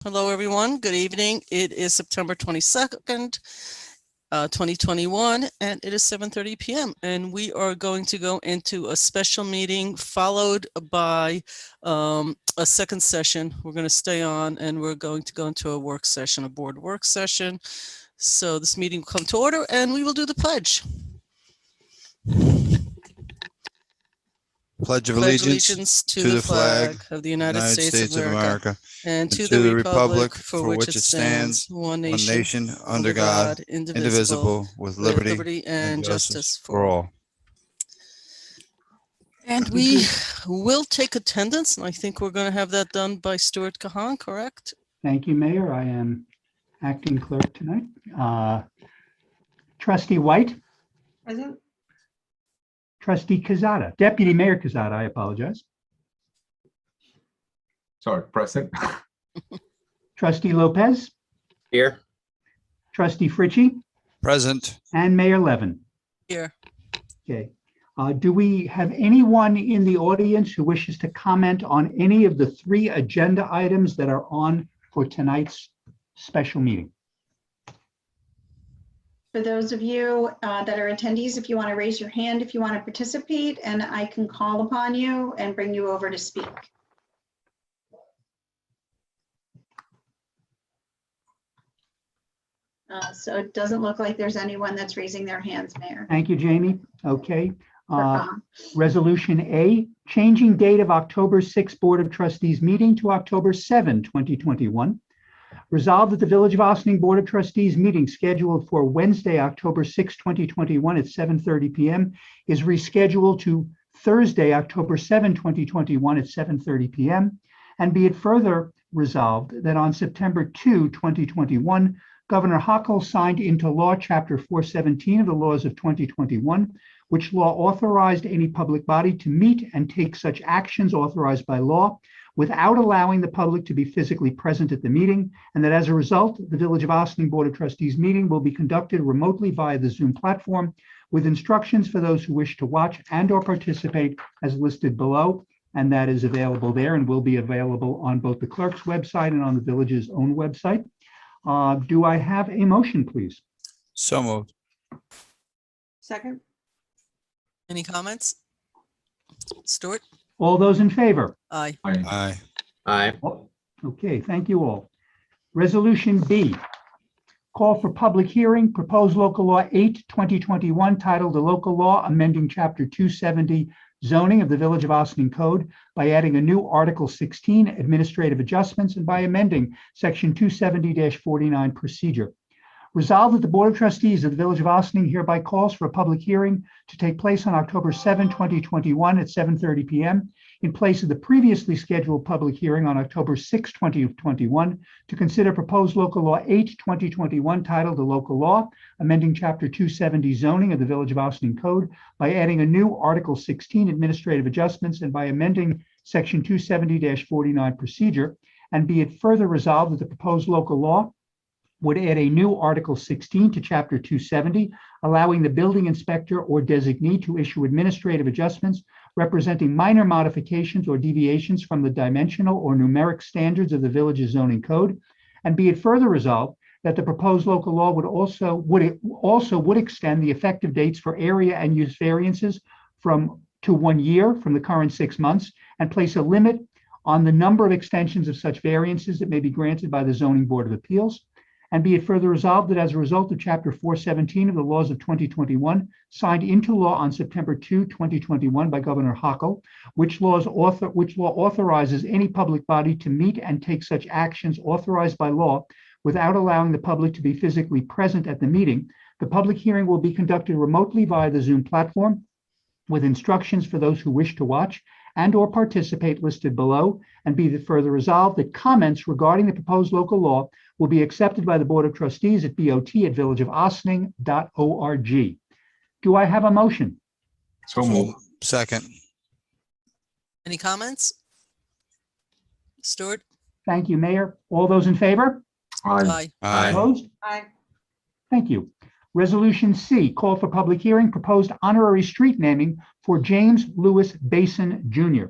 Hello, everyone. Good evening. It is September 22nd, 2021, and it is 7:30 p.m. And we are going to go into a special meeting followed by a second session. We're going to stay on and we're going to go into a work session, a board work session. So this meeting will come to order and we will do the pledge. Pledge of allegiance to the flag of the United States of America and to the republic for which it stands, one nation, under God, indivisible, with liberty and justice for all. And we will take attendance, and I think we're going to have that done by Stuart Kahan, correct? Thank you, Mayor. I am acting clerk tonight. Trustee White. Present. Trustee Quezada, Deputy Mayor Quezada, I apologize. Sorry, present. Trustee Lopez. Here. Trustee Fritchie. Present. And Mayor Levin. Here. Okay. Do we have anyone in the audience who wishes to comment on any of the 3 agenda items that are on for tonight's special meeting? For those of you that are attendees, if you want to raise your hand, if you want to participate, and I can call upon you and bring you over to speak. So it doesn't look like there's anyone that's raising their hands, Mayor. Thank you, Jamie. Okay. Resolution A, changing date of October 6 Board of Trustees meeting to October 7, 2021. Resolved that the Village of Ossining Board of Trustees meeting scheduled for Wednesday, October 6, 2021 at 7:30 p.m. is rescheduled to Thursday, October 7, 2021 at 7:30 p.m. And be it further resolved that on September 2, 2021, Governor Hochul signed into law Chapter 417 of the laws of 2021, which law authorized any public body to meet and take such actions authorized by law without allowing the public to be physically present at the meeting, and that as a result, the Village of Ossining Board of Trustees meeting will be conducted remotely via the Zoom platform with instructions for those who wish to watch and or participate as listed below, and that is available there and will be available on both the clerk's website and on the village's own website. Do I have a motion, please? So moved. Second. Any comments? Stuart? All those in favor? Aye. Aye. Aye. Okay, thank you all. Resolution B, call for public hearing, proposed local law 8, 2021, titled a local law amending Chapter 270 zoning of the Village of Ossining Code by adding a new Article 16 administrative adjustments and by amending Section 270-49 procedure. Resolved that the Board of Trustees of the Village of Ossining hereby calls for a public hearing to take place on October 7, 2021 at 7:30 p.m. in place of the previously scheduled public hearing on October 6, 2021 to consider proposed local law 8, 2021 titled a local law amending Chapter 270 zoning of the Village of Ossining Code by adding a new Article 16 administrative adjustments and by amending Section 270-49 procedure. And be it further resolved that the proposed local law would add a new Article 16 to Chapter 270, allowing the building inspector or designee to issue administrative adjustments representing minor modifications or deviations from the dimensional or numeric standards of the village's zoning code. And be it further resolved that the proposed local law would also extend the effective dates for area and use variances to 1 year from the current 6 months and place a limit on the number of extensions of such variances that may be granted by the Zoning Board of Appeals. And be it further resolved that as a result of Chapter 417 of the laws of 2021, signed into law on September 2, 2021 by Governor Hochul, which law authorizes any public body to meet and take such actions authorized by law without allowing the public to be physically present at the meeting, the public hearing will be conducted remotely via the Zoom platform with instructions for those who wish to watch and or participate listed below, and be it further resolved that comments regarding the proposed local law will be accepted by the Board of Trustees at bot@villageofossining.org. Do I have a motion? So moved. Second. Any comments? Stuart? Thank you, Mayor. All those in favor? Aye. Aye. Opposed? Aye. Thank you. Resolution C, call for public hearing, proposed honorary street naming for James Lewis Basin Jr.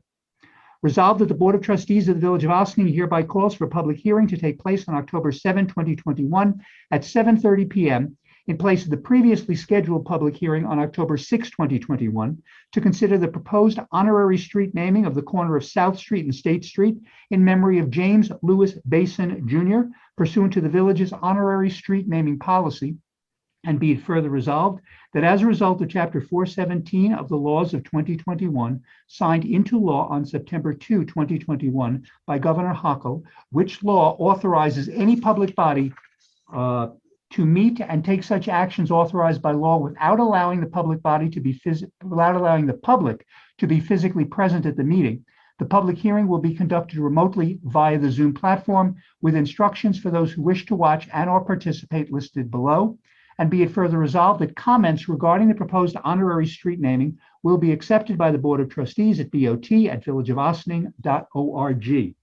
Resolved that the Board of Trustees of the Village of Ossining hereby calls for a public hearing to take place on October 7, 2021 at 7:30 p.m. in place of the previously scheduled public hearing on October 6, 2021 to consider the proposed honorary street naming of the corner of South Street and State Street in memory of James Lewis Basin, Jr., pursuant to the village's honorary street naming policy. And be it further resolved that as a result of Chapter 417 of the laws of 2021, signed into law on September 2, 2021 by Governor Hochul, which law authorizes any public body to meet and take such actions authorized by law without allowing the public to be physically present at the meeting. The public hearing will be conducted remotely via the Zoom platform with instructions for those who wish to watch and/or participate listed below. And be it further resolved that comments regarding the proposed honorary street naming will be accepted by the Board of Trustees at bot@villageofossining.org.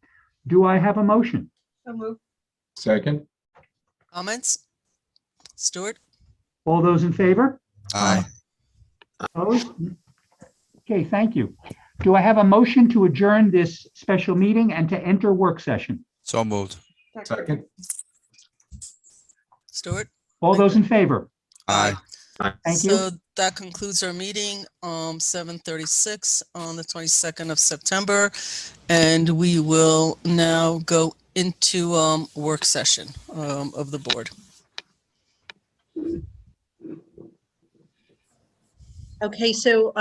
Do I have a motion? So moved. Second. Comments? Stuart? All those in favor? Aye. Opposed? Okay, thank you. Do I have a motion to adjourn this special meeting and to enter work session? So moved. Second. Stuart? All those in favor? Aye. Thank you. So that concludes our meeting, 7:36 on the 22nd of September. And we will now go into work session of the board. Okay, so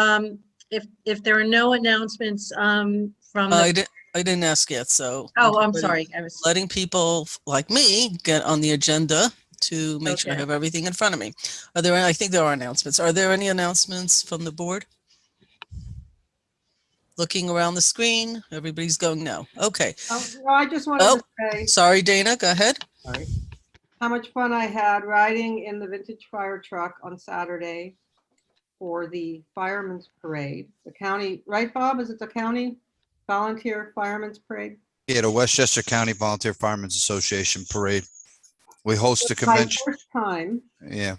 if there are no announcements from I the, didn't ask yet, so. oh, I'm letting- sorry. I was, Letting people like me get on the agenda to make sure I Okay. have everything in front of me. Are there, I think there are announcements. Are there any announcements from the board? Looking around the screen, everybody's going no. Okay. Well, I just wanted Oh. to say Sorry, Dana, go ahead. how much fun I had riding in the vintage fire truck on Saturday for the firemen's parade. The county, right, Bob? Is it the county volunteer firemen's parade? Yeah, the Westchester County Volunteer Firemen's Association Parade. We host a It's my convention. first time Yeah,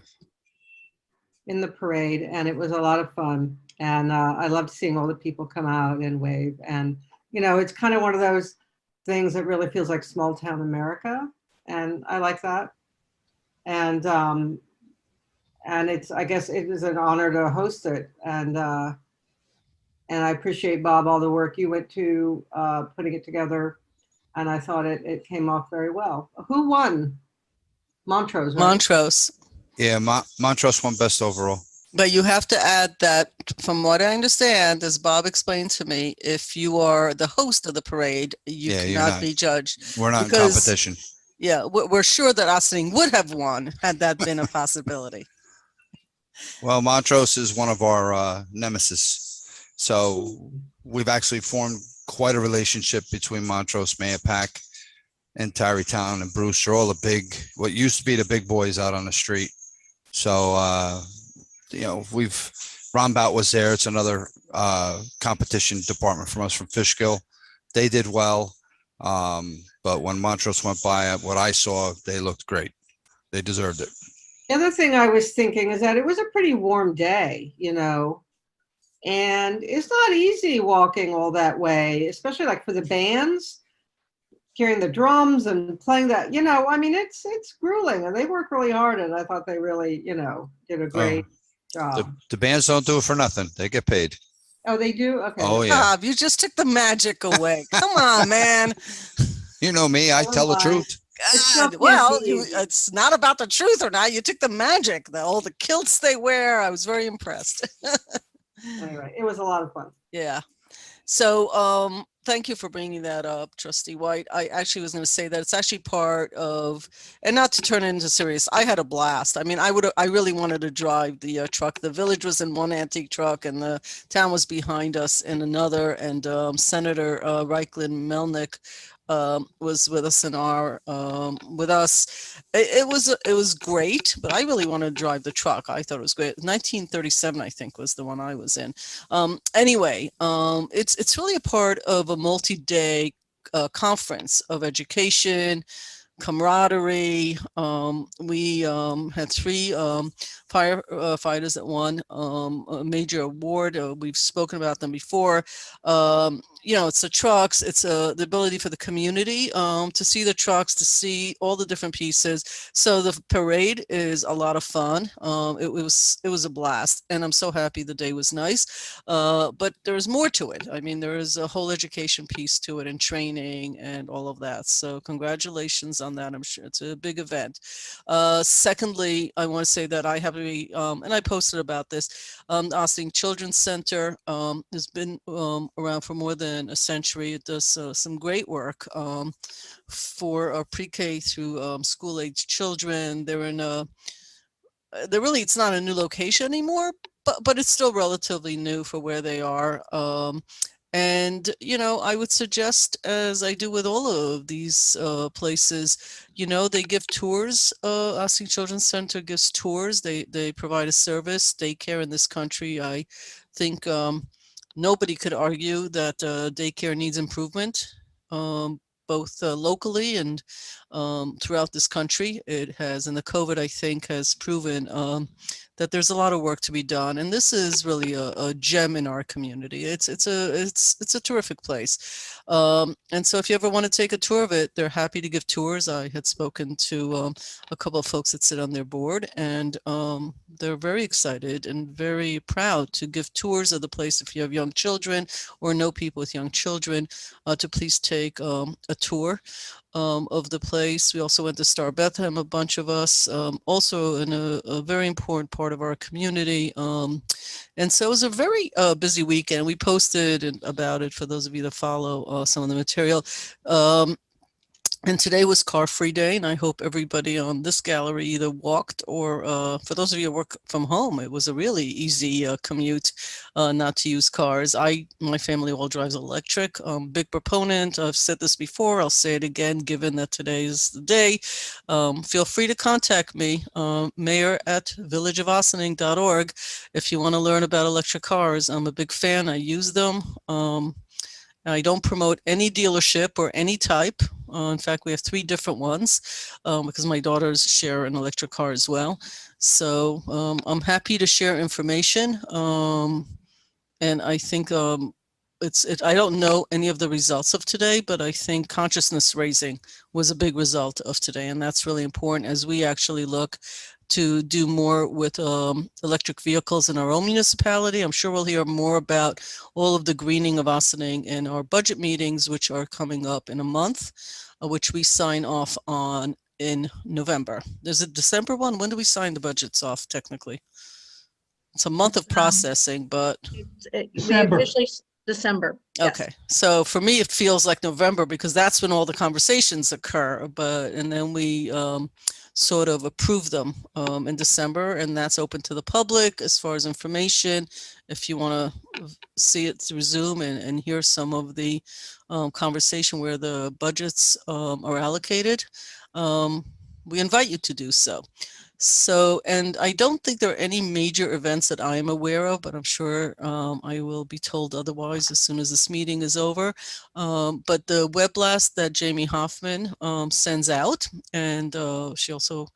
in the parade, and it was a lot of fun. And I loved seeing all the people come out and wave. And, you know, it's kind of one of those things that really feels like small town America. And I like that. And it's, I guess it was an honor to host it. And I appreciate, Bob, all the work you went to putting it together. And I thought it came off very well. Who won? Montrose, right? Montrose. yeah. Montrose won best overall. But you have to add that, from what I understand, as Bob explained to me, if you are the host of the parade, you Yeah, you're cannot not. be judged. We're not in Because- competition. Yeah, we're sure that Ossining would have won had that been a possibility. Well, Montrose is one of our nemesis. So we've actually formed quite a relationship between Montrose, Mayapack, and Tarrytown and Brewster, all the big, what used to be the big boys out on the street. So, you know, Ron Bout was there. It's another competition department from us from Fishkill. They did well. But when Montrose went by, what I saw, they looked great. They deserved it. The other thing I was thinking is that it was a pretty warm day, you know, and it's not easy walking all that way, especially like for the bands, carrying the drums and playing that, you know, I mean, it's grueling and they work really hard. And I thought they really, you know, did a great job. The bands don't do it for nothing. They get paid. Oh, they do? Okay. Oh, yeah. Bob, you just took the magic away. Come on, man. You know me. I tell the Bye. truth. It's God, not well, easy. it's not about the truth or not. You took the magic, all the kilts they wear. I was very impressed. Anyway, it was a lot of fun. Yeah. So thank you for bringing that up, Trustee White. I actually was going to say that it's actually part of, and not to turn it into serious, I had a blast. I mean, I really wanted to drive the truck. The village was in one antique truck and the town was behind us in another. And Senator Reichlin Melnick was with us with us. It was great, but I really wanted to drive the truck. I thought it was great. 1937, I think, was the one I was in. Anyway, it's really a part of a multi-day conference of education, camaraderie. We had three firefighters that won a major award. We've spoken about them before. It's the trucks. It's the ability for the community to see the trucks, to see all the different pieces. So the parade is a lot of fun. It was a blast, and I'm so happy the day was nice. But there's more to it. I mean, there is a whole education piece to it and training and all of that. So congratulations on that. I'm sure it's a big event. Secondly, I want to say that I have to be, and I posted about this, the Austin Children's Center has been around for more than a century. It does some great work for pre-K through school-age children. It's not a new location anymore, but it's still relatively new for where they are. And, I would suggest, as I do with all of these places, they give tours. Austin Children's Center gives tours. They provide a service. Daycare in this country, I think nobody could argue that daycare needs improvement, both locally and throughout this country. It has, and the COVID, I think, has proven that there's a lot of work to be done, and this is really a gem in our community. It's a terrific place, and so if you ever want to take a tour of it, they're happy to give tours. I had spoken to a couple of folks that sit on their board, and they're very excited and very proud to give tours of the place. If you have young children or know people with young children, to please take a tour of the place. We also went to Star Bethlehem, a bunch of us, also in a very important part of our community. And so it was a very busy weekend. We posted about it for those of you that follow some of the material. And today was car-free day, and I hope everybody on this gallery either walked or, for those of you who work from home, it was a really easy commute not to use cars. My family all drives electric. Big proponent. I've said this before. I'll say it again, given that today is the day. Feel free to contact me, mayor@villageofossining.org, if you want to learn about electric cars. I'm a big fan. I use them. I don't promote any dealership or any type. In fact, we have 3 different ones because my daughters share an electric car as well. So I'm happy to share information. And I think I don't know any of the results of today, but I think consciousness raising was a big result of today. And that's really important as we actually look to do more with electric vehicles in our own municipality. I'm sure we'll hear more about all of the greening of Ossining in our budget meetings, which are coming up in a month, which we sign off on in November. There's a December one. When do we sign the budgets off technically? It's a month of processing, but We December. officially, December. Yes. okay. So for me, it feels like November because that's when all the conversations occur. And then we sort of approve them in December, and that's open to the public as far as information. If you want to see it through Zoom and hear some of the conversation where the budgets are allocated, we invite you to do so. So, and I don't think there are any major events that I am aware of, but I'm sure I will be told otherwise as soon as this meeting is over. But the web blast that Jamie Hoffman sends out, and she also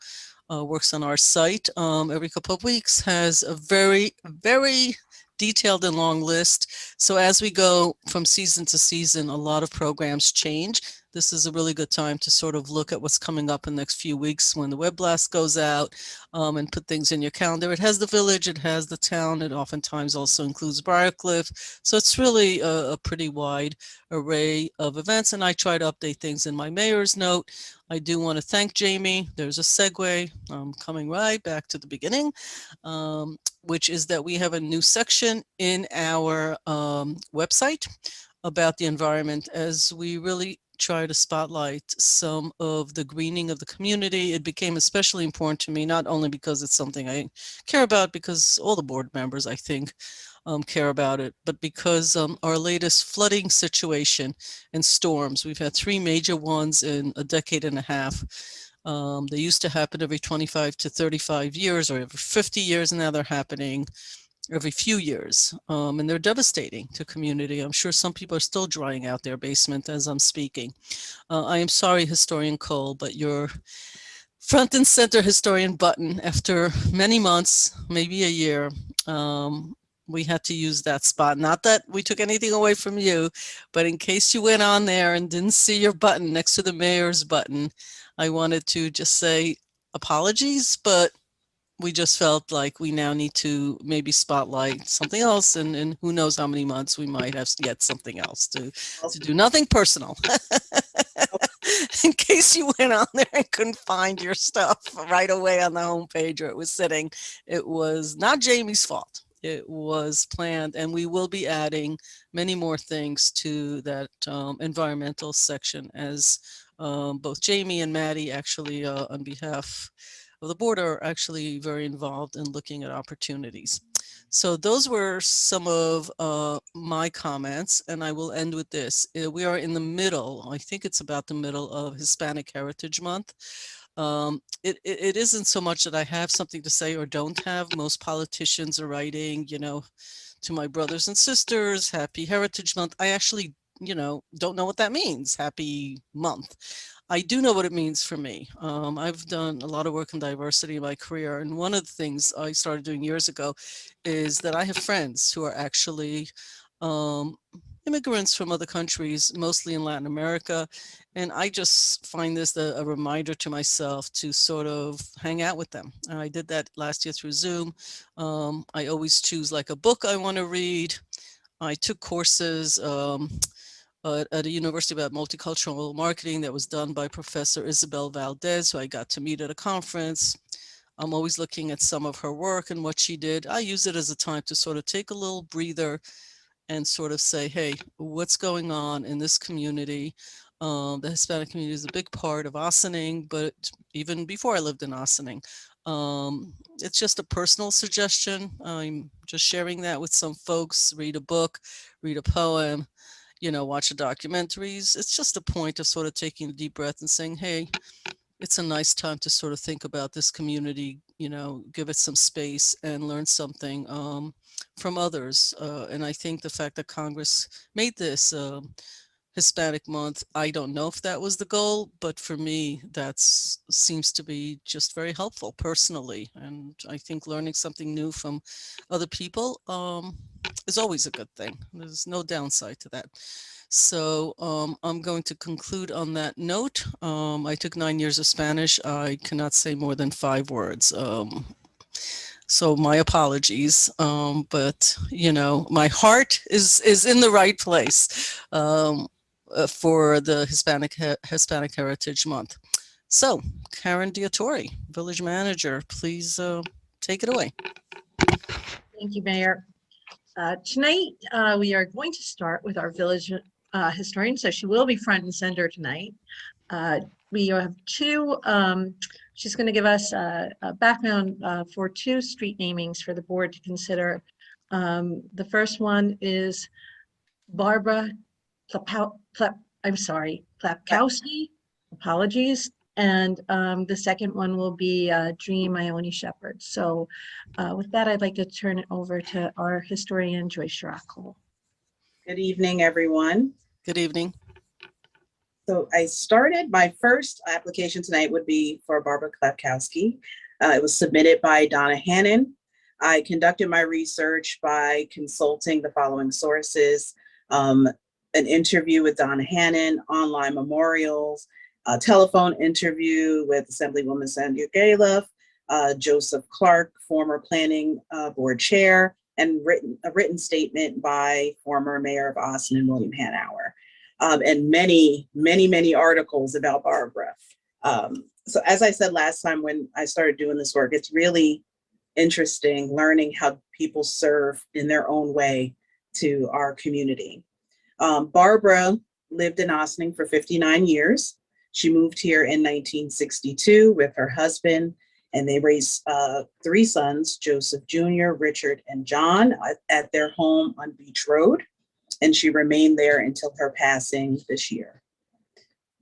works on our site every couple of weeks, has a very, very detailed and long list. So as we go from season to season, a lot of programs change. This is a really good time to sort of look at what's coming up in the next few weeks when the web blast goes out, and put things in your calendar. It has the village, it has the town, it oftentimes also includes Briarcliff. So it's really a pretty wide array of events, and I try to update things in my mayor's note. I do want to thank Jamie. There's a segue coming right back to the beginning, which is that we have a new section in our website about the environment as we really try to spotlight some of the greening of the community. It became especially important to me, not only because it's something I care about, because all the board members, I think, care about it, but because our latest flooding situation and storms, we've had 3 major ones in a decade and a half. They used to happen every 25 to 35 years or every 50 years, and now they're happening every few years, and they're devastating to community. I'm sure some people are still drying out their basement as I'm speaking. I am sorry, Historian Cole, but your front and center historian button, after many months, maybe a year, we had to use that spot. Not that we took anything away from you, but in case you went on there and didn't see your button next to the mayor's button, I wanted to just say apologies, but we just felt like we now need to maybe spotlight something else, and who knows how many months we might have yet something else to do. Nothing personal. In case you went on there and couldn't find your stuff right away on the homepage, or it was sitting, it was not Jamie's fault. It was planned, and we will be adding many more things to that environmental section, as both Jamie and Maddie actually on behalf of the board are actually very involved in looking at opportunities. So those were some of my comments, and I will end with this. We are in the middle, I think it's about the middle of Hispanic Heritage Month. It isn't so much that I have something to say or don't have. Most politicians are writing, to my brothers and sisters, Happy Heritage Month. I actually, don't know what that means, happy month. I do know what it means for me. I've done a lot of work in diversity in my career, and one of the things I started doing years ago is that I have friends who are actually immigrants from other countries, mostly in Latin America, and I just find this a reminder to myself to sort of hang out with them. And I did that last year through Zoom. I always choose like a book I want to read. I took courses at a university about multicultural marketing that was done by Professor Isabel Valdez, who I got to meet at a conference. I'm always looking at some of her work and what she did. I use it as a time to sort of take a little breather and sort of say, hey, what's going on in this community? The Hispanic community is a big part of Ossining, but even before I lived in Ossining. It's just a personal suggestion. I'm just sharing that with some folks. Read a book, read a poem, watch a documentaries. It's just a point of sort of taking a deep breath and saying, hey, it's a nice time to sort of think about this community, give it some space and learn something from others. And I think the fact that Congress made this Hispanic month, I don't know if that was the goal, but for me, that seems to be just very helpful personally. And I think learning something new from other people is always a good thing. There's no downside to that. So I'm going to conclude on that note. I took 9 years of Spanish. I cannot say more than 5 words. So my apologies, but my heart is in the right place for the Hispanic Heritage Month. So Karen Diatori, Village Manager, please take it away. Thank you, Mayor. Tonight, we are going to start with our village historian, so she will be front and center tonight. We have 2, she's going to give us a background for 2 street namings for the board to consider. The first one is Barbara Klapkowski, apologies. And the second one will be Dream Ioni Shepherd. So with that, I'd like to turn it over to our historian, Joyce Hochul. Good evening, everyone. Good evening. So I started, my first application tonight would be for Barbara Klapkowski. It was submitted by Donna Hannon. I conducted my research by consulting the following sources: an interview with Donna Hannon, online memorials, a telephone interview with Assemblywoman Sandra Galiff, Joseph Clark, former planning board chair, and a written statement by former mayor of Austin and William Hanauer, and many, many, many articles about Barbara. So as I said last time when I started doing this work, it's really interesting learning how people serve in their own way to our community. Barbara lived in Ossining for 59 years. She moved here in 1962 with her husband, and they raised 3 sons, Joseph Jr., Richard, and John, at their home on Beach Road. And she remained there until her passing this year.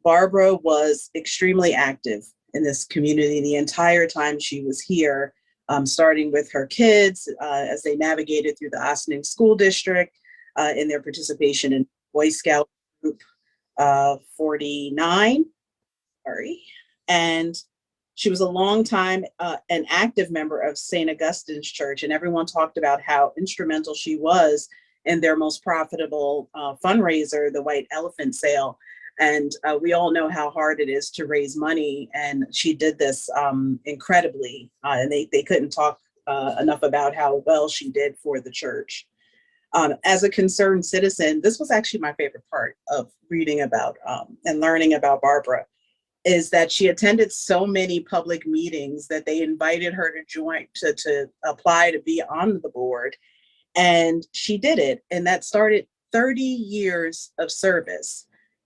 Barbara was extremely active in this community the entire time she was here. starting with her kids as they navigated through the Ossining School District in their participation in Boy Scout Group 49. And she was a long time an active member of St. Augustine's Church, and everyone talked about how instrumental she was in their most profitable fundraiser, the White Elephant Sale. And we all know how hard it is to raise money, and she did this incredibly, and they couldn't talk enough about how well she did for the church. As a concerned citizen, this was actually my favorite part of reading about and learning about Barbara, is that she attended so many public meetings that they invited her to join, to apply to be on the board. And she did it. And that started 30 years of service.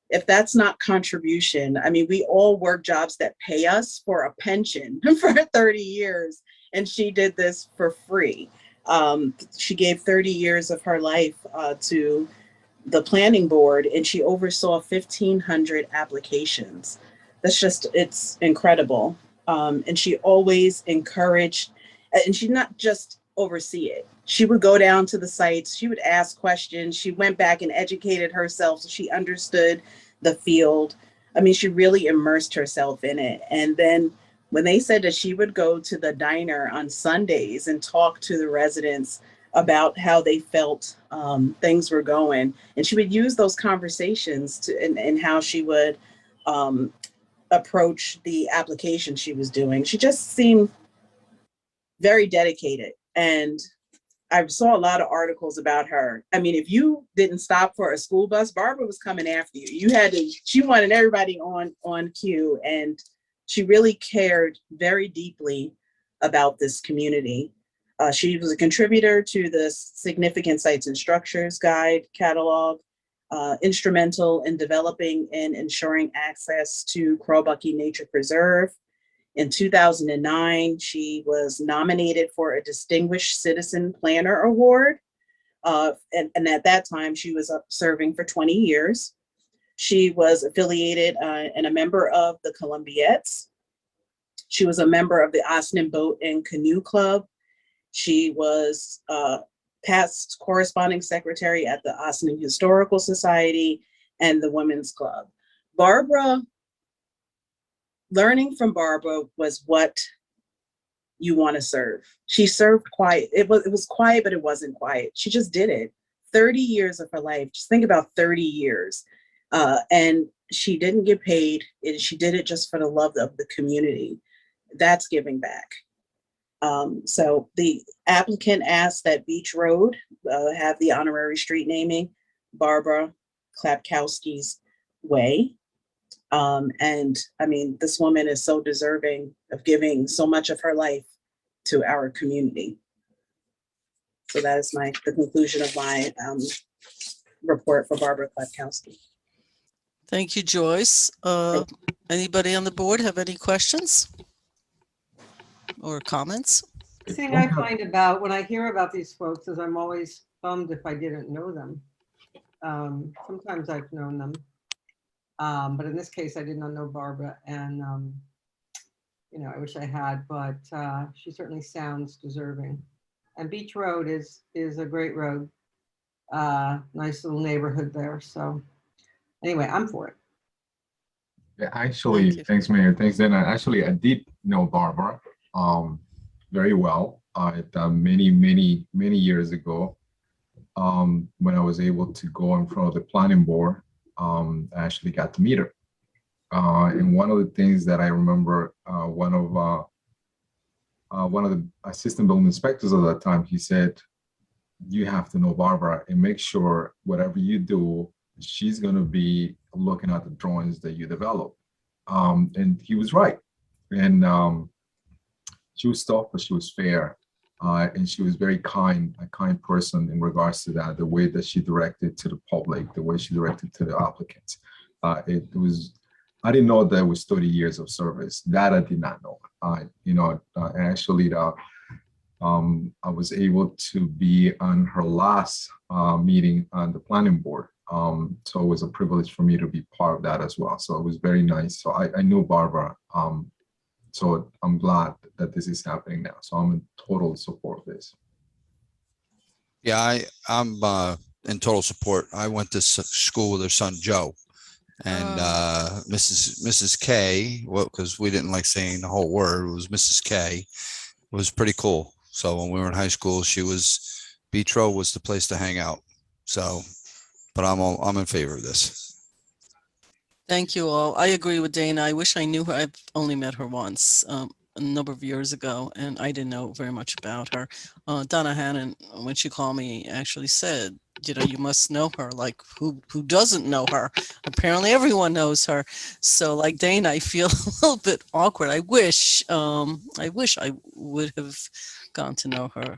If that's not contribution, I mean, we all work jobs that pay us for a pension for 30 years. And she did this for free. She gave 30 years of her life to the planning board, and she oversaw 1,500 applications. That's just, it's incredible. And she always encouraged, and she not just oversee it. She would go down to the sites, she would ask questions, she went back and educated herself so she understood the field. I mean, she really immersed herself in it. And then when they said that she would go to the diner on Sundays and talk to the residents about how they felt things were going, and she would use those conversations to, and how she would approach the application she was doing. She just seemed very dedicated. And I saw a lot of articles about her. I mean, if you didn't stop for a school bus, Barbara was coming after you. You had to, she wanted everybody on cue, and she really cared very deeply about this community. She was a contributor to the Significant Sites and Structures Guide catalog, instrumental in developing and ensuring access to Crowbucky Nature Preserve. In 2009, she was nominated for a Distinguished Citizen Planner Award. And at that time, she was serving for 20 years. She was affiliated and a member of the Columbiettes. She was a member of the Ossining Boat and Canoe Club. She was past corresponding secretary at the Ossining Historical Society and the Women's Club. Learning from Barbara was what you want to serve. She served quiet. It was quiet, but it wasn't quiet. She just did it. 30 years of her life. Just think about 30 years. And she didn't get paid. She did it just for the love of the community. That's giving back. So the applicant asked that Beach Road have the honorary street naming Barbara Klapkowski's Way. And I mean, this woman is so deserving of giving so much of her life to our community. So that is the conclusion of my report for Barbara Klapkowski. Thank you, Joyce. Anybody on the board have any questions or comments? The thing I find about when I hear about these folks is I'm always bummed if I didn't know them. Sometimes I've known them. But in this case, I did not know Barbara, and you know, I wish I had, but she certainly sounds deserving. And Beach Road is a great road, nice little neighborhood there. So anyway, I'm for it. Yeah, actually, thanks, Mayor. Thanks, Dana. Actually, I did know Barbara very well many years ago when I was able to go in front of the planning board. I actually got to meet her. And one of the things that I remember, one of the assistant building inspectors at that time, he said, you have to know Barbara and make sure whatever you do, she's going to be looking at the drawings that you develop. And he was right. And she was tough, but she was fair. And she was very kind, a kind person in regards to that, the way that she directed to the public, the way she directed to the applicants. It was, I didn't know that it was 30 years of service. That I did not know. You know, actually, I was able to be on her last meeting on the planning board. So it was a privilege for me to be part of that as well. So it was very nice. So I knew Barbara So I'm glad that this is happening now. So I'm in total support of this. Yeah, I'm in total support. I went to school with her son, Joe. And Mrs. K, well, because we didn't like saying the whole word, it was Mrs. K, was pretty cool. So when we were in high school, Betro was the place to hang out. So, but I'm in favor of this. Thank you all. I agree with Dana. I wish I knew her. I've only met her once, a number of years ago, and I didn't know very much about her. Donna Hannon, when she called me, actually said, you must know her. Like, who doesn't know her? Apparently everyone knows her. So like Dana, I feel a little bit awkward. I wish I would have gotten to know her.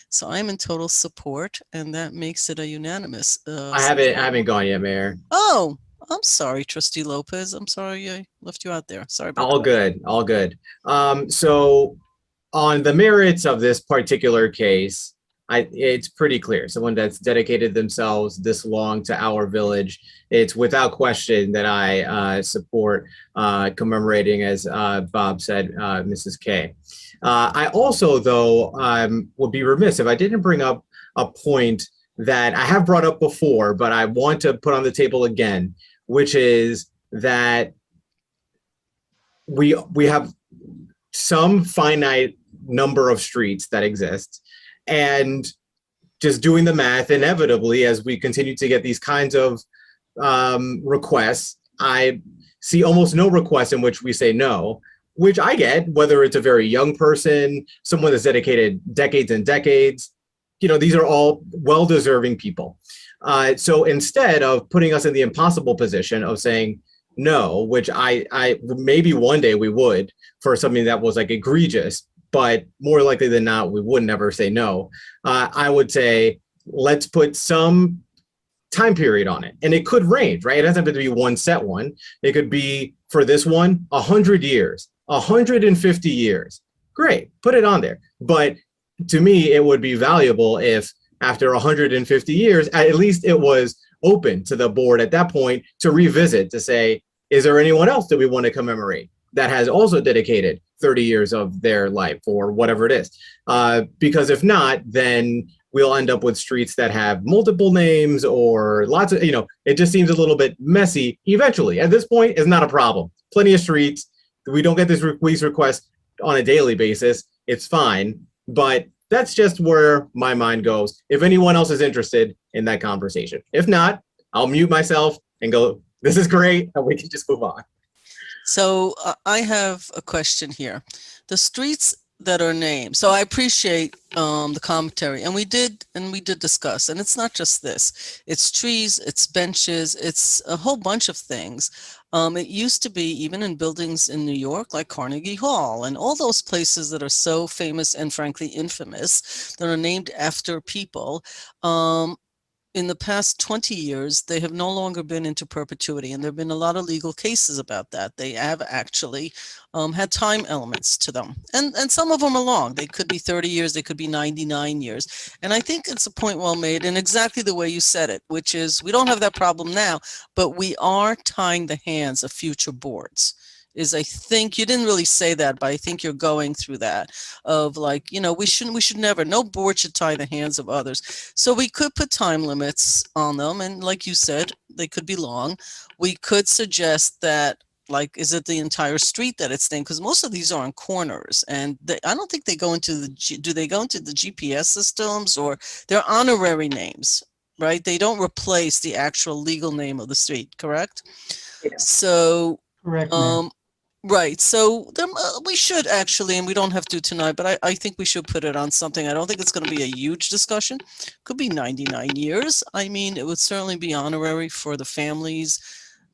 So I'm in total support, and that makes it a unanimous. I haven't gone yet, Mayor. Oh, I'm sorry, Trustee Lopez. I'm sorry I left you out there. Sorry about All good, all good. So on the merits of this particular case, it's pretty clear. Someone that's dedicated themselves this long to our village, it's without question that I support commemorating, as Bob said, Mrs. K. I also, though, would be remiss if I didn't bring up a point that I have brought up before, but I want to put on the table again, which is that we have some finite number of streets that exist, and just doing the math, inevitably, as we continue to get these kinds of requests, I see almost no request in which we say no, which I get, whether it's a very young person, someone that's dedicated decades and decades. These are all well-deserving people. So instead of putting us in the impossible position of saying no, which I maybe one day we would for something that was like egregious, but more likely than not, we would never say no. I would say, let's put some time period on it. And it could range, right? It doesn't have to be one set one. It could be, for this one, 100 years, 150 years. Great, put it on there. But to me, it would be valuable if after 150 years, at least it was open to the board at that point to revisit, to say, is there anyone else that we want to commemorate that has also dedicated 30 years of their life or whatever it is? Because if not, then we'll end up with streets that have multiple names or lots of, it just seems a little bit messy eventually. At this point, it's not a problem. Plenty of streets. We don't get these requests on a daily basis. It's fine. But that's just where my mind goes. If anyone else is interested in that conversation. If not, I'll mute myself and go, this is great, and we can just move on. So I have a question here. The streets that are named. So I appreciate the commentary, and we did discuss, and it's not just this. It's trees, it's benches, it's a whole bunch of things. It used to be even in buildings in New York, like Carnegie Hall, and all those places that are so famous and frankly infamous, that are named after people. In the past 20 years, they have no longer been into perpetuity, and there have been a lot of legal cases about that. They have actually had time elements to them, and some of them are long. They could be 30 years, they could be 99 years. And I think it's a point well made, and exactly the way you said it, which is we don't have that problem now, but we are tying the hands of future boards. I think you didn't really say that, but I think you're going through that of like, we should never, no board should tie the hands of others. So we could put time limits on them. And like you said, they could be long. We could suggest that, like, is it the entire street that it's named? Because most of these are on corners, and I don't think they go into do they go into the GPS systems, or they're honorary names, right? They don't replace the actual legal name of the street, correct? Yeah. Correct, ma'am. Right. So we should actually, and we don't have to tonight, but I think we should put it on something. I don't think it's going to be a huge discussion. Could be 99 years. I mean, it would certainly be honorary for the families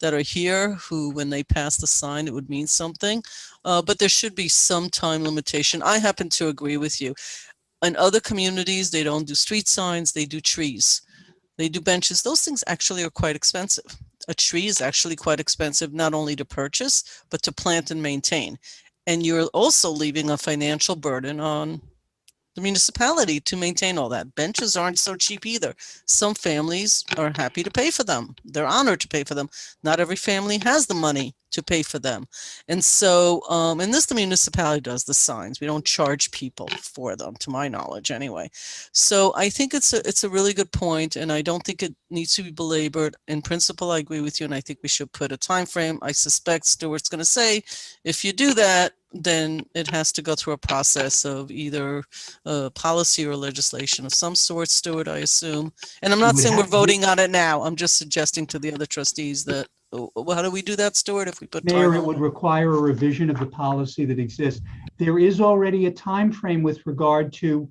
that are here who, when they pass the sign, it would mean something. But there should be some time limitation. I happen to agree with you. In other communities, they don't do street signs, they do trees. They do benches. Those things actually are quite expensive. A tree is actually quite expensive, not only to purchase, but to plant and maintain. And you're also leaving a financial burden on the municipality to maintain all that. Benches aren't so cheap either. Some families are happy to pay for them. They're honored to pay for them. Not every family has the money to pay for them. And so, and this the municipality does, the signs. We don't charge people for them, to my knowledge anyway. So I think it's a really good point, and I don't think it needs to be belabored. In principle, I agree with you, and I think we should put a time frame. I suspect Stuart's going to say, if you do that, then it has to go through a process of either policy or legislation of some sort, Stuart, I assume. And I'm not saying we're voting on it now. I'm just suggesting to the other trustees that, how do we do that, Stuart, if we put time Mayor, it on would require a revision of the policy that exists. There is already a time frame with regard to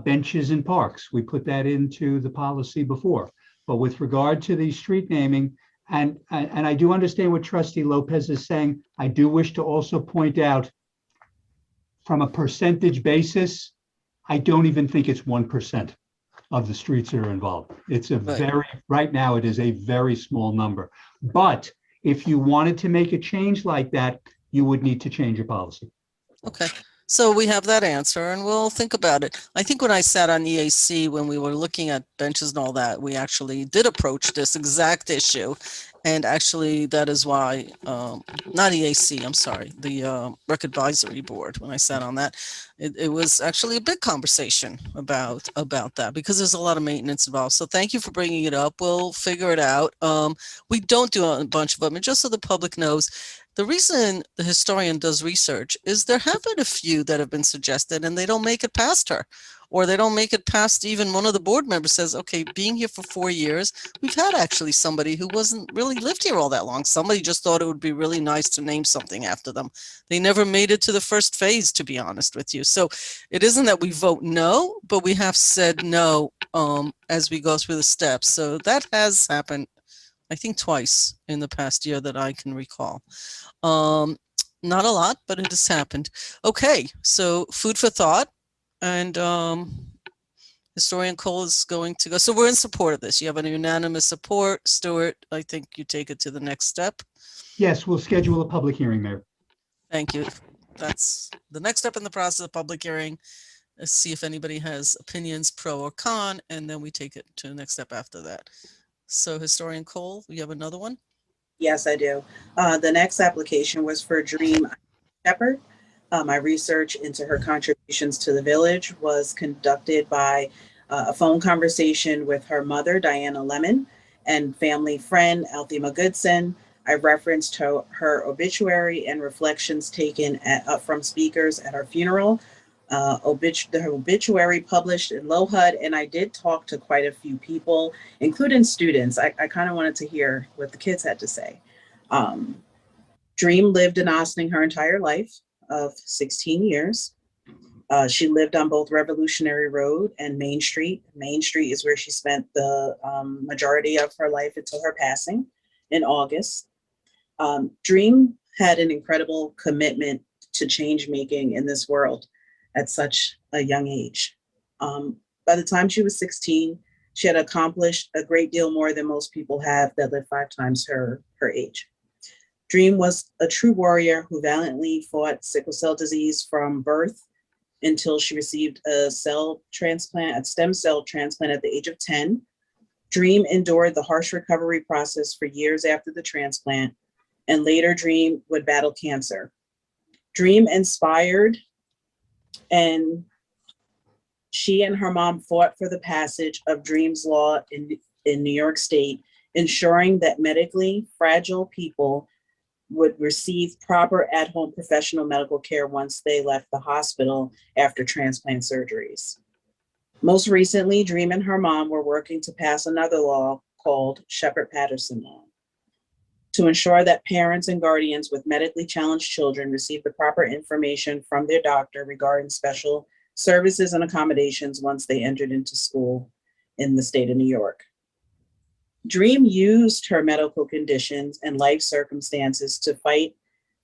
benches in parks. We put that into the policy before. But with regard to the street naming, and I do understand what Trustee Lopez is saying, I do wish to also point out, from a percentage basis, I don't even think it's 1% of the streets that are involved. It's a very, right now, it is a very small number. But if you wanted to make a change like that, you would need to change your policy. Okay, so we have that answer and we'll think about it. I think when I sat on EAC, when we were looking at benches and all that, we actually did approach this exact issue. And actually, that is why, not EAC, I'm sorry, the Rec Advisory Board, when I sat on that, it was actually a big conversation about that, because there's a lot of maintenance involved. So thank you for bringing it up. We'll figure it out. We don't do a bunch of them, and just so the public knows, the reason the historian does research is there have been a few that have been suggested and they don't make it past her, or they don't make it past even one of the board members says, okay, being here for 4 years, we've had actually somebody who wasn't really lived here all that long. Somebody just thought it would be really nice to name something after them. They never made it to the first phase, to be honest with you. So it isn't that we vote no, but we have said no as we go through the steps. So that has happened, I think, twice in the past year that I can recall. Not a lot, but it has happened. Okay, so food for thought, and historian Cole is going to go. So we're in support of this. You have a unanimous support. Stuart, I think you take it to the next step. Yes, we'll schedule a public hearing, Mayor. Thank you. That's the next step in the process of public hearing. Let's see if anybody has opinions, pro or con, and then we take it to the next step after that. So historian Cole, we have another one? Yes, I do. The next application was for Dream Shepherd. My research into her contributions to the village was conducted by a phone conversation with her mother, Diana Lemon, and family friend, Althema Goodson. I referenced her obituary and reflections taken from speakers at her funeral. The obituary published in LOHUD, and I did talk to quite a few people, including students. I kind of wanted to hear what the kids had to say. Dream lived in Ossining her entire life of 16 years. She lived on both Revolutionary Road and Main Street. Main Street is where she spent the majority of her life until her passing in August. Dream had an incredible commitment to change making in this world at such a young age. By the time she was 16, she had accomplished a great deal more than most people have that live 5 times her age. Dream was a true warrior who valiantly fought sickle cell disease from birth until she received a stem cell transplant at the age of 10. Dream endured the harsh recovery process for years after the transplant, and later Dream would battle cancer. Dream inspired, and she and her mom fought for the passage of Dream's Law in New York State, ensuring that medically fragile people would receive proper at-home professional medical care once they left the hospital after transplant surgeries. Most recently, Dream and her mom were working to pass another law called Shepard-Patterson Law to ensure that parents and guardians with medically challenged children receive the proper information from their doctor regarding special services and accommodations once they entered into school in the state of New York. Dream used her medical conditions and life circumstances to fight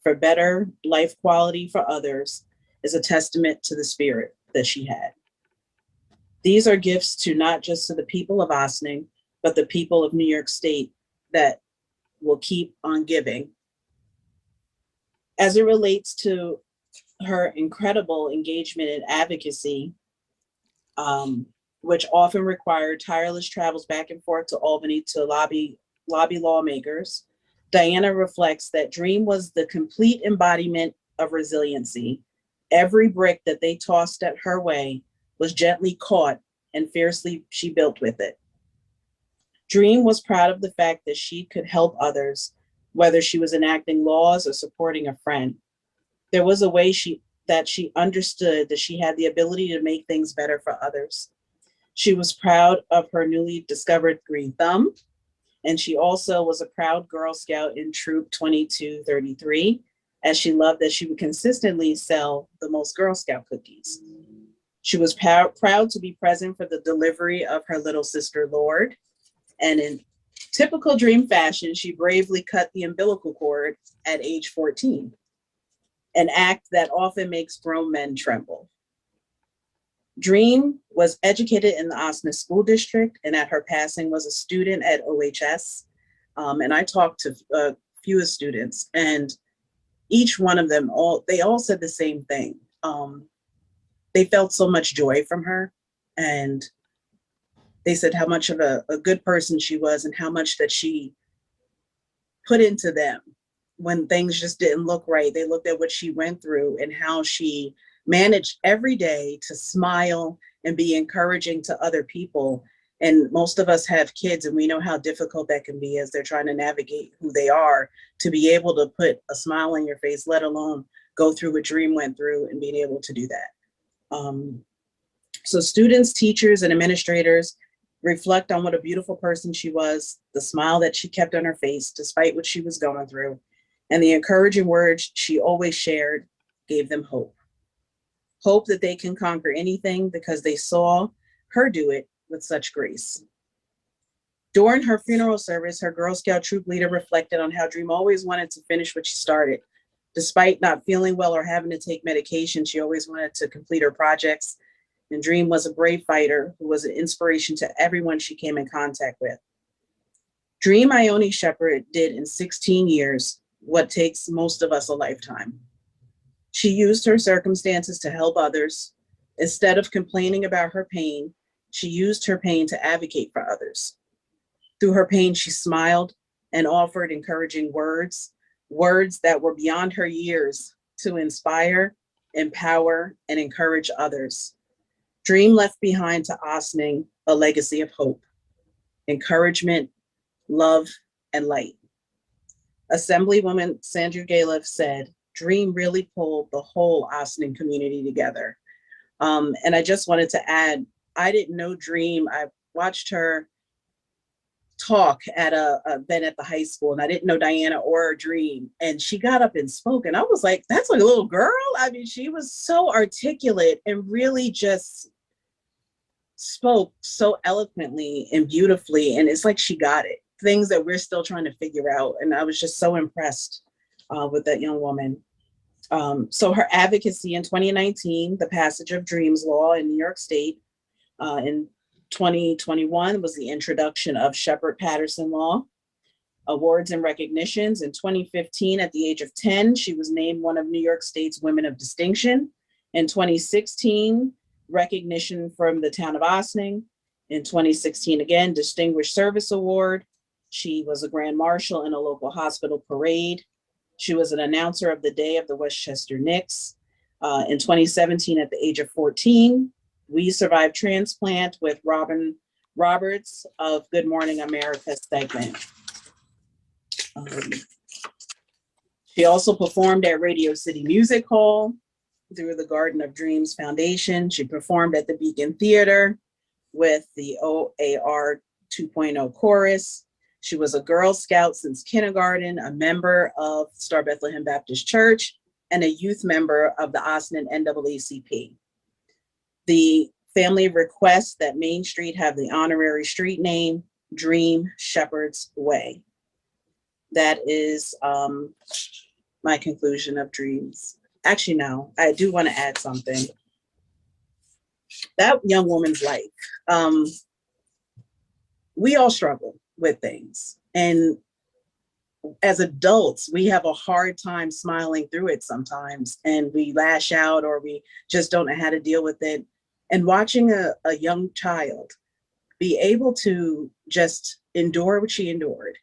for better life quality for others as a testament to the spirit that she had. These are gifts to not just to the people of Ossining, but the people of New York State that will keep on giving. As it relates to her incredible engagement and advocacy, which often required tireless travels back and forth to Albany to lobby lawmakers, Diana reflects that Dream was the complete embodiment of resiliency. Every brick that they tossed at her way was gently caught and fiercely she built with it. Dream was proud of the fact that she could help others, whether she was enacting laws or supporting a friend. There was a way that she understood that she had the ability to make things better for others. She was proud of her newly discovered green thumb, and she also was a proud Girl Scout in Troop 2233, as she loved that she would consistently sell the most Girl Scout cookies. She was proud to be present for the delivery of her little sister, Lord, and in typical Dream fashion, she bravely cut the umbilical cord at age 14, an act that often makes grown men tremble. Dream was educated in the Osna School District, and at her passing was a student at OHS. And I talked to a few students, and each one of them, they all said the same thing. They felt so much joy from her, and they said how much of a good person she was and how much that she put into them when things just didn't look right. They looked at what she went through and how she managed every day to smile and be encouraging to other people. And most of us have kids, and we know how difficult that can be as they're trying to navigate who they are, to be able to put a smile on your face, let alone go through what Dream went through and being able to do that. So students, teachers, and administrators reflect on what a beautiful person she was, the smile that she kept on her face despite what she was going through, and the encouraging words she always shared gave them hope. Hope that they can conquer anything because they saw her do it with such grace. During her funeral service, her Girl Scout troop leader reflected on how Dream always wanted to finish what she started. Despite not feeling well or having to take medication, she always wanted to complete her projects. And Dream was a brave fighter who was an inspiration to everyone she came in contact with. Dream Ioni Shepherd did in 16 years what takes most of us a lifetime. She used her circumstances to help others. Instead of complaining about her pain, she used her pain to advocate for others. Through her pain, she smiled and offered encouraging words that were beyond her years, to inspire, empower, and encourage others. Dream left behind to Osning a legacy of hope, encouragement, love, and light. Assemblywoman Sandra Galiff said, Dream really pulled the whole Osning community together. And I just wanted to add, I didn't know Dream. I watched her talk at a event at the high school, and I didn't know Diana or Dream. And she got up and spoke, and I was like, that's like a little girl. I mean, she was so articulate and really just spoke so eloquently and beautifully. And it's like she got it. Things that we're still trying to figure out. And I was just so impressed with that young woman. So her advocacy in 2019, the passage of Dreams Law in New York State. In 2021 was the introduction of Shepard-Patterson Law. Awards and recognitions. In 2015, at the age of 10, she was named one of New York State's Women of Distinction. In 2016, recognition from the town of Osning. In 2016, again, Distinguished Service Award. She was a Grand Marshal in a local hospital parade. She was an announcer of the Day of the Westchester Knicks. In 2017, at the age of 14, we survived transplant with Robin Roberts of Good Morning America segment. She also performed at Radio City Music Hall through the Garden of Dreams Foundation. She performed at the Beacon Theater with the OAR 2.0 chorus. She was a Girl Scout since kindergarten, a member of Star Bethlehem Baptist Church, and a youth member of the Osnan NAACP. The family requests that Main Street have the honorary street name, Dream Shepherd's Way. That is my conclusion of Dreams. Actually, no, I do want to add something. That young woman's life, we all struggle with things. And as adults, we have a hard time smiling through it sometimes, and we lash out or we just don't know how to deal with it. And watching a young child be able to just endure what she endured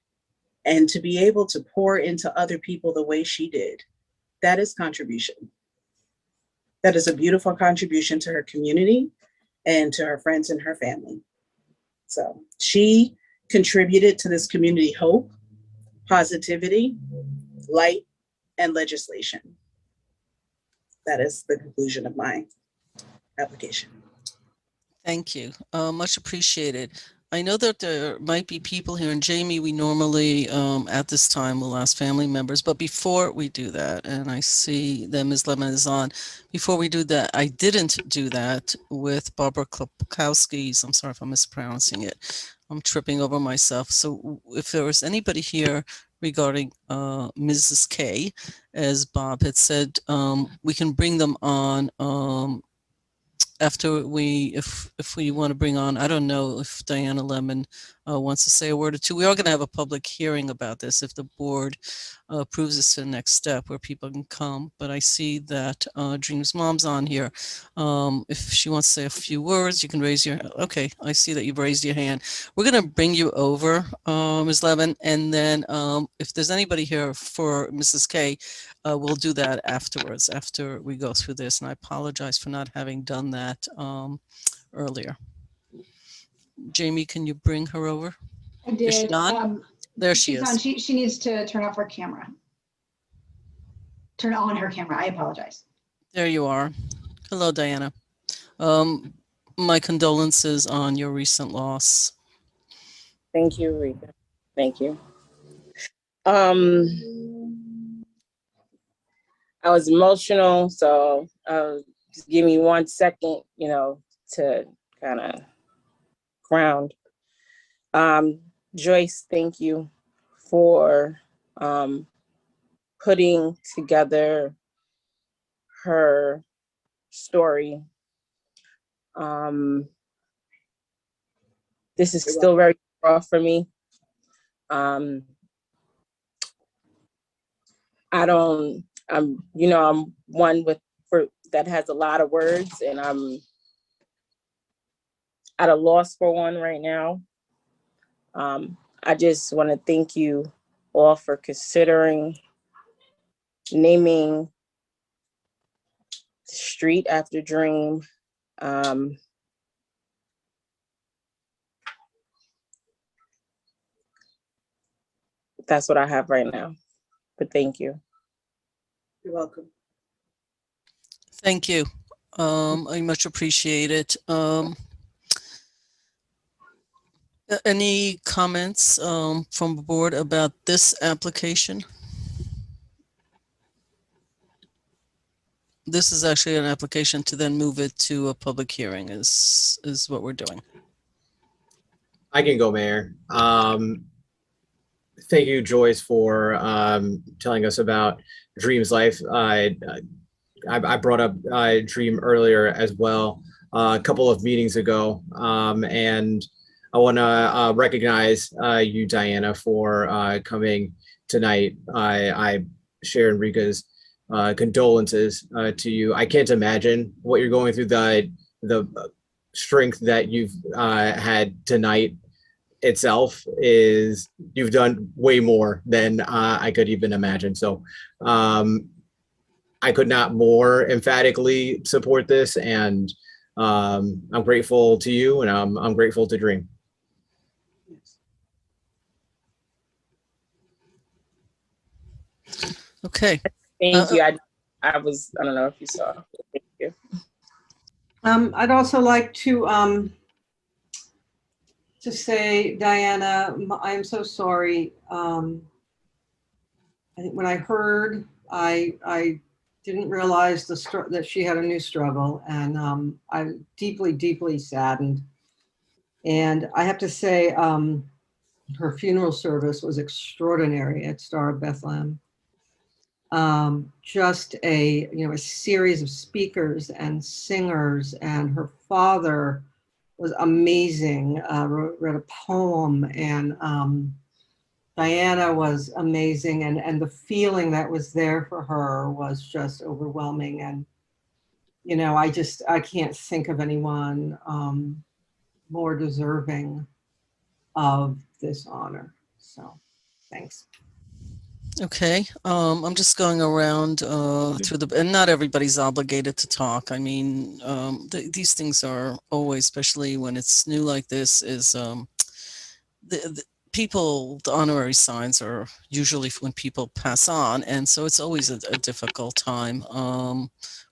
And to be able to pour into other people the way she did, that is contribution. That is a beautiful contribution to her community and to her friends and her family. So she contributed to this community hope, positivity, light, and legislation. That is the conclusion of my application. Thank you. Much appreciated. I know that there might be people here, and Jamie, we normally at this time will ask family members, but before we do that, and I see that Ms. Lemon is on, before we do that, I didn't do that with Barbara Klapkowski's. I'm sorry if I'm mispronouncing it. I'm tripping over myself. So if there was anybody here regarding Mrs. K, as Bob had said, we can bring them on after we, if we want to bring on, I don't know if Diana Lemon wants to say a word or two. We are going to have a public hearing about this if the board approves this to the next step where people can come. But I see that Dream's mom's on here. If she wants to say a few words, you can raise your, okay, I see that you've raised your hand. We're going to bring you over, Ms. Lemon, and then if there's anybody here for Mrs. K, we'll do that afterwards, after we go through this. And I apologize for not having done that earlier. Jamie, can you bring her over? I Is she did. on? There she She's is. on. She needs to turn off her camera. Turn on her camera. I apologize. There you are. Hello, Diana. My condolences on your recent loss. Thank you, Rita. Thank you. I was emotional, so just give me 1 second, to kind of ground. Joyce, thank you for putting together her story. This is still very rough for me. I'm one that has a lot of words, and I'm at a loss for one right now. I just want to thank you all for considering naming the street after Dream. That's what I have right now, but thank you. You're welcome. Thank you. I much appreciate it. Any comments from the board about this application? This is actually an application to then move it to a public hearing is what we're doing. I can go, Mayor. Thank you, Joyce, for telling us about Dream's life. I brought up Dream earlier as well, a couple of meetings ago, and I want to recognize you, Diana, for coming tonight. I share Enrica's condolences to you. I can't imagine what you're going through. The strength that you've had tonight itself is, you've done way more than I could even imagine. So I could not more emphatically support this, and I'm grateful to you, and I'm grateful to Dream. Okay. Thank you. I don't know if you saw. Thank you. I'd also like to say, Diana, I am so sorry. When I heard, I didn't realize that she had a new struggle, and I'm deeply, deeply saddened. And I have to say, her funeral service was extraordinary at Star of Bethlehem. Just a series of speakers and singers, and her father was amazing, read a poem, and Diana was amazing, and the feeling that was there for her was just overwhelming. And I can't think of anyone more deserving of this honor. So Thanks. Okay, I'm just going around through and not everybody's obligated to talk. I mean, these things are always, especially when it's new like this, is the people, the honorary signs are usually when people pass on, and so it's always a difficult time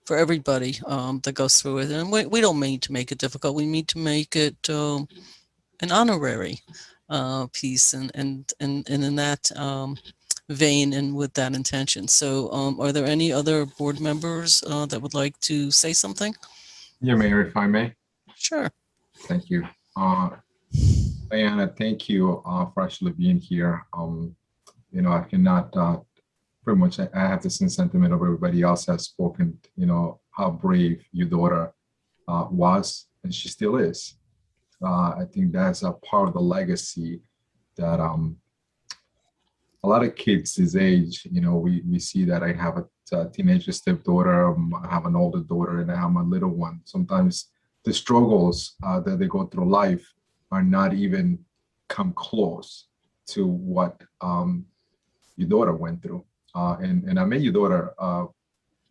for everybody that goes through it. And we don't mean to make it difficult. We need to make it an honorary piece, and in that vein and with that intention. So are there any other board members that would like to say something? Yeah, Mayor, if I may. Sure. Thank you. Diana, thank you for actually being here. You know, I cannot pretty much, I have the same sentiment of everybody else has spoken, you know, how brave your daughter was, and she still is. I think that's a part of the legacy that a lot of kids this age, you know, we see that I have a teenage stepdaughter, I have an older daughter, and I have a little one. Sometimes the struggles that they go through life are not even come close to what your daughter went through. And I met your daughter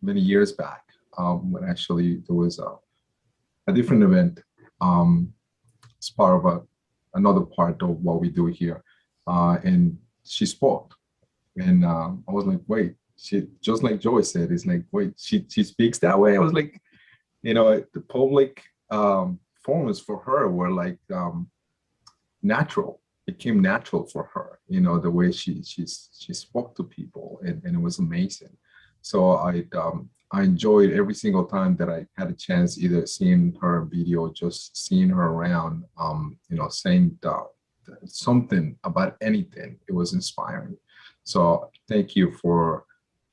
many years back when actually there was a different event as part of another part of what we do here. And she spoke, and I was like, wait, she, just like Joyce said, it's like, wait, she speaks that way. I was like, you know, the public forums for her were like natural. It came natural for her, you know, the way she spoke to people, and it was amazing. So I enjoyed every single time that I had a chance, either seeing her video, just seeing her around, you know, saying something about anything. It was inspiring. So thank you for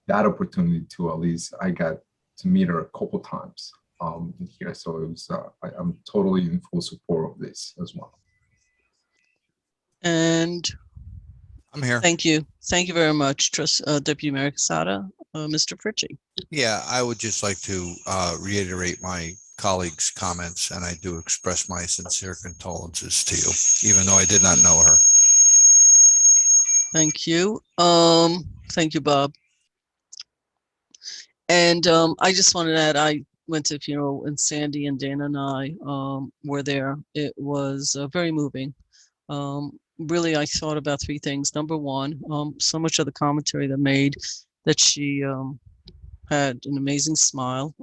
that opportunity to, at least I got to meet her a couple times here. So it was, I'm totally in full support of this as well. And I'm here. thank you. Thank you very much, Deputy Mayor Casada. Mr. Fritchie. Yeah, I would just like to reiterate my colleague's comments, and I do express my sincere condolences to you, even though I did not know her. Thank you. Thank you, Bob. And I just wanted to add, I went to a funeral, and Sandy and Dana and I were there. It was very moving. Really, I thought about three things. Number one, so much of the commentary that made that she had an amazing smile.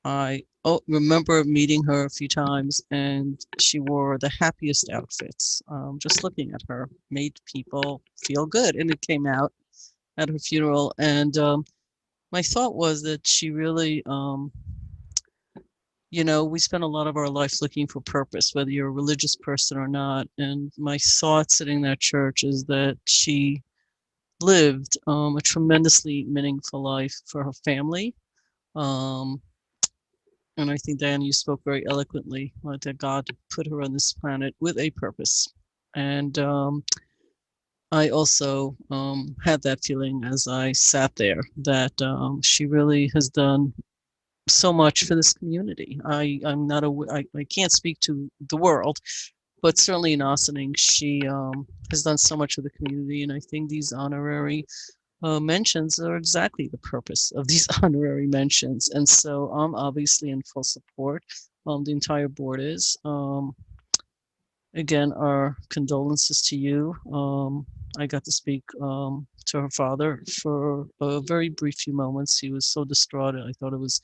I remember meeting her a few times, and she wore the happiest outfits. Just looking at her made people feel good, and it came out at her funeral. And my thought was that she really, you know, we spend a lot of our life looking for purpose, whether you're a religious person or not. And my thought sitting in that church is that she lived a tremendously meaningful life for her family. And I think, Diana, you spoke very eloquently that God put her on this planet with a purpose. And I also had that feeling as I sat there that she really has done so much for this community. I'm not I can't speak to the world, but certainly in Ossining, she has done so much for the community. And I think these honorary mentions are exactly the purpose of these honorary mentions. And so I'm obviously in full support. The entire board is. Again, our condolences to you. I got to speak to her father for a very brief few moments. He was so distraught. I thought it was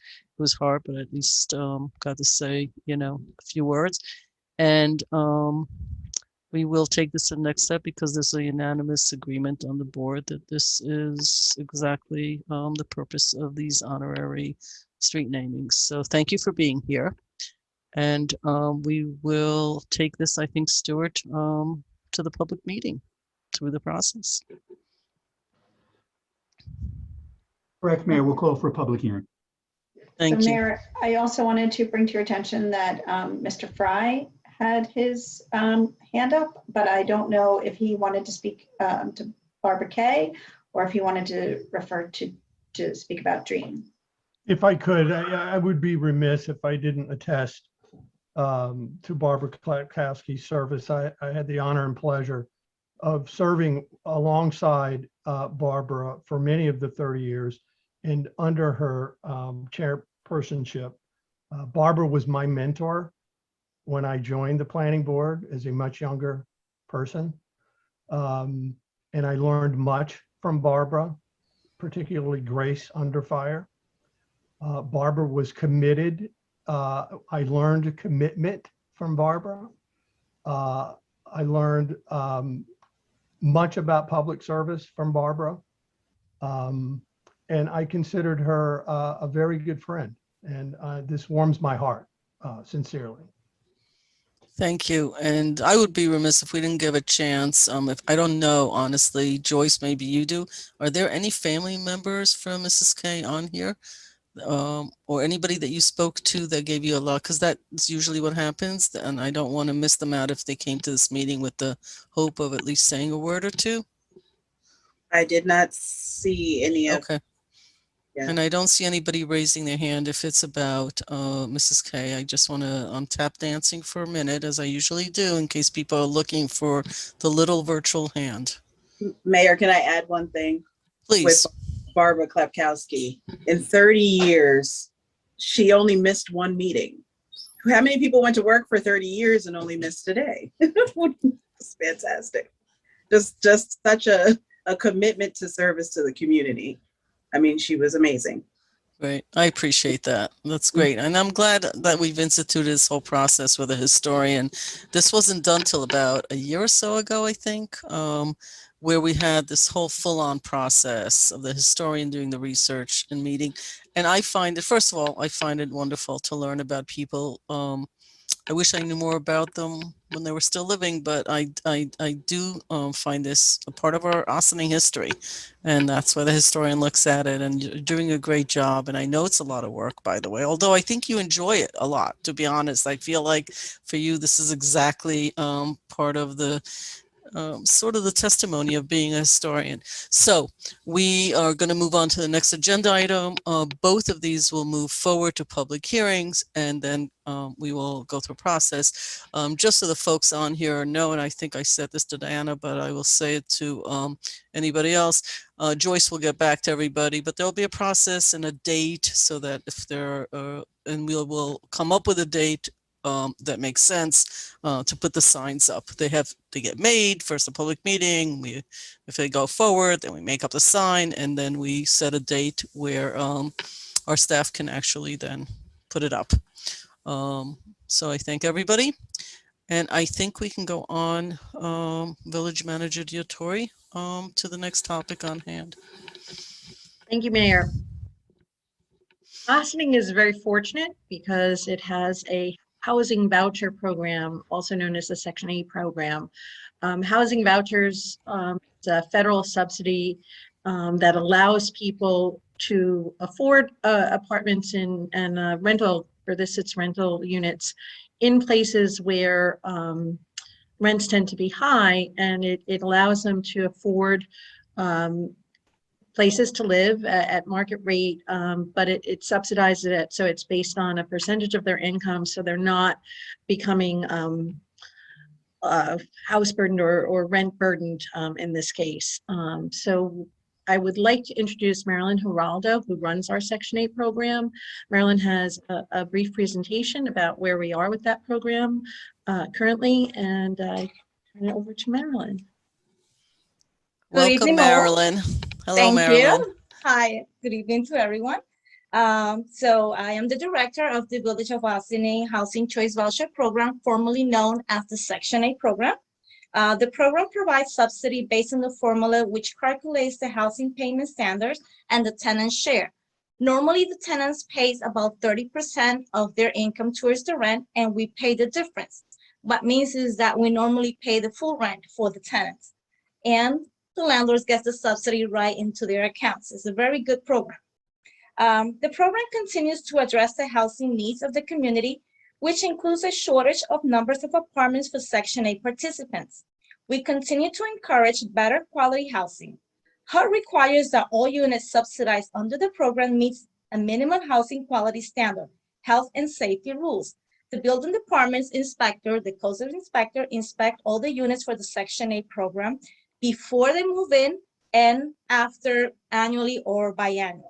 hard, but at least got to say, you know, a few words. And we will take this to the next step because there's a unanimous agreement on the board that this is exactly the purpose of these honorary street namings. So thank you for being here. And we will take this, I think, Stuart, to the public meeting through the process. Correct, Mayor. We'll call for a public hearing. Thank So, you. Mayor, I also wanted to bring to your attention that Mr. Fry had his hand up, but I don't know if he wanted to speak to Barbara Kay or if he wanted to refer to speak about Dream. If I could, I would be remiss if I didn't attest to Barbara Klapkowski's service. I had the honor and pleasure of serving alongside Barbara for many of the 30 years and under her chairpersonship. Barbara was my mentor when I joined the planning board as a much younger person. And I learned much from Barbara, particularly grace under fire. Barbara was committed. I learned commitment from Barbara. I learned much about public service from Barbara. And I considered her a very good friend. And this warms my heart, sincerely. Thank you. And I would be remiss if we didn't give a chance. If I don't know, honestly, Joyce, maybe you do. Are there any family members from Mrs. K on here? Or anybody that you spoke to that gave you a lot? Because that's usually what happens. And I don't want to miss them out if they came to this meeting with the hope of at least saying a word or two. I did not see any of. Okay. Yeah. And I don't see anybody raising their hand. If it's about Mrs. K, I just want to tap dancing for a minute, as I usually do, in case people are looking for the little virtual hand. Mayor, can I add one thing? Please. With Barbara Klapkowski, in 30 years, she only missed one meeting. How many people went to work for 30 years and only missed a day? It's fantastic. Just such a commitment to service to the community. I mean, she was amazing. Great. I appreciate that. That's great. And I'm glad that we've instituted this whole process with a historian. This wasn't done till about a year or so ago, I think, where we had this whole full-on process of the historian doing the research and meeting. And I find it, first of all, I find it wonderful to learn about people. I wish I knew more about them when they were still living, but I do find this a part of our Austining history, and that's why the historian looks at it, and you're doing a great job. And I know it's a lot of work, by the way, although I think you enjoy it a lot, to be honest. I feel like for you, this is exactly part of the sort of the testimony of being a historian. So we are going to move on to the next agenda item. Both of these will move forward to public hearings, and then we will go through a process. Just so the folks on here know, and I think I said this to Diana, but I will say it to anybody else. Joyce will get back to everybody, but there'll be a process and a date so that if there are, and we'll come up with a date that makes sense to put the signs up. They get made first, a public meeting. If they go forward, then we make up the sign, and then we set a date where our staff can actually then put it up. So I thank everybody, and I think we can go on, Village Manager Diatori, to the next topic on hand. Thank you, Mayor. Austining is very fortunate because it has a housing voucher program, also known as the Section 8 program. Housing vouchers is a federal subsidy that allows people to afford apartments and rental, for this it's rental units, in places where rents tend to be high, and it allows them to afford places to live at market rate, but it subsidizes it, so it's based on a percentage of their income, so they're not becoming house burdened or rent burdened in this case. So I would like to introduce Marilyn Geraldo, who runs our Section 8 program. Marilyn has a brief presentation about where we are with that program currently, and I turn it over to Marilyn. Good evening, Welcome, Marilyn. Hello, Thank Marilyn. you. Hi, good evening to everyone. So I am the director of the Village of Austining Housing Choice Voucher Program, formerly known as the Section 8 program. The program provides subsidy based on the formula which calculates the housing payment standards and the tenant's share. Normally, the tenants pays about 30% of their income towards the rent, and we pay the difference. What means is that we normally pay the full rent for the tenants, and the landlords get the subsidy right into their accounts. It's a very good program. The program continues to address the housing needs of the community, which includes a shortage of numbers of apartments for Section 8 participants. We continue to encourage better quality housing. HUD requires that all units subsidized under the program meets a minimum housing quality standard, health and safety rules. The building department's inspector, the codes inspector, inspect all the units for the Section 8 program before they move in and after annually or biannual.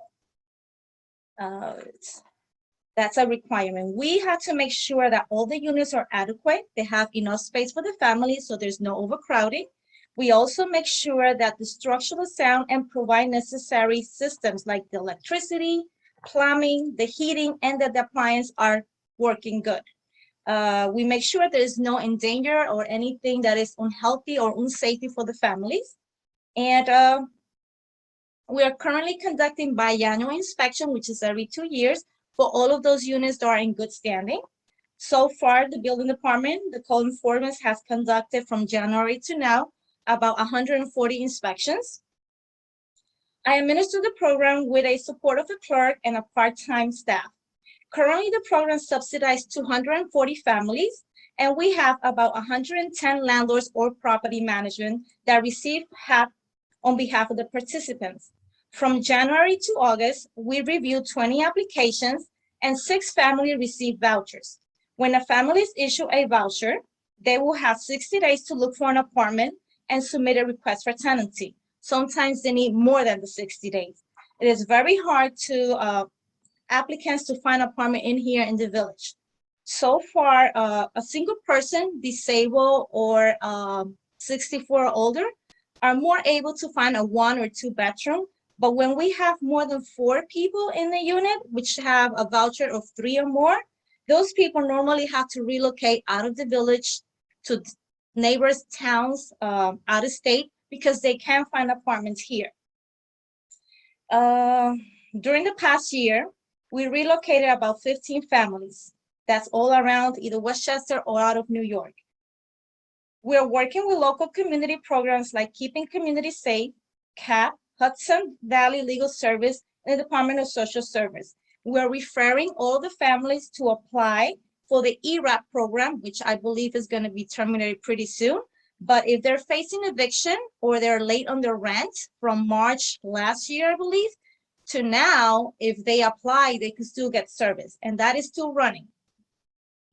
That's a requirement. We had to make sure that all the units are adequate. They have enough space for the family, so there's no overcrowding. We also make sure that the structural sound and provide necessary systems like the electricity, plumbing, the heating, and that the appliances are working good. We make sure there is no endanger or anything that is unhealthy or unsafe for the families. And we are currently conducting biannual inspection, which is every 2 years, for all of those units that are in good standing. So far, the building department, the code enforcement has conducted from January to now about 140 inspections. I administer the program with a support of a clerk and a part-time staff. Currently, the program subsidizes 240 families, and we have about 110 landlords or property management that receive help on behalf of the participants. From January to August, we reviewed 20 applications and 6 families received vouchers. When a family is issued a voucher, they will have 60 days to look for an apartment and submit a request for tenancy. Sometimes they need more than the 60 days. It is very hard to applicants to find an apartment in here in the village. So far, a single person, disabled or 64 or older, are more able to find a 1 or 2 bedroom. But when we have more than 4 people in the unit, which have a voucher of 3 or more, those people normally have to relocate out of the village to neighbors, towns, out of state, because they can't find apartments here. During the past year, we relocated about 15 families. That's all around either Westchester or out of New York. We're working with local community programs like Keeping Communities Safe, CAP, Hudson Valley Legal Service, and the Department of Social Service. We're referring all the families to apply for the ERAP program, which I believe is going to be terminated pretty soon. But if they're facing eviction or they're late on their rent from March last year, I believe, to now, if they apply, they can still get service, and that is still running.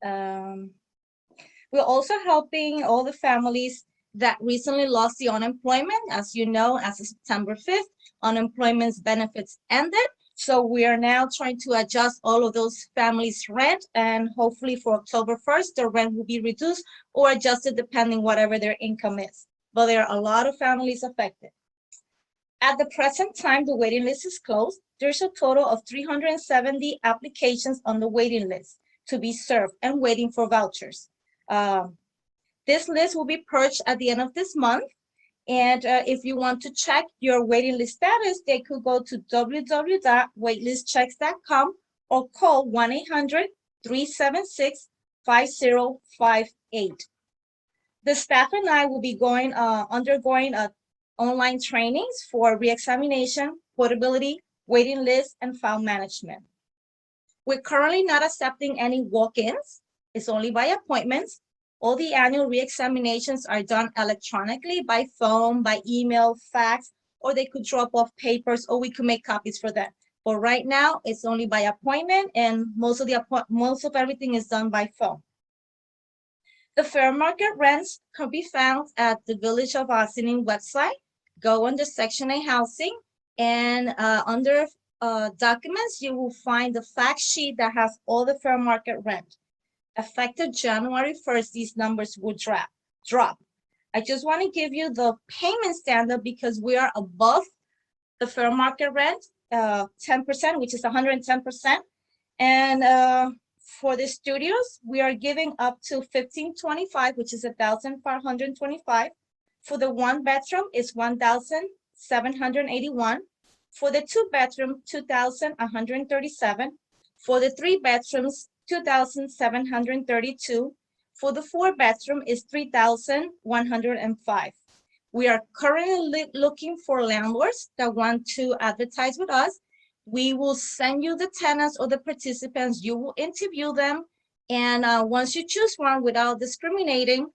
We're also helping all the families that recently lost the unemployment. As you know, as of September 5th, unemployment benefits ended. So we are now trying to adjust all of those families' rent, and hopefully for October 1st, their rent will be reduced or adjusted depending whatever their income is. But there are a lot of families affected. At the present time, the waiting list is closed. There's a total of 370 applications on the waiting list to be served and waiting for vouchers. This list will be purged at the end of this month. And if you want to check your waiting list status, they could go to www.waitlistchecks.com or call 1-800-376-5058. The staff and I will be undergoing online trainings for reexamination, portability, waiting list, and file management. We're currently not accepting any walk-ins. It's only by appointments. All the annual reexaminations are done electronically by phone, by email, fax, or they could drop off papers, or we could make copies for them. But right now, it's only by appointment, and most of everything is done by phone. The fair market rents can be found at the Village of Ossining website. Go under Section 8 Housing, and under Documents, you will find the fact sheet that has all the fair market rent. Effective January 1st, these numbers will drop. I just want to give you the payment standard because we are above the fair market rent, 10%, which is 110%. And for the studios, we are giving up to $1,525, which is $1,525. For the 1 bedroom, it's $1,781. For the 2 bedroom, $2,137. For the 3 bedrooms, $2,732. For the 4 bedroom is $3,105. We are currently looking for landlords that want to advertise with us. We will send you the tenants or the participants. You will interview them. And once you choose one without discriminating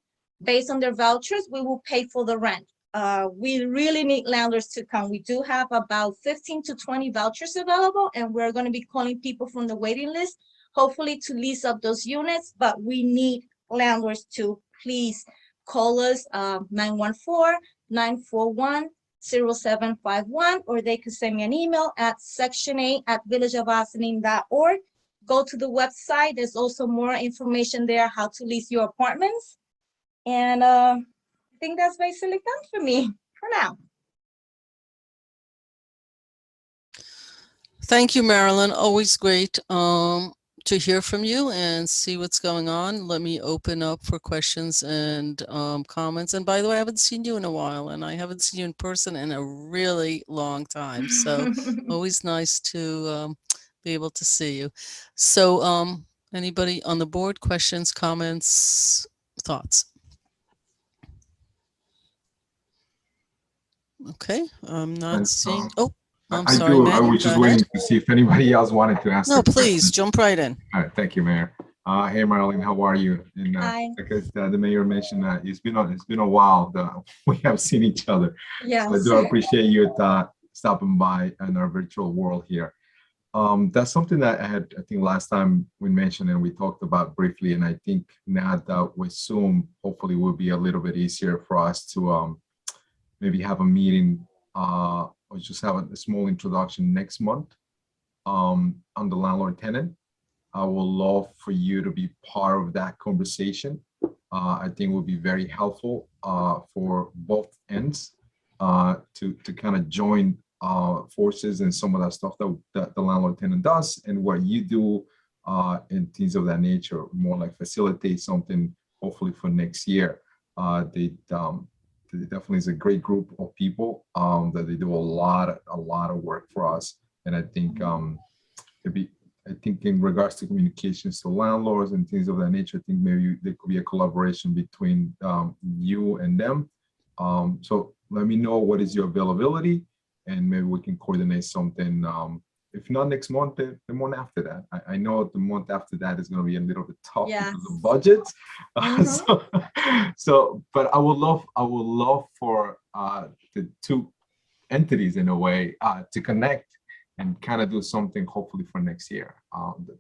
based on their vouchers, we will pay for the rent. we really need landlords to come. We do have about 15 to 20 vouchers available, and we're going to be calling people from the waiting list, hopefully to lease up those units, but we need landlords to please call us 914-941-0751, or they could send me an email at section8@villageofossining.org. Go to the website. There's also more information there how to lease your apartments. And I think that's basically done for me for now. Thank you, Marilyn. Always great to hear from you and see what's going on. Let me open up for questions and comments. And by the way, I haven't seen you in a while, and I haven't seen you in person in a really long time. So always nice to be able to see you. So anybody on the board, questions, comments, thoughts? Okay, I'm not seeing. Oh, I'm sorry, I Matt, was just go waiting ahead. to see if anybody else wanted to ask. No, a question. please jump right in. All right, thank you, Mayor. Hey, Marilyn, how are you? And Hi. because the mayor mentioned that it's been a while that we have seen each other. Yes. So I do appreciate you stopping by in our virtual world here. That's something that I think last time we mentioned and we talked about briefly, and I think now that with Zoom, hopefully will be a little bit easier for us to maybe have a meeting or just have a small introduction next month on the landlord tenant. I would love for you to be part of that conversation. I think will be very helpful for both ends to kind of join forces and some of that stuff that the landlord tenant does and what you do and things of that nature, more like facilitate something hopefully for next year. They definitely is a great group of people that they do a lot of work for us. And I think I think in regards to communications to landlords and things of that nature, I think maybe there could be a collaboration between you and them. So let me know what is your availability, and maybe we can coordinate something. If not next month, the month after that. I know the month after that is going to be a little bit tough because of budgets. But I would love for the two entities in a way to connect and kind of do something hopefully for next year.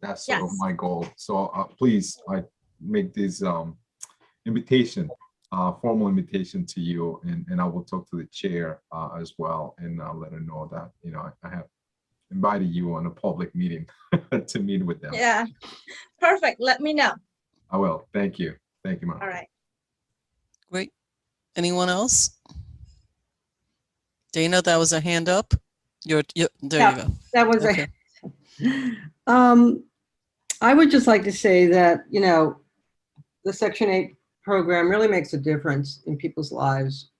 That's sort of my goal. So please, I make this invitation, formal invitation to you, and I will talk to the chair as well, and let her know that I have invited you on a public meeting to meet with them. Yeah, perfect. Let me know. I will. Thank you. Thank you, Mark. All right. Great. Anyone else? Dana, that was a hand up. There you go. That was Okay. I would just like to say that, the Section 8 program really makes a difference in people's lives.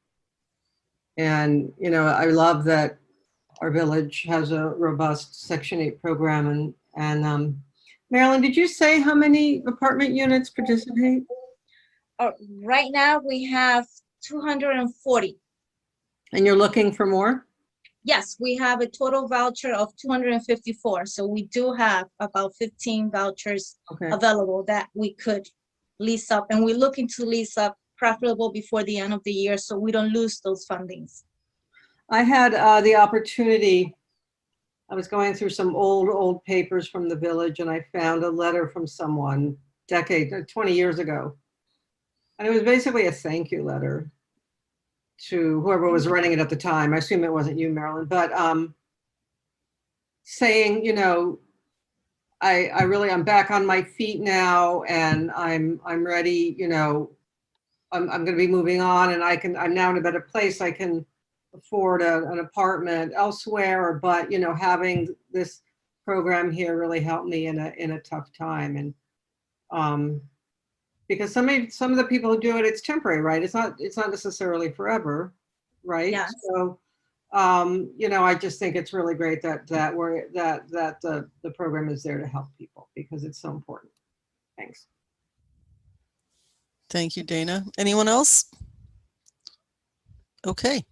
And, I love that our village has a robust Section 8 program. And Marilyn, did you say how many apartment units participate? Right now we have 240. And you're looking for more? Yes, we have a total voucher of 254. So we do have about 15 vouchers available that we could lease up. And we're looking to lease up preferable before the end of the year so we don't lose those fundings. I had the opportunity, I was going through some old papers from the village, and I found a letter from someone 20 years ago. And it was basically a thank you letter to whoever was running it at the time. I assume it wasn't you, Marilyn, but saying, I'm back on my feet now, and I'm ready, I'm going to be moving on, and I'm now in a better place. I can afford an apartment elsewhere, but having this program here really helped me in a tough time. And because some of the people who do it, it's temporary, right? It's not necessarily forever, right? Yes. So I just think it's really great that the program is there to help people, because it's so important. Thanks. Thank you, Dana. Anyone else? Okay.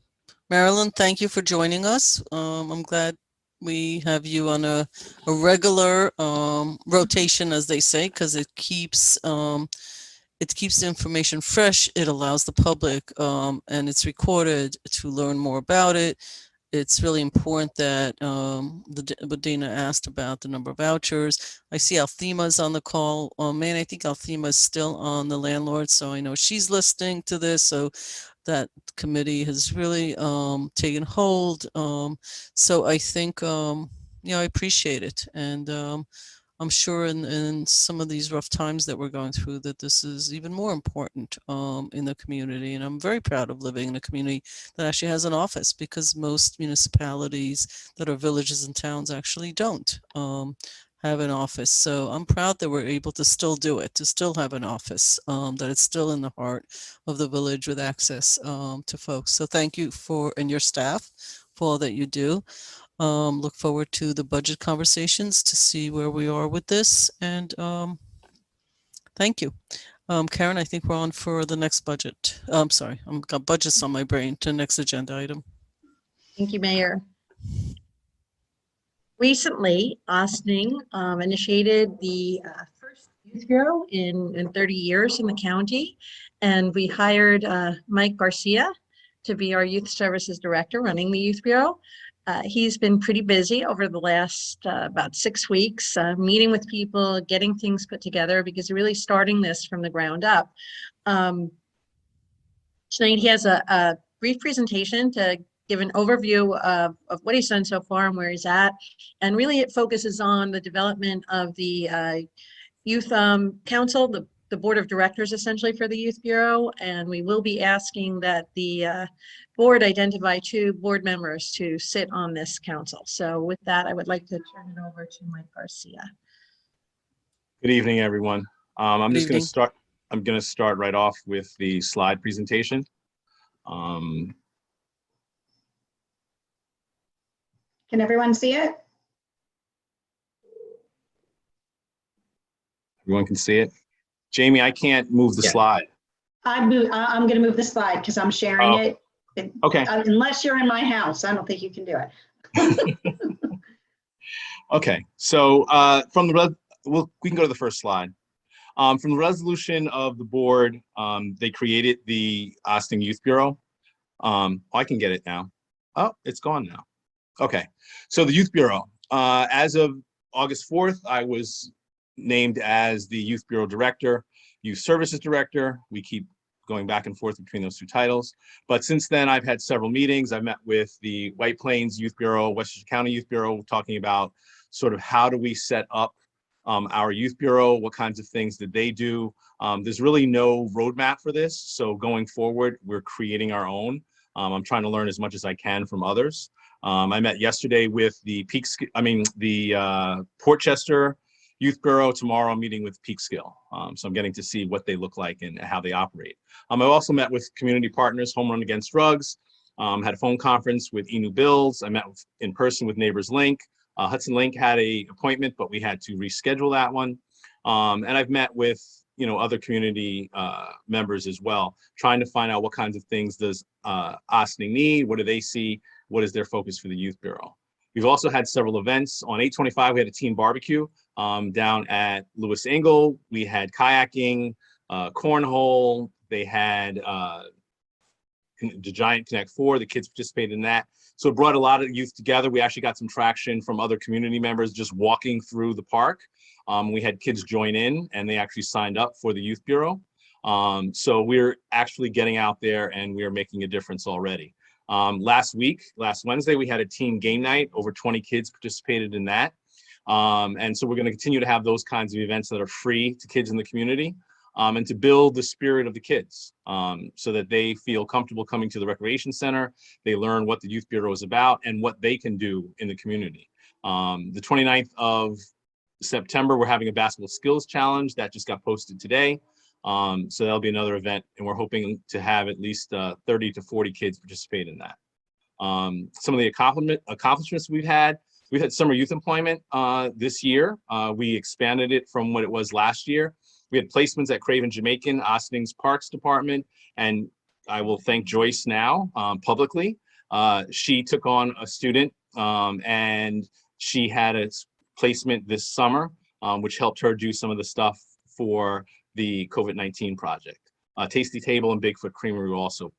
Marilyn, thank you for joining us. I'm glad we have you on a regular rotation, as they say, because it keeps it keeps the information fresh. It allows the public, and it's recorded, to learn more about it. It's really important that what Dana asked about the number of vouchers. I see Althema's on the call. Man, I think Althema's still on the landlord, so I know she's listening to this. So that committee has really taken hold. So I think, I appreciate it. And I'm sure in some of these rough times that we're going through, that this is even more important in the community. And I'm very proud of living in a community that actually has an office, because most municipalities that are villages and towns actually don't have an office. So I'm proud that we're able to still do it, to still have an office, that it's still in the heart of the village with access to folks. So thank you and your staff for all that you do. Look forward to the budget conversations to see where we are with this. And thank you. Karen, I think we're on for the next budget. I'm sorry, I've got budgets on my brain. To the next agenda item. Thank you, Mayor. Recently, Ossining initiated the first youth bureau in 30 years in the county, and we hired Mike Garcia to be our youth services director running the youth bureau. He's been pretty busy over the last about 6 weeks, meeting with people, getting things put together, because really starting this from the ground up. Tonight he has a brief presentation to give an overview of what he's done so far and where he's at. And really it focuses on the development of the Youth Council, the board of directors essentially for the Youth Bureau. And we will be asking that the board identify 2 board members to sit on this council. So with that, I would like to turn it over to Mike Garcia. Good evening, everyone. I'm just going to start. I'm going to start right off with the slide presentation. Can everyone see it? Everyone can see it. Jamie, I can't move the slide. I'm going to move the slide because I'm sharing it. Okay. Unless you're in my house, I don't think you can do it. Okay. So we can go to the first slide. From the resolution of the board, they created the Ossining Youth Bureau. I can get it now. Oh, it's gone now. Okay. So the Youth Bureau, as of August 4th, I was named as the Youth Bureau Director, Youth Services Director. We keep going back and forth between those 2 titles. But since then, I've had several meetings. I've met with the White Plains Youth Bureau, Westchester County Youth Bureau, talking about sort of how do we set up our youth bureau, what kinds of things did they do. There's really no roadmap for this. So going forward, we're creating our own. I'm trying to learn as much as I can from others. I met yesterday with the Portchester Youth Bureau. Tomorrow I'm meeting with Peekskill. So I'm getting to see what they look like and how they operate. I also met with community partners, Home Run Against Drugs, had a phone conference with Enu Bills. I met in person with Neighbors Link. Hudson Link had an appointment, but we had to reschedule that one. And I've met with other community members as well, trying to find out what kinds of things does Ossining need, what do they see, what is their focus for the Youth Bureau. We've also had several events. On 8/25, we had a teen barbecue down at Lewis Ingle. We had kayaking, cornhole. They had the Giant Connect 4. The kids participated in that. So it brought a lot of youth together. We actually got some traction from other community members just walking through the park. We had kids join in and they actually signed up for the Youth Bureau. So we're actually getting out there and we are making a difference already. Last Wednesday, we had a teen game night. Over 20 kids participated in that. And so we're going to continue to have those kinds of events that are free to kids in the community, and to build the spirit of the kids so that they feel comfortable coming to the recreation center. They learn what the Youth Bureau is about and what they can do in the community. The 29th of September, we're having a basketball skills challenge that just got posted today. So that'll be another event, and we're hoping to have at least 30 to 40 kids participate in that. Some of the accomplishments we've had summer youth employment this year. We expanded it from what it was last year. We had placements at Craven Jamaican, Ossining's Parks Department, and I will thank Joyce now publicly. She took on a student and she had a placement this summer, which helped her do some of the stuff for the COVID-19 project. Tasty Table and Bigfoot Creamery were also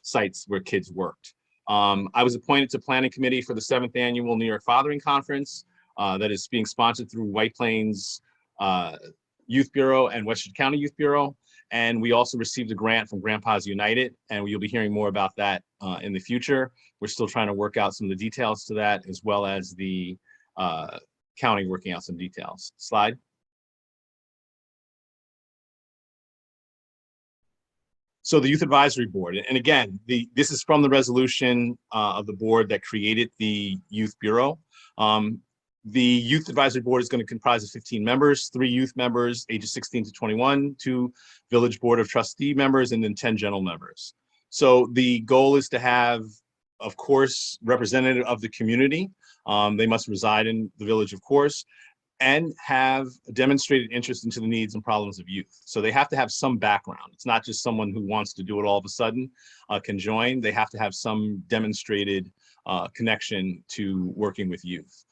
sites where kids worked. I was appointed to planning committee for the 7th annual New York Fathering Conference that is being sponsored through White Plains Youth Bureau and Westchester County Youth Bureau. And we also received a grant from Grandpas United, and you'll be hearing more about that in the future. We're still trying to work out some of the details to that, as well as the county working out some details. Slide. So the Youth Advisory Board, and again, this is from the resolution of the board that created the Youth Bureau. The Youth Advisory Board is going to comprise of 15 members, 3 youth members, ages 16 to 21, 2 Village Board of Trustee members, and then 10 general members. So the goal is to have, of course, representative of the community. They must reside in the village, of course, and have a demonstrated interest into the needs and problems of youth. So they have to have some background. It's not just someone who wants to do it all of a sudden can join. They have to have some demonstrated connection to working with youth.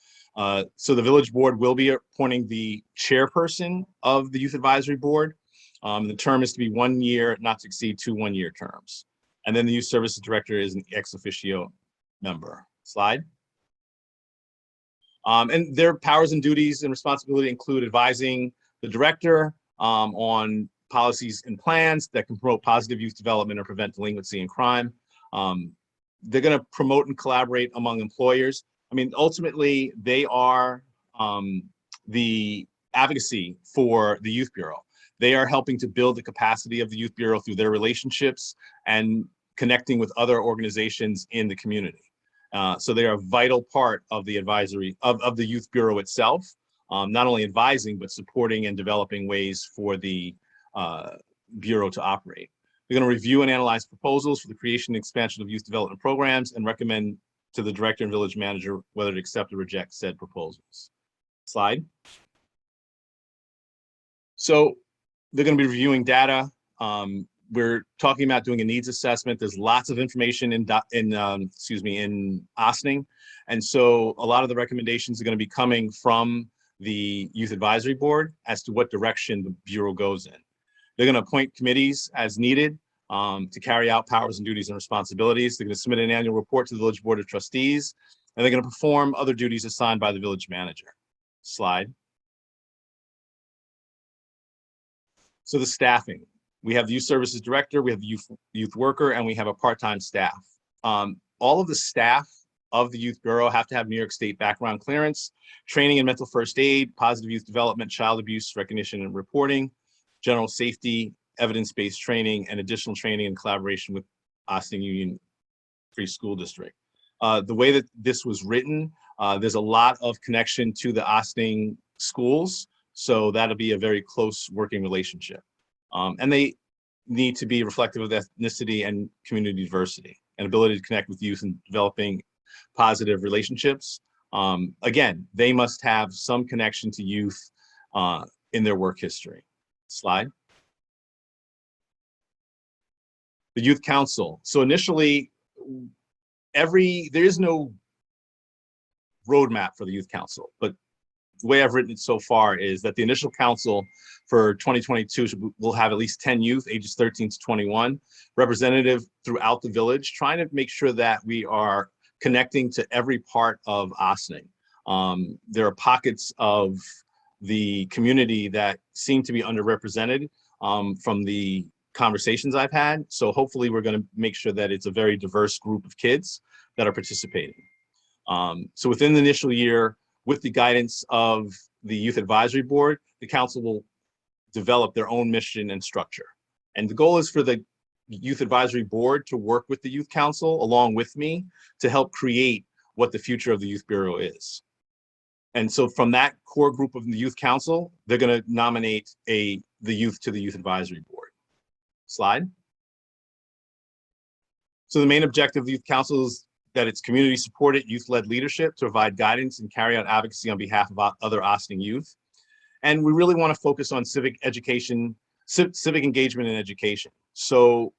So the village board will be appointing the chairperson of the Youth Advisory Board. The term is to be 1 year, not to exceed 2 one-year terms. And then the Youth Services Director is an ex officio member. Slide. And their powers and duties and responsibility include advising the director on policies and plans that can promote positive youth development or prevent delinquency and crime. They're going to promote and collaborate among employers. I mean, ultimately, they are the advocacy for the Youth Bureau. They are helping to build the capacity of the Youth Bureau through their relationships and connecting with other organizations in the community. So they are a vital part of the advisory of the Youth Bureau itself, not only advising, but supporting and developing ways for the Bureau to operate. They're going to review and analyze proposals for the creation and expansion of youth development programs and recommend to the director and village manager whether to accept or reject said proposals. Slide. So they're going to be reviewing data. We're talking about doing a needs assessment. There's lots of information in OSNING. And so a lot of the recommendations are going to be coming from the Youth Advisory Board as to what direction the Bureau goes in. They're going to appoint committees as needed to carry out powers and duties and responsibilities. They're going to submit an annual report to the Village Board of Trustees, and they're going to perform other duties assigned by the village manager. Slide. So the staffing. We have the Youth Services Director, we have the youth worker, and we have a part-time staff. All of the staff of the Youth Bureau have to have New York State background clearance, training in mental first aid, positive youth development, child abuse recognition and reporting, general safety, evidence-based training, and additional training in collaboration with OSNING Union Free School District. The way that this was written, there's a lot of connection to the OSNING schools, so that'll be a very close working relationship. And they need to be reflective of ethnicity and community diversity and ability to connect with youth and developing positive relationships. Again, they must have some connection to youth in their work history. Slide. The Youth Council. So initially, there is no roadmap for the Youth Council, but the way I've written it so far is that the initial council for 2022 will have at least 10 youth ages 13 to 21, representative throughout the village, trying to make sure that we are connecting to every part of OSNING. There are pockets of the community that seem to be underrepresented from the conversations I've had. So hopefully we're going to make sure that it's a very diverse group of kids that are participating. So within the initial year, with the guidance of the Youth Advisory Board, the council will develop their own mission and structure. And the goal is for the Youth Advisory Board to work with the Youth Council along with me to help create what the future of the Youth Bureau is. And so from that core group of the Youth Council, they're going to nominate the youth to the Youth Advisory Board. Slide. So the main objective of the Youth Council is that it's community-supported, youth-led leadership to provide guidance and carry out advocacy on behalf of other OSNING youth. And we really want to focus on civic education, civic engagement and education. So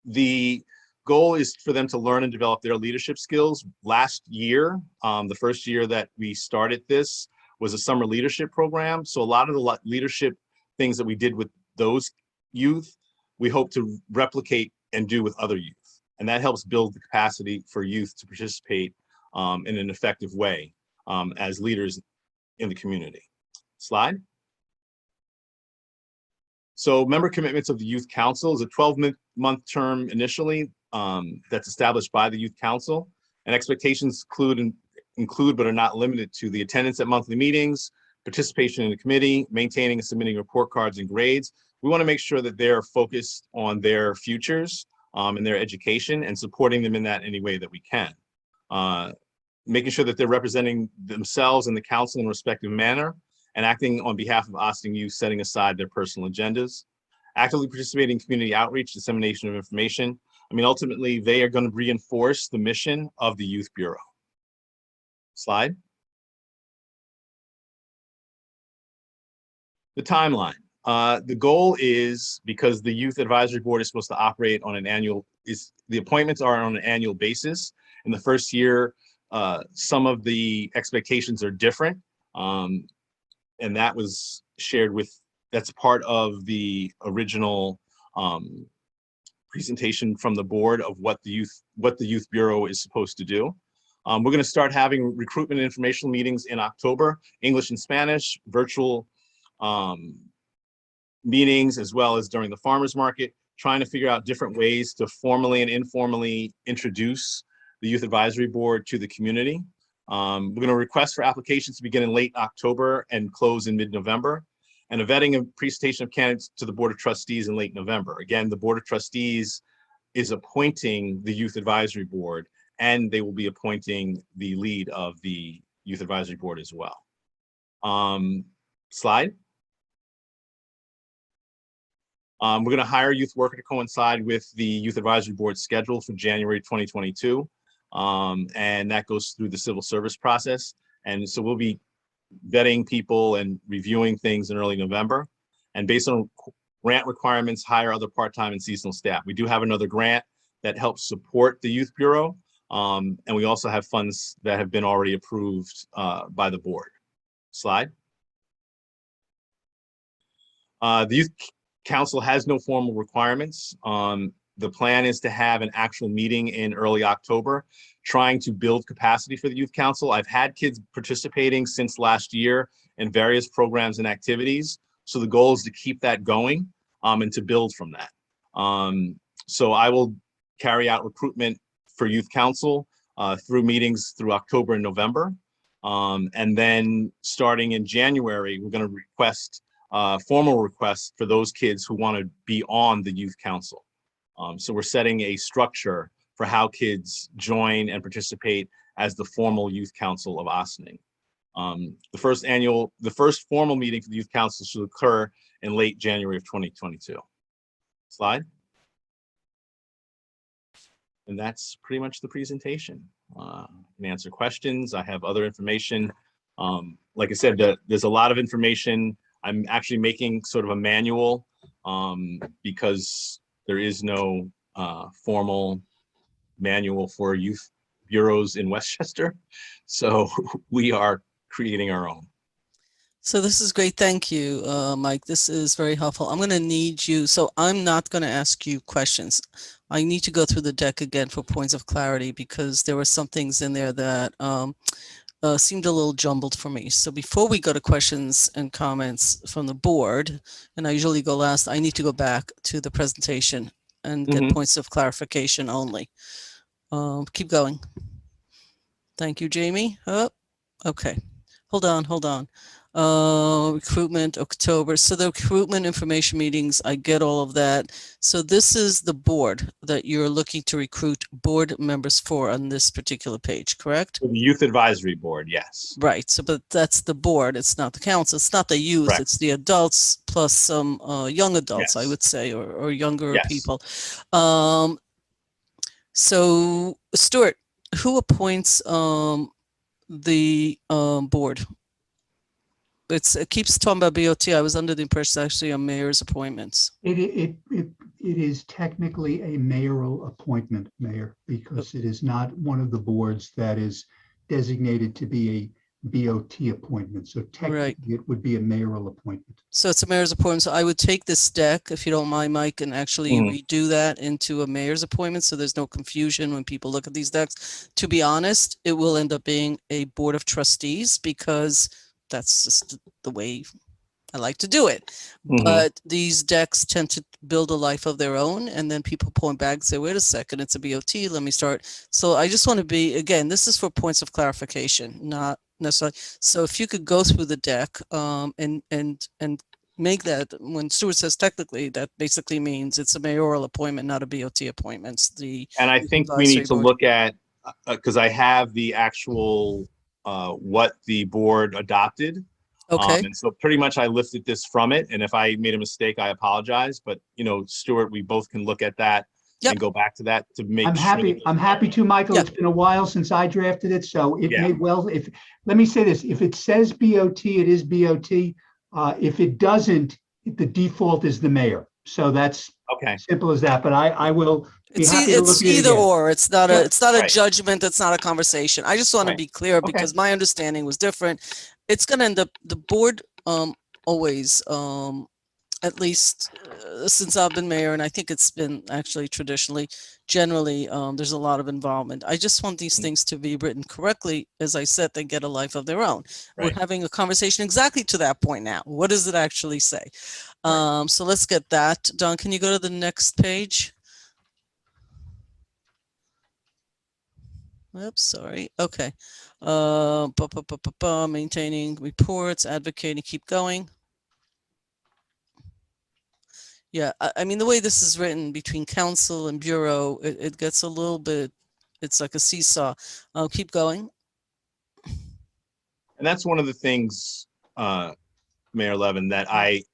the goal is for them to learn and develop their leadership skills. Last year, the first year that we started this was a summer leadership program. So a lot of the leadership things that we did with those youth, we hope to replicate and do with other youth. And that helps build the capacity for youth to participate in an effective way as leaders in the community. Slide. So member commitments of the Youth Council is a 12-month term initially that's established by the Youth Council, and expectations include but are not limited to the attendance at monthly meetings, participation in the committee, maintaining and submitting report cards and grades. We want to make sure that they're focused on their futures and their education and supporting them in that any way that we can. Making sure that they're representing themselves and the council in a respective manner and acting on behalf of Austin youth, setting aside their personal agendas. Actively participating in community outreach, dissemination of information. I mean, ultimately, they are going to reinforce the mission of the Youth Bureau. Slide. The timeline. The goal is, because the Youth Advisory Board is supposed to operate on an annual, the appointments are on an annual basis. In the first year, some of the expectations are different. And that was shared with, that's part of the original presentation from the board of what the Youth Bureau is supposed to do. We're going to start having recruitment and informational meetings in October, English and Spanish, virtual meetings, as well as during the farmers market, trying to figure out different ways to formally and informally introduce the Youth Advisory Board to the community. We're going to request for applications to begin in late October and close in mid-November, and a vetting and presentation of candidates to the Board of Trustees in late November. Again, the Board of Trustees is appointing the Youth Advisory Board, and they will be appointing the lead of the Youth Advisory Board as well. Slide. We're going to hire a youth worker to coincide with the Youth Advisory Board schedule for January 2022. And that goes through the civil service process. And so we'll be vetting people and reviewing things in early November. And based on grant requirements, hire other part-time and seasonal staff. We do have another grant that helps support the Youth Bureau. And we also have funds that have been already approved by the board. Slide. The Youth Council has no formal requirements. The plan is to have an actual meeting in early October, trying to build capacity for the Youth Council. I've had kids participating since last year in various programs and activities. So the goal is to keep that going and to build from that. So I will carry out recruitment for Youth Council through meetings through October and November. And then starting in January, we're going to request formal requests for those kids who want to be on the Youth Council. So we're setting a structure for how kids join and participate as the formal Youth Council of Ossining. The first formal meeting for the Youth Council should occur in late January of 2022. Slide. And that's pretty much the presentation. I can answer questions. I have other information. Like I said, there's a lot of information. I'm actually making sort of a manual because there is no formal manual for youth bureaus in Westchester. So we are creating our own. So this is great. Thank you, Mike. This is very helpful. I'm going to need you. So I'm not going to ask you questions. I need to go through the deck again for points of clarity because there were some things in there that seemed a little jumbled for me. So before we go to questions and comments from the board, and I usually go last, I need to go back to the presentation and get points of clarification only. Keep going. Thank you, Jamie. Oh, okay. Hold on. Recruitment, October. So the recruitment information meetings, I get all of that. So this is the board that you're looking to recruit board members for on this particular page, correct? For the Youth Advisory Board, yes. Right. So, but that's the board. It's not the council. It's not the youth. Right. It's the adults plus some young adults, Yes. I would say, or younger Yes. people. So Stuart, who appoints the board? It keeps talking about BOT. I was under the impression actually on mayor's appointments. It is technically a mayoral appointment, Mayor, because it is not one of the boards that is designated to be a BOT appointment. So technically it would be a mayoral appointment. So it's a mayor's appointment. So I would take this deck, if you don't mind, Mike, and actually redo that into a mayor's appointment. So there's no confusion when people look at these decks. To be honest, it will end up being a board of trustees because that's just the way I like to do it. But these decks tend to build a life of their own. And then people point back and say, wait a second, it's a BOT. Let me start. So I just want to be, again, this is for points of clarification, not necessarily. So if you could go through the deck and make that, when Stuart says technically, that basically means it's a mayoral appointment, not a BOT appointment. And I think we need to look at, because I have the actual what the board adopted. Okay. And so pretty much I lifted this from it. And if I made a mistake, I apologize. But, you know, Stuart, we both can look at that and go back to that to make sure. I'm happy to, Michael. It's been a while since I drafted it. So it may well, let me say this, if it says BOT, it is BOT. If it doesn't, the default is the mayor. So that's simple as that. But I will be happy to look at it either again. or. It's not a judgment. It's not a conversation. I just want to be clear because my understanding was different. It's going to end up, the board always, at least since I've been mayor, and I think it's been actually traditionally, generally, there's a lot of involvement. I just want these things to be written correctly. As I said, they get a life of their own. We're having a conversation exactly to that point now. What does it actually say? So let's get that. Don, can you go to the next page? Oops, sorry. Okay. Maintaining reports, advocating, keep going. Yeah, I mean, the way this is written between council and bureau, it gets a little bit, it's like a seesaw. Keep going. And that's one of the things, Mayor Levin, that I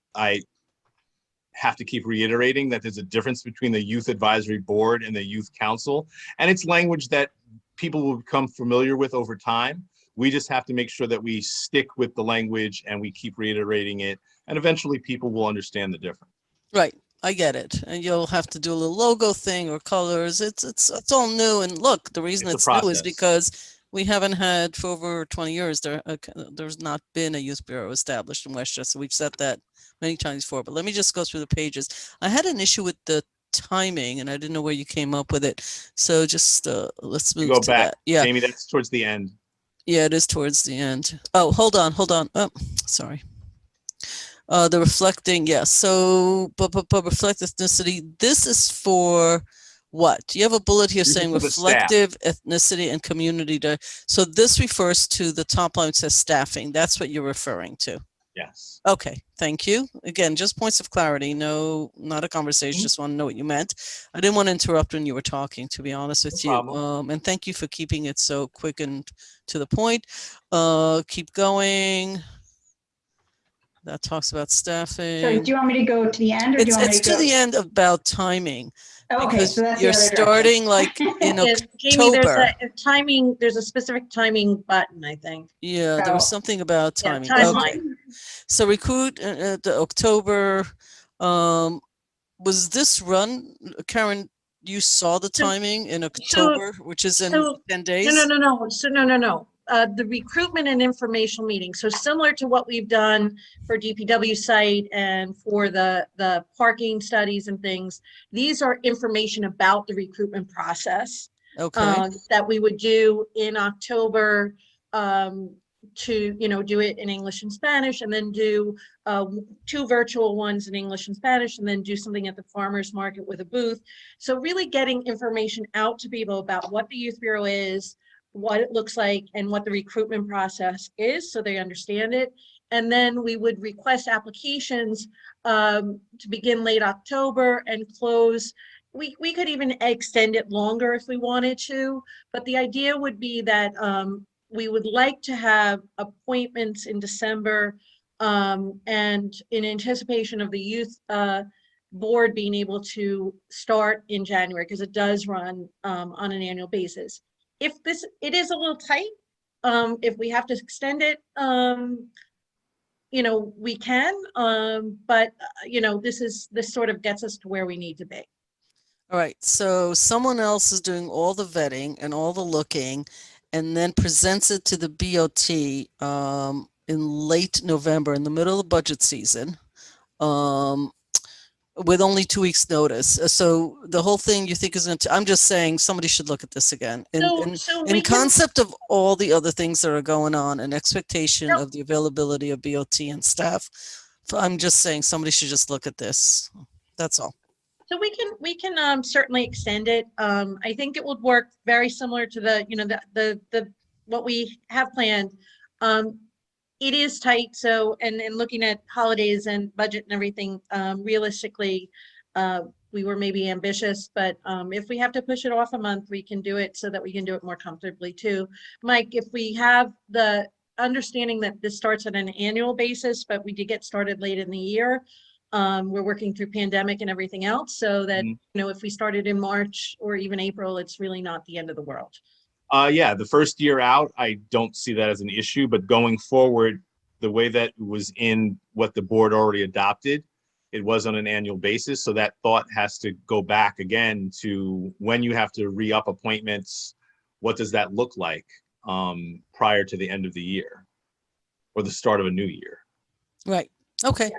have to keep reiterating, that there's a difference between the youth advisory board and the youth council. And it's language that people will become familiar with over time. We just have to make sure that we stick with the language and we keep reiterating it. And eventually people will understand the difference. Right. I get it. And you'll have to do a little logo thing or colors. It's all new. And look, the reason it's new is because we haven't had for over 20 years, there's not been a youth bureau established in Westchester. We've said that many times before, but let me just go through the pages. I had an issue with the timing and I didn't know where you came up with it. So just let's move to back. That. Yeah. Jamie, that's towards the end. Yeah, it is towards the end. Oh, hold on. Oh, sorry. The reflecting, yes. So, but reflect ethnicity. This is for what? Do you have a bullet here saying reflective ethnicity and community? So this refers to the top line that says staffing. That's what you're referring to. Yes. Okay, thank you. Again, just points of clarity. No, not a conversation. Just want to know what you meant. I didn't want to interrupt when you were talking, to be honest with you. And thank you for keeping it so quick and to the point. Keep going. That talks about staffing. So do you want me to go to the end, or do you want me to go? It's to the end about timing. Okay, so that's you're starting like in Yes, Jamie, there's a timing. There's a specific timing button, I think. Yeah, there was something about timing. Yeah, timeline. Okay. So recruit the October. Was this run, Karen? You saw the timing in October, which is in 10 days. No. So no. The recruitment and informational meeting. So similar to what we've done for DPW site and for the parking studies and things, these are information about the recruitment process that we would do in October to, do it in English and Spanish, and then do 2 virtual ones in English and Spanish, and then do something at the farmer's market with a booth. So really getting information out to people about what the Youth Bureau is, what it looks like, and what the recruitment process is, so they understand it. And then we would request applications to begin late October and close. We could even extend it longer if we wanted to, but the idea would be that we would like to have appointments in December and in anticipation of the youth board being able to start in January, because it does run on an annual basis. If it is a little tight, if we have to extend it, we can, but this sort of gets us to where we need to be. All right, so someone else is doing all the vetting and all the looking, and then presents it to the BOT in late November, in the middle of budget season, with only 2 weeks notice. So the whole thing you think is going to, I'm just saying somebody should look at this again. So we In can, concept of all the other things that are going on and expectation of the availability of BOT and staff, I'm just saying somebody should just look at this. That's all. so we can certainly extend it. I think it would work very similar to the, you know, the what we have planned. It is tight, so, and looking at holidays and budget and everything, realistically, we were maybe ambitious, but if we have to push it off a month, we can do it so that we can do it more comfortably too. Mike, if we have the understanding that this starts on an annual basis, but we did get started late in the year, we're working through pandemic and everything else, so that, you know, if we started in March or even April, it's really not the end of the world. Yeah, the first year out, I don't see that as an issue, but going forward, the way that was in what the board already adopted, it was on an annual basis. So that thought has to go back again to when you have to re-up appointments, what does that look like prior to the end of the year or the start of a new year? Right. Okay.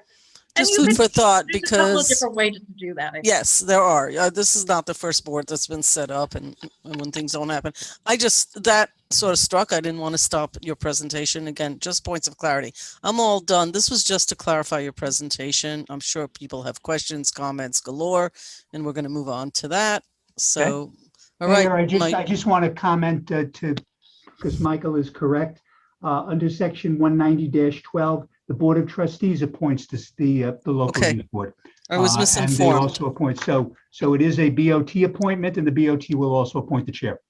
And Just food for thought, there's a couple of because different ways to do that. I think. yes, there are. This is not the first board that's been set up, and when things don't happen, that sort of struck. I didn't want to stop your presentation. Again, just points of clarity. I'm all done. This was just to clarify your presentation. I'm sure people have questions, comments galore, and we're going to move on to that. So, all right. Mayor, I Mike. just want to comment because Michael is correct. Under section 190-12, the Board of Trustees appoints the local Okay. youth board. I was And they misinformed. also appoint, so it is a BOT appointment, and the BOT will also appoint the chair.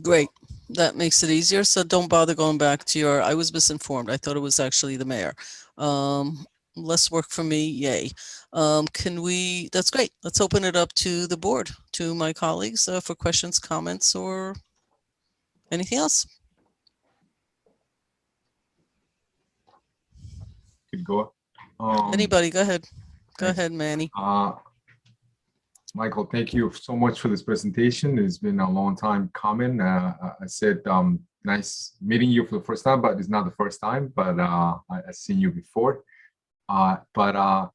Great. That makes it easier. So don't bother going back to I was misinformed. I thought it was actually the mayor. Less work for me. Yay. That's great. Let's open it up to the board, to my colleagues for questions, comments, or anything else. Could go. Anybody, go ahead. Go ahead, Manny. Michael, thank you so much for this presentation. It's been a long time coming. I said, nice meeting you for the first time, but it's not the first time, but I've seen you before. I don't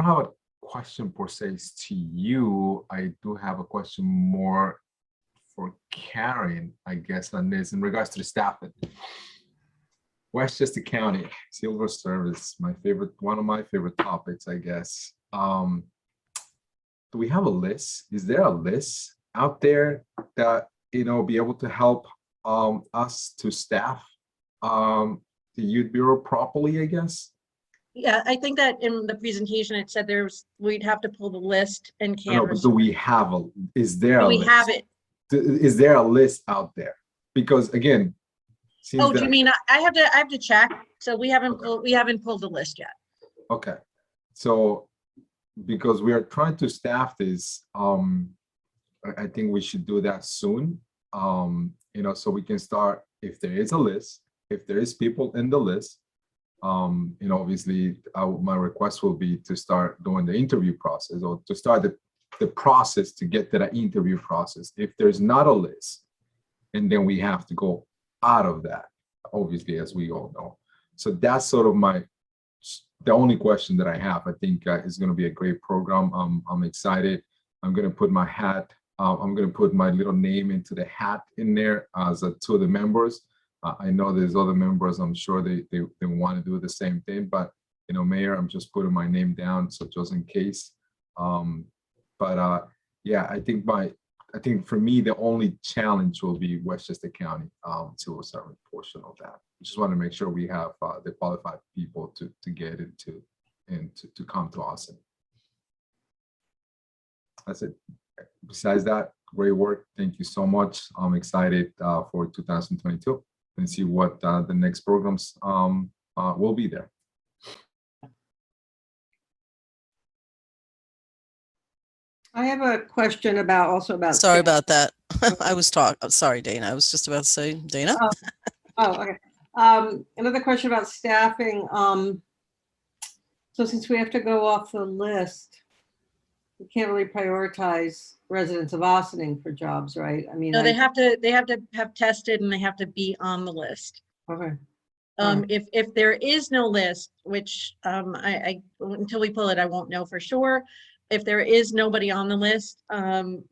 have a question per se to you. I do have a question more for Karen, I guess, on this in regards to the staffing. Westchester County Civil Service, one of my favorite topics, I guess. Do we have a list? Is there a list out there that, you know, be able to help us to staff the youth bureau properly, I guess? Yeah, I think that in the presentation, it said we'd have to pull the list and No, canvas. but do we have is there a We list? have it. Is there a list out there? Because again, Oh, do you mean I have to check? So we haven't pulled the list yet. Okay, so because we are trying to staff this, I think we should do that soon. You know, so we can start, if there is a list, if there is people in the list, you know, obviously my request will be to start doing the interview process, or to start the process to get to the interview process. If there's not a list, and then we have to go out of that, obviously, as we all know. So that's sort of the only question that I have. I think is going to be a great program. I'm excited. I'm going to put my hat, I'm going to put my little name into the hat in there as two of the members. I know there's other members, I'm sure they want to do the same thing, but, you know, Mayor, I'm just putting my name down, so just in case. Yeah, I think for me, the only challenge will be Westchester County civil servant portion of that. Just want to make sure we have the qualified people to get into and to come to us. And that's it. Besides that, great work. Thank you so much. I'm excited for 2022 and see what the next programs will be there. I have a question also about. Sorry about that. Sorry, Dana. I was just about to say, Dana. Okay. Another question about staffing. So since we have to go off the list, we can't really prioritize residents of Ossining for jobs, right? I mean, No, they have to have tested and they have to be on the list. Okay. If there is no list, which I until we pull it, I won't know for sure. If there is nobody on the list, then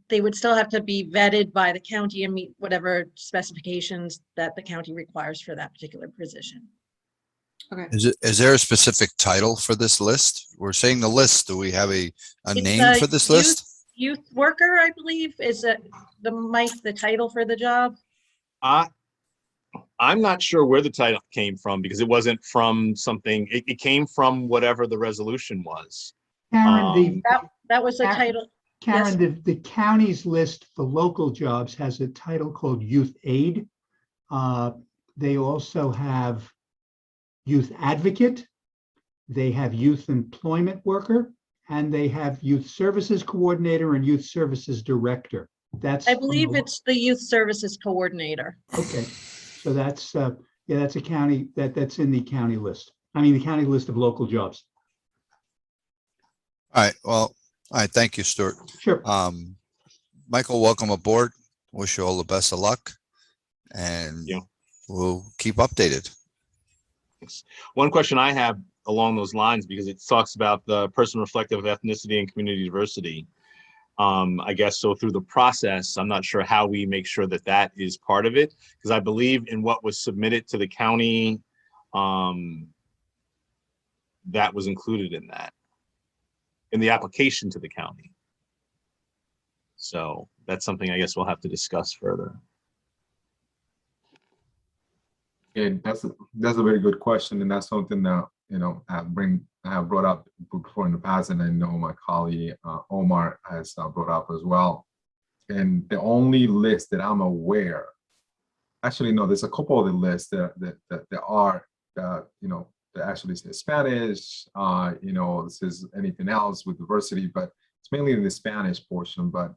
they would still have to be vetted by the county and meet whatever specifications that the county requires for that particular position. Okay. Is there a specific title for this list? We're saying the list. Do we have a It's name for this list? Youth worker, I believe, is the title for the job. I'm not sure where the title came from because it wasn't from something. It came from whatever the resolution was. Karen, That was the title. Karen, Yes. the county's list for local jobs has a title called youth aid. They also have youth advocate. They have youth employment worker, and they have youth services coordinator and youth services director. I believe it's the youth services coordinator. Okay, so that's that's a county that's in the county list. I mean, the county list of local jobs. All right. Well, all right. Thank you, Stuart. Sure. Michael, welcome aboard. Wish you all the best of luck, and we'll keep updated. One question I have along those lines, because it talks about the person reflective of ethnicity and community diversity. I guess so through the process, I'm not sure how we make sure that that is part of it, because I believe in what was submitted to the county, that was included in that, in the application to the county. So that's something I guess we'll have to discuss further. And that's a very good question, and that's something that I have brought up before in the past, and I know my colleague Omar has brought up as well. And the only list that I'm aware, actually no, there's a couple of the lists that are that actually say Spanish. This is anything else with diversity, but it's mainly in the Spanish portion. But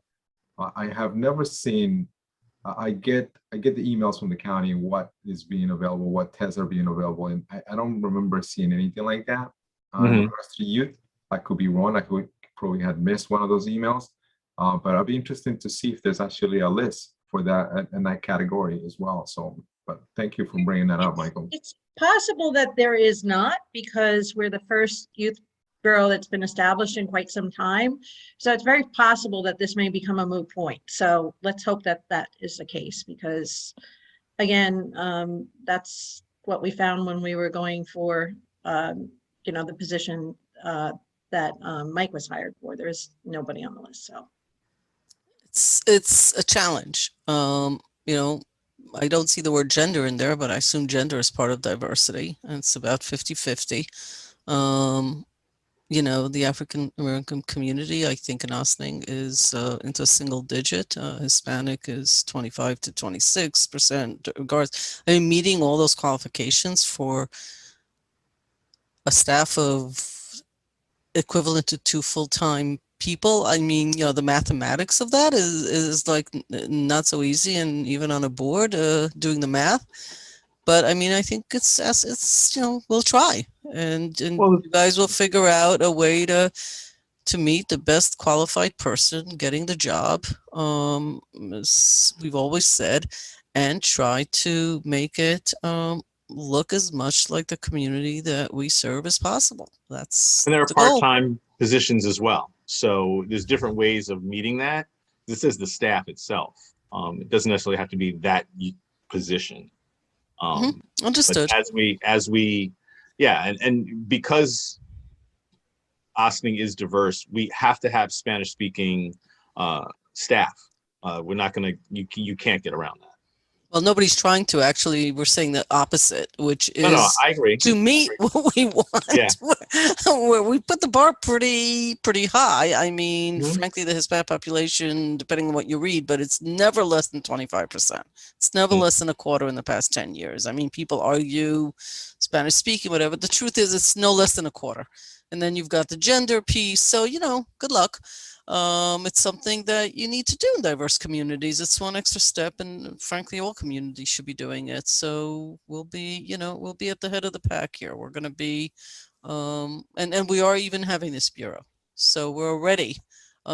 I have never seen. I get the emails from the county, what is being available, what tests are being available, and I don't remember seeing anything like that. In regards to youth, I could be wrong. I could probably had missed one of those emails, but I'd be interested to see if there's actually a list for that in that category as well. So, but thank you for bringing that up, Michael. It's possible that there is not, because we're the first youth bureau that's been established in quite some time. So it's very possible that this may become a moot point. So let's hope that that is the case, because again, that's what we found when we were going for, the position that Mike was hired for. There's nobody on the list. So it's a challenge. I don't see the word gender in there, but I assume gender is part of diversity, and it's about 50-50. The African American community, I think in Ossining is into single digit. Hispanic is 25 to 26%. Regards, meeting all those qualifications for a staff of equivalent to 2 full-time people. The mathematics of that is like not so easy, and even on a board doing the math. But I think it's we'll try, and you guys will figure out a way to meet the best qualified person getting the job, as we've always said, and try to make it look as much like the community that we serve as possible. And there are part-time positions as well. So there's different ways of meeting that. This is the staff itself. It doesn't necessarily have to be that position. Understood. And because Ossining is diverse, we have to have Spanish speaking staff. We're not going to, you can't get around that. Well, nobody's trying to. Actually, we're saying the opposite, which is I agree. To meet what we want. Yeah. Where we put the bar pretty high. Frankly, the Hispanic population, depending on what you read, but it's never less than 25%. It's never less than a quarter in the past 10 years. People argue Spanish speaking, whatever. The truth is, it's no less than a quarter. And then you've got the gender piece. So, good luck. It's something that you need to do in diverse communities. It's one extra step, and frankly, all communities should be doing it. So we'll be at the head of the pack here. We're going to be And we are even having this bureau. So we're already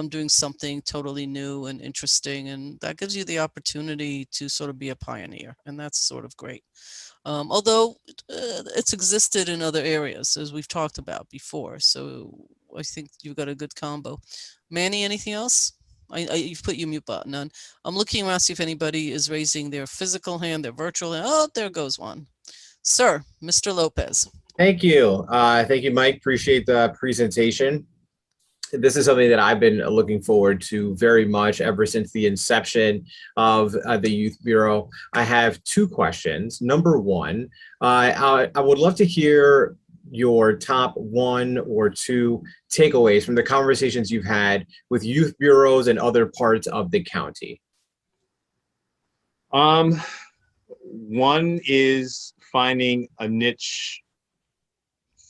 doing something totally new and interesting, and that gives you the opportunity to sort of be a pioneer, and that's sort of great. Although it's existed in other areas, as we've talked about before. So I think you've got a good combo. Manny, anything else? You've put your mute button on. I'm looking around to see if anybody is raising their physical hand, their virtual hand. Oh, there goes one. Sir, Mr. Lopez. Thank you. Thank you, Mike. Appreciate the presentation. This is something that I've been looking forward to very much ever since the inception of the Youth Bureau. I have two questions. Number one, I would love to hear your top one or two takeaways from the conversations you've had with youth bureaus and other parts of the county. One is finding a niche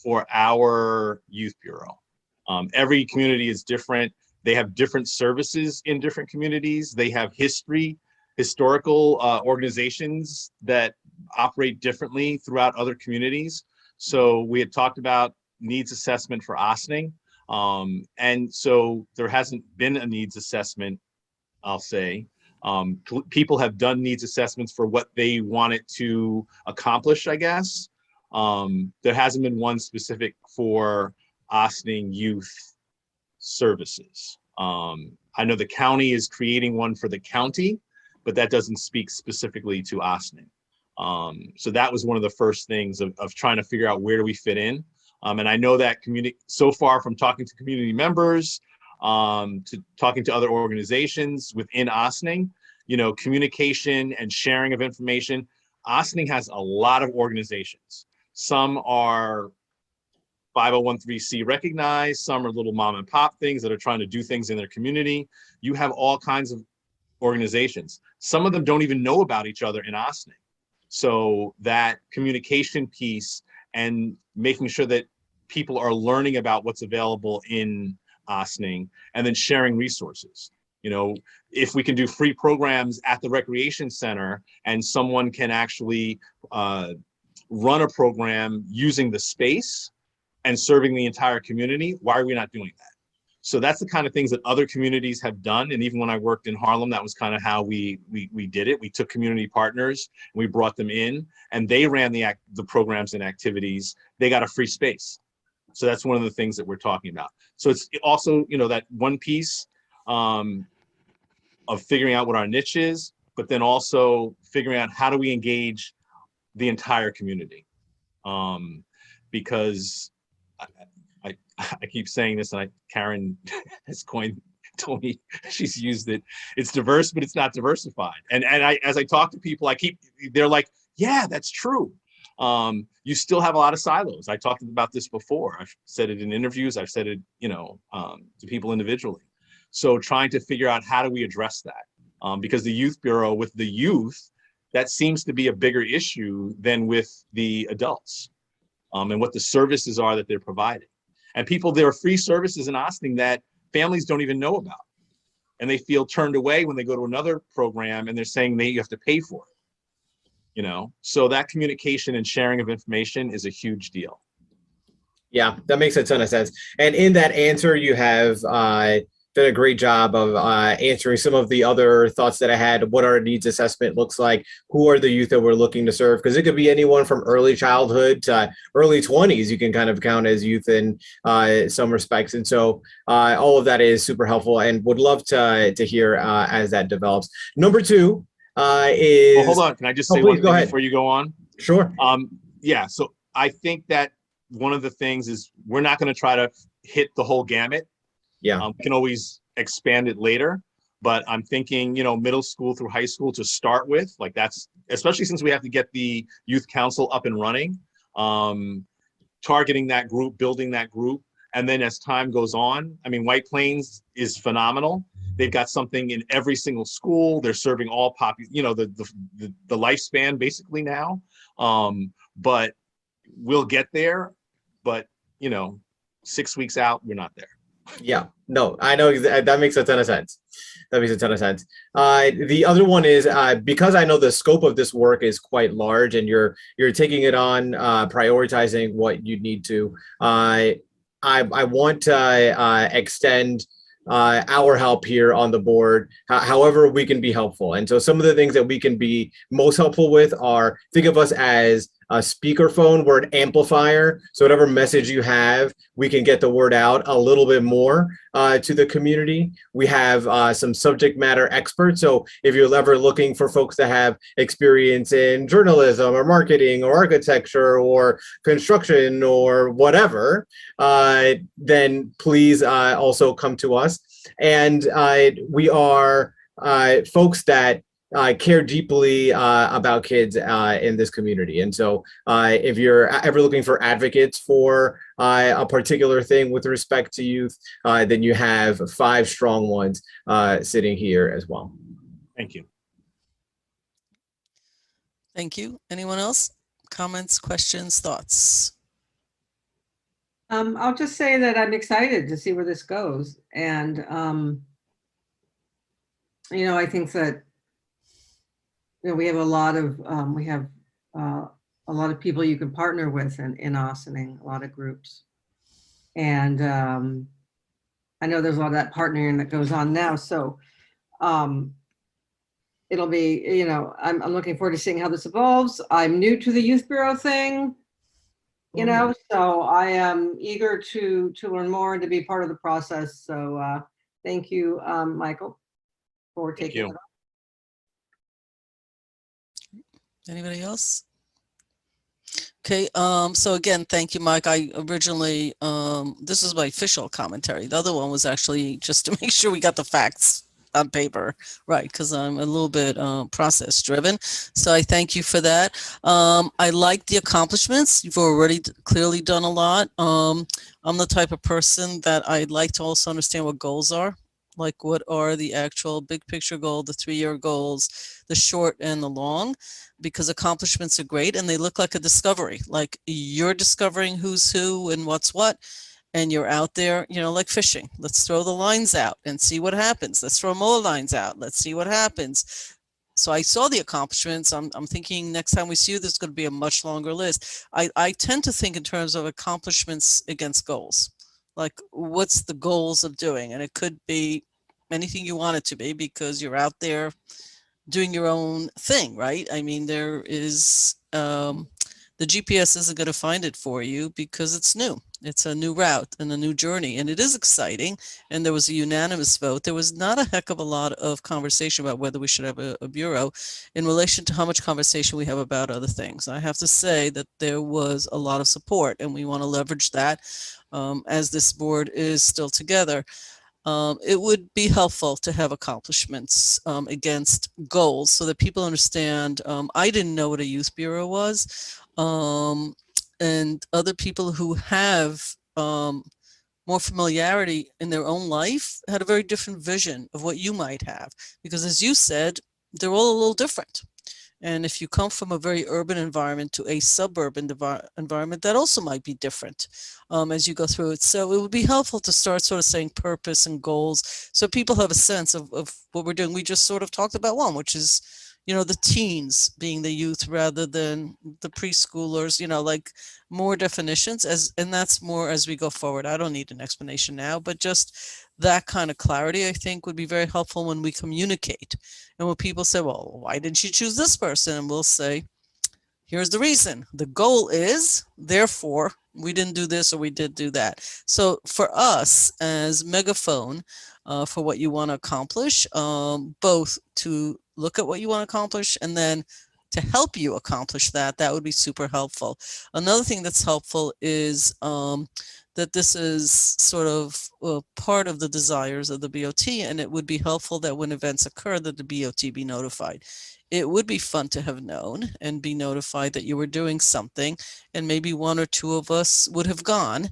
for our youth bureau. Every community is different. They have different services in different communities. They have historical organizations that operate differently throughout other communities. So we had talked about needs assessment for Ossining. And so there hasn't been a needs assessment, I'll say. People have done needs assessments for what they wanted to accomplish, I guess. There hasn't been one specific for Ossining youth services. I know the county is creating one for the county, but that doesn't speak specifically to Ossining. So that was one of the first things of trying to figure out where do we fit in. And I know that so far from talking to community members, to talking to other organizations within Ossining, communication and sharing of information. Ossining has a lot of organizations. Some are 501(c)(3) recognized, some are little mom and pop things that are trying to do things in their community. You have all kinds of organizations. Some of them don't even know about each other in Ossining. So that communication piece and making sure that people are learning about what's available in Ossining and then sharing resources. If we can do free programs at the recreation center and someone can actually run a program using the space and serving the entire community, why are we not doing that? So that's the kind of things that other communities have done. And even when I worked in Harlem, that was kind of how we did it. We took community partners, and we brought them in, and they ran the programs and activities. They got a free space. So that's one of the things that we're talking about. So it's also, that one piece of figuring out what our niche is, but then also figuring out how do we engage the entire community. Because I keep saying this, and Karen has told me she's used it. It's diverse, but it's not diversified. And as I talk to people, they're like, yeah, that's true. You still have a lot of silos. I talked about this before. I've said it in interviews. I've said it, to people individually. So trying to figure out how do we address that? Because the Youth Bureau with the youth, that seems to be a bigger issue than with the adults. And what the services are that they're providing. And there are free services in Ossining that families don't even know about. And they feel turned away when they go to another program and they're saying you have to pay for it. So that communication and sharing of information is a huge deal. Yeah, that makes a ton of sense. And in that answer, you have done a great job of answering some of the other thoughts that I had. What our needs assessment looks like, who are the youth that we're looking to serve, because it could be anyone from early childhood to early 20s. You can kind of count as youth in some respects. And so all of that is super helpful, and would love to hear as that develops. Number two is... Well, hold on, can I just say one thing before you go on? Sure. Yeah, so I think that one of the things is we're not going to try to hit the whole gamut. Yeah, we can always expand it later, but I'm thinking, middle school through high school to start with, that's, especially since we have to get the youth council up and running, targeting that group, building that group. And then as time goes on, White Plains is phenomenal. They've got something in every single school. They're serving all the lifespan basically now. But we'll get there, but 6 weeks out, we're not there. Yeah, no, I know that makes a ton of sense. That makes a ton of sense. The other one is because I know the scope of this work is quite large, and you're taking it on, prioritizing what you need to. I want to extend our help here on the board, however we can be helpful. And so some of the things that we can be most helpful with are, think of us as a speakerphone. We're an amplifier. So whatever message you have, we can get the word out a little bit more to the community. We have some subject matter experts. So if you're ever looking for folks that have experience in journalism or marketing or architecture or construction or whatever, then please also come to us. And we are folks that care deeply about kids in this community. And so if you're ever looking for advocates for a particular thing with respect to youth, then you have 5 strong ones sitting here as well. Thank you. Thank you. Anyone else? Comments, questions, thoughts? I'll just say that I'm excited to see where this goes. And, I think that, we have a lot of people you can partner with in Austining, a lot of groups. And I know there's a lot of that partnering that goes on now. So it'll be, I'm looking forward to seeing how this evolves. I'm new to the Youth Bureau thing, so I am eager to learn more and to be part of the process. So thank you, Michael, for taking it on. Anybody else? Okay, so again, thank you, Mike. I originally, this was my official commentary. The other one was actually just to make sure we got the facts on paper, right? Because I'm a little bit process driven. So I thank you for that. I like the accomplishments. You've already clearly done a lot. I'm the type of person that I'd like to also understand what goals are. Like what are the actual big picture goal, the 3-year goals, the short and the long, because accomplishments are great and they look like a discovery, like you're discovering who's who and what's what, and you're out there, like fishing. Let's throw the lines out and see what happens. Let's throw more lines out. Let's see what happens. So I saw the accomplishments. I'm thinking next time we see you, there's going to be a much longer list. I tend to think in terms of accomplishments against goals. Like what's the goals of doing? And it could be anything you want it to be because you're out there doing your own thing, right? I mean, there is, the GPS isn't going to find it for you because it's new. It's a new route and a new journey, and it is exciting. And there was a unanimous vote. There was not a heck of a lot of conversation about whether we should have a bureau in relation to how much conversation we have about other things. I have to say that there was a lot of support, and we want to leverage that as this board is still together. It would be helpful to have accomplishments against goals so that people understand. I didn't know what a youth bureau was, and other people who have more familiarity in their own life had a very different vision of what you might have, because as you said, they're all a little different. And if you come from a very urban environment to a suburban environment, that also might be different as you go through it. So it would be helpful to start sort of saying purpose and goals so people have a sense of what we're doing. We just sort of talked about one, which is, the teens being the youth rather than the preschoolers, like more definitions, and that's more as we go forward. I don't need an explanation now, but just that kind of clarity, I think, would be very helpful when we communicate. And when people say, well, why didn't you choose this person? And we'll say, here's the reason. The goal is, therefore, we didn't do this or we did do that. So for us as megaphone for what you want to accomplish, both to look at what you want to accomplish and then to help you accomplish that, that would be super helpful. Another thing that's helpful is that this is sort of part of the desires of the BOT, and it would be helpful that when events occur that the BOT be notified. It would be fun to have known and be notified that you were doing something, and maybe 1 or 2 of us would have gone.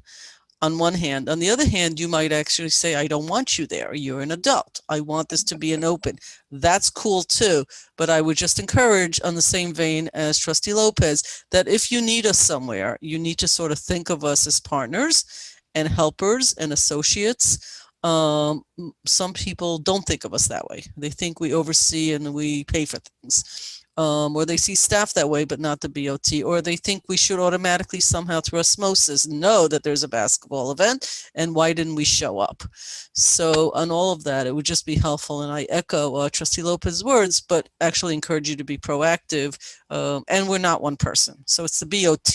On one hand. On the other hand, you might actually say, I don't want you there. You're an adult. I want this to be an open. That's cool too. But I would just encourage, on the same vein as Trustee Lopez, that if you need us somewhere, you need to sort of think of us as partners and helpers and associates. Some people don't think of us that way. They think we oversee and we pay for things. Or they see staff that way, but not the BOT, or they think we should automatically somehow through osmosis know that there's a basketball event, and why didn't we show up? So on all of that, it would just be helpful, and I echo Trustee Lopez's words, but actually encourage you to be proactive, and we're not one person. So it's the BOT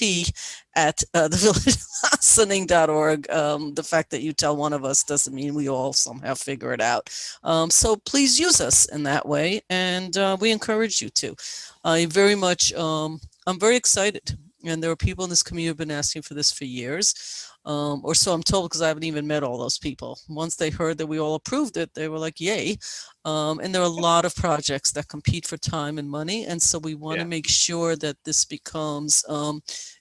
at thevillageofaustining.org. The fact that you tell one of us doesn't mean we all somehow figure it out. So please use us in that way, and we encourage you to. I'm very excited, and there are people in this community who've been asking for this for years, or so I'm told, because I haven't even met all those people. Once they heard that we all approved it, they were like, yay. And there are a lot of projects that compete for time and money, and so we want to make sure that this becomes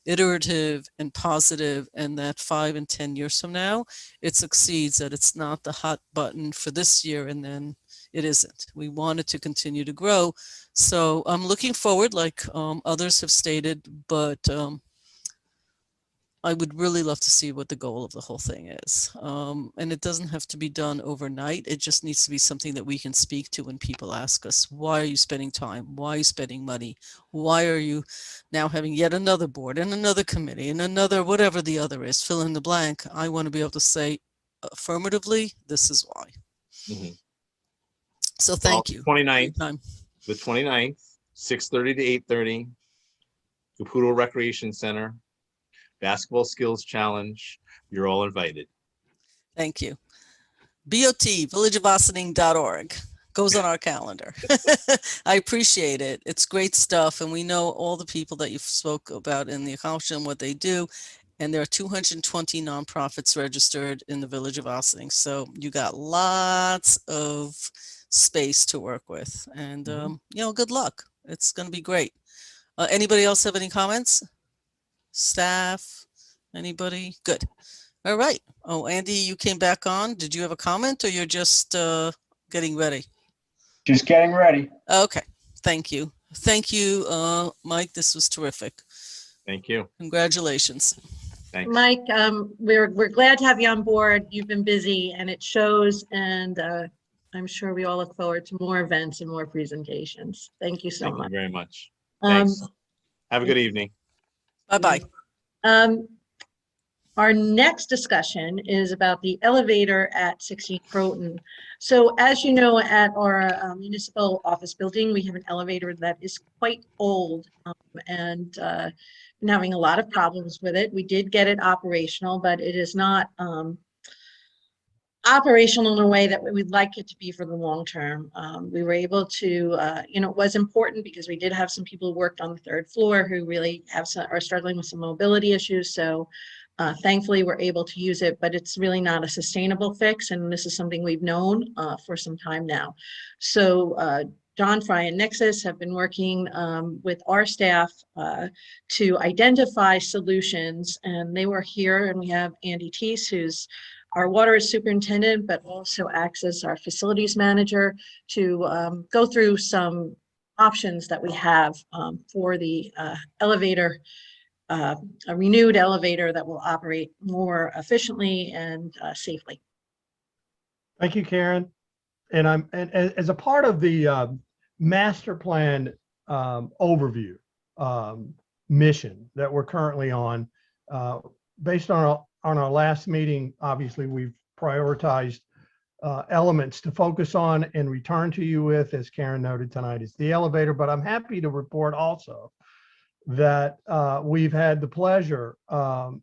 iterative and positive, and that 5 and 10 years from now, it succeeds, that it's not the hot button for this year and then it isn't. We want it to continue to grow. So I'm looking forward, like others have stated, but I would really love to see what the goal of the whole thing is. And it doesn't have to be done overnight. It just needs to be something that we can speak to when people ask us, why are you spending time? Why are you spending money? Why are you now having yet another board and another committee and another, whatever the other is, fill in the blank. I want to be able to say affirmatively, this is why. Mm-hmm. So thank you. 29th, the 29th, 6:30 to 8:30, Caputo Recreation Center, Basketball Skills Challenge. You're all invited. Thank you. BOT, villageofaustining.org, goes on our calendar. I appreciate it. It's great stuff. And we know all the people that you spoke about in the accomplishment and what they do. And there are 220 nonprofits registered in the Village of Ossining. So you got lots of space to work with, and good luck. It's going to be great. Anybody else have any comments? Staff, anybody? Good. All right. Oh, Andy, you came back on. Did you have a comment, or you're just getting ready? Just getting ready. Okay. Thank you. Thank you, Mike. This was terrific. Thank you. Congratulations. Thanks. Mike, we're glad to have you on board. You've been busy, and it shows, and I'm sure we all look forward to more events and more presentations. Thank you so much. Thank you very much. Thanks. Have a good evening. Bye-bye. Our next discussion is about the elevator at 16 Croton. So as you know, at our municipal office building, we have an elevator that is quite old and been having a lot of problems with it. We did get it operational, but it is not operational in a way that we'd like it to be for the long term. We were able to, it was important because we did have some people who worked on the 3rd floor who really are struggling with some mobility issues. So thankfully we're able to use it, but it's really not a sustainable fix. And this is something we've known for some time now. So John Fry and Nexus have been working with our staff to identify solutions, and they were here, and we have Andy Teese, who's our water superintendent, but also acts as our facilities manager, to go through some options that we have for the elevator, a renewed elevator that will operate more efficiently and safely. Thank you, Karen. And as a part of the master plan overview mission that we're currently on, based on our last meeting, obviously we've prioritized elements to focus on and return to you with, as Karen noted tonight, is the elevator. But I'm happy to report also that we've had the pleasure of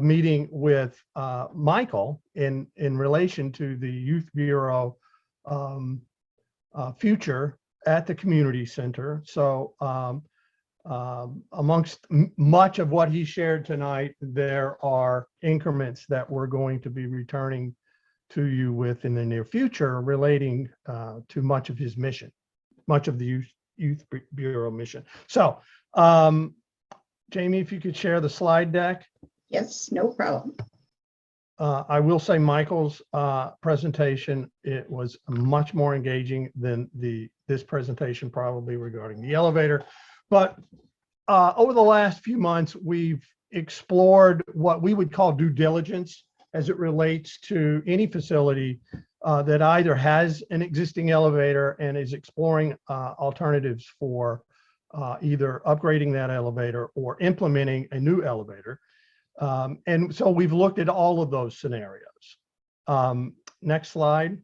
meeting with Michael in relation to the Youth Bureau future at the community center. So amongst much of what he shared tonight, there are increments that we're going to be returning to you with in the near future relating to much of his mission, much of the Youth Bureau mission. So Jamie, if you could share the slide deck. Yes, no problem. I will say Michael's presentation, it was much more engaging than this presentation probably regarding the elevator. But over the last few months, we've explored what we would call due diligence as it relates to any facility that either has an existing elevator and is exploring alternatives for either upgrading that elevator or implementing a new elevator. And so we've looked at all of those scenarios. Next slide.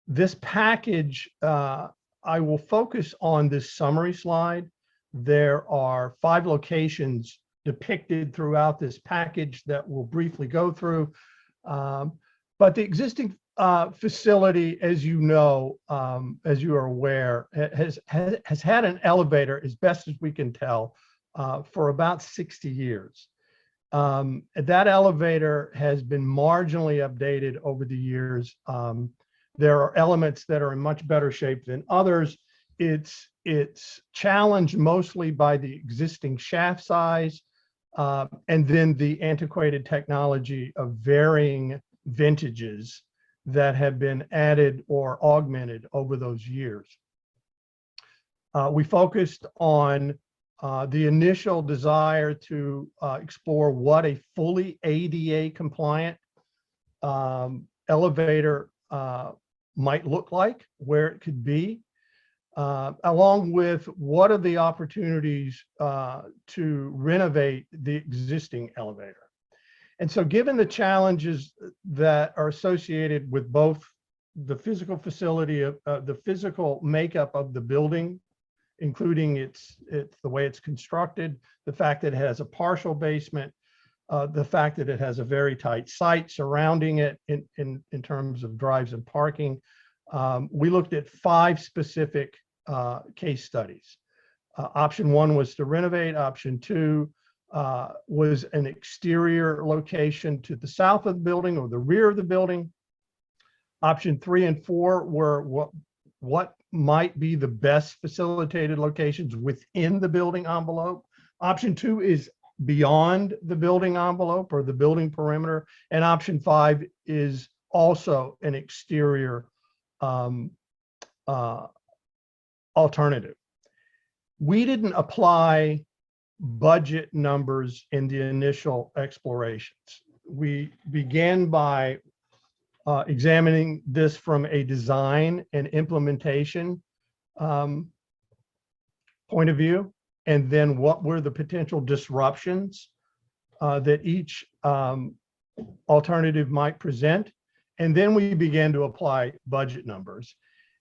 This package, I will focus on this summary slide. There are 5 locations depicted throughout this package that we'll briefly go through. But the existing facility, as you know, as you are aware, has had an elevator, as best as we can tell, for about 60 years. That elevator has been marginally updated over the years. There are elements that are in much better shape than others. It's challenged mostly by the existing shaft size and then the antiquated technology of varying vintages that have been added or augmented over those years. We focused on the initial desire to explore what a fully ADA compliant elevator might look like, where it could be, along with what are the opportunities to renovate the existing elevator. And so given the challenges that are associated with both the physical facility of the physical makeup of the building, including it's the way it's constructed, the fact that it has a partial basement, the fact that it has a very tight site surrounding it in terms of drives and parking, we looked at 5 specific case studies. Option 1 was to renovate. Option 2 was an exterior location to the south of the building or the rear of the building. Option 3 and 4 were what might be the best facilitated locations within the building envelope. Option 2 is beyond the building envelope or the building perimeter. And option 5 is also an exterior alternative. We didn't apply budget numbers in the initial explorations. We began by examining this from a design and implementation point of view, and then what were the potential disruptions that each alternative might present. And then we began to apply budget numbers.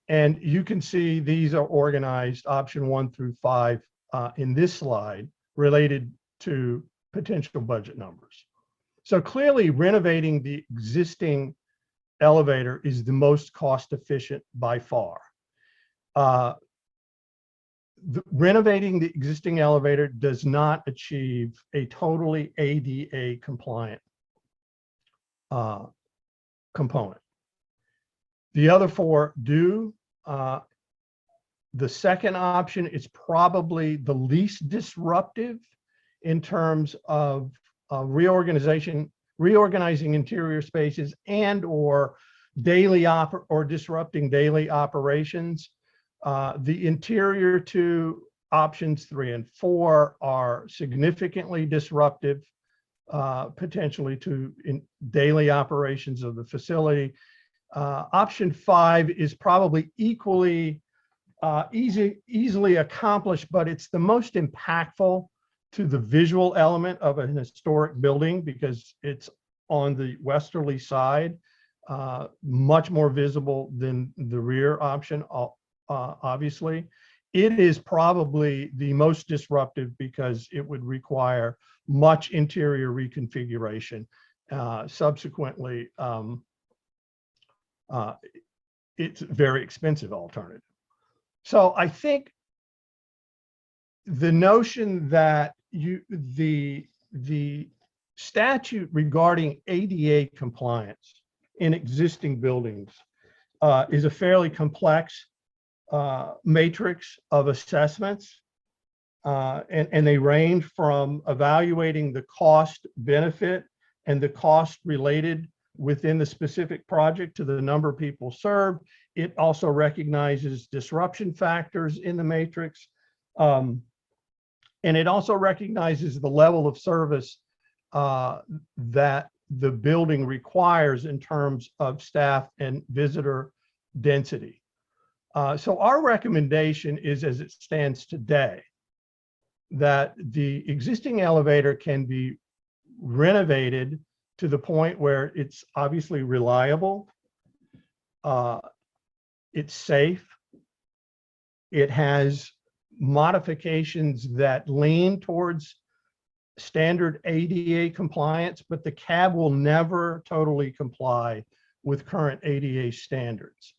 And you can see these are organized option 1 through 5 in this slide related to potential budget numbers. So clearly renovating the existing elevator is the most cost efficient by far. Renovating the existing elevator does not achieve a totally ADA compliant component. The other 4 do. The second option is probably the least disruptive in terms of reorganizing interior spaces and or disrupting daily operations. The interior 2 options 3 and 4 are significantly disruptive, potentially to daily operations of the facility. Option 5 is probably equally easily accomplished, but it's the most impactful to the visual element of an historic building because it's on the westerly side, much more visible than the rear option, obviously. It is probably the most disruptive because it would require much interior reconfiguration. Subsequently, it's a very expensive alternative. So I think the notion that the statute regarding ADA compliance in existing buildings is a fairly complex matrix of assessments, and they range from evaluating the cost benefit and the cost related within the specific project to the number of people served. It also recognizes disruption factors in the matrix. And it also recognizes the level of service that the building requires in terms of staff and visitor density. So our recommendation is, as it stands today, that the existing elevator can be renovated to the point where it's obviously reliable, it's safe, it has modifications that lean towards standard ADA compliance, but the cab will never totally comply with current ADA standards.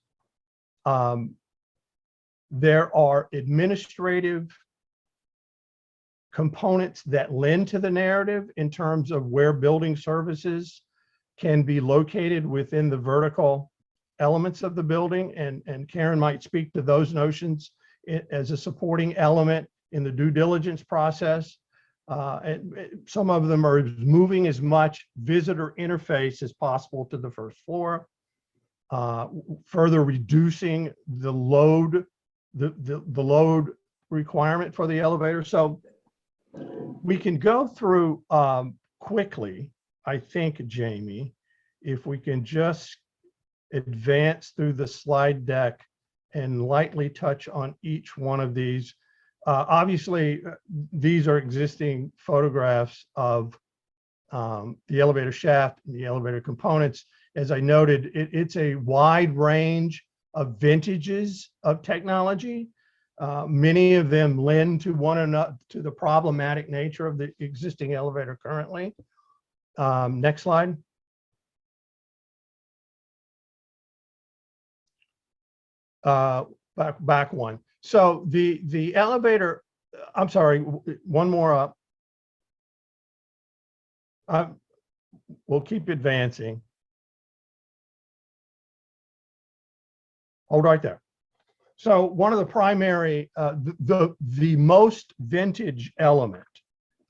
There are administrative components that lend to the narrative in terms of where building services can be located within the vertical elements of the building. And Karen might speak to those notions as a supporting element in the due diligence process. And some of them are moving as much visitor interface as possible to the first floor, further reducing the load, the load requirement for the elevator. So we can go through quickly, I think, Jamie, if we can just advance through the slide deck and lightly touch on each one of these. Obviously, these are existing photographs of the elevator shaft and the elevator components. As I noted, it's a wide range of vintages of technology. Many of them lend to one another, to the problematic nature of the existing elevator currently. Next slide. Back one. So the elevator, I'm sorry, one more up. We'll keep advancing. Hold right there. So one of the primary, the most vintage element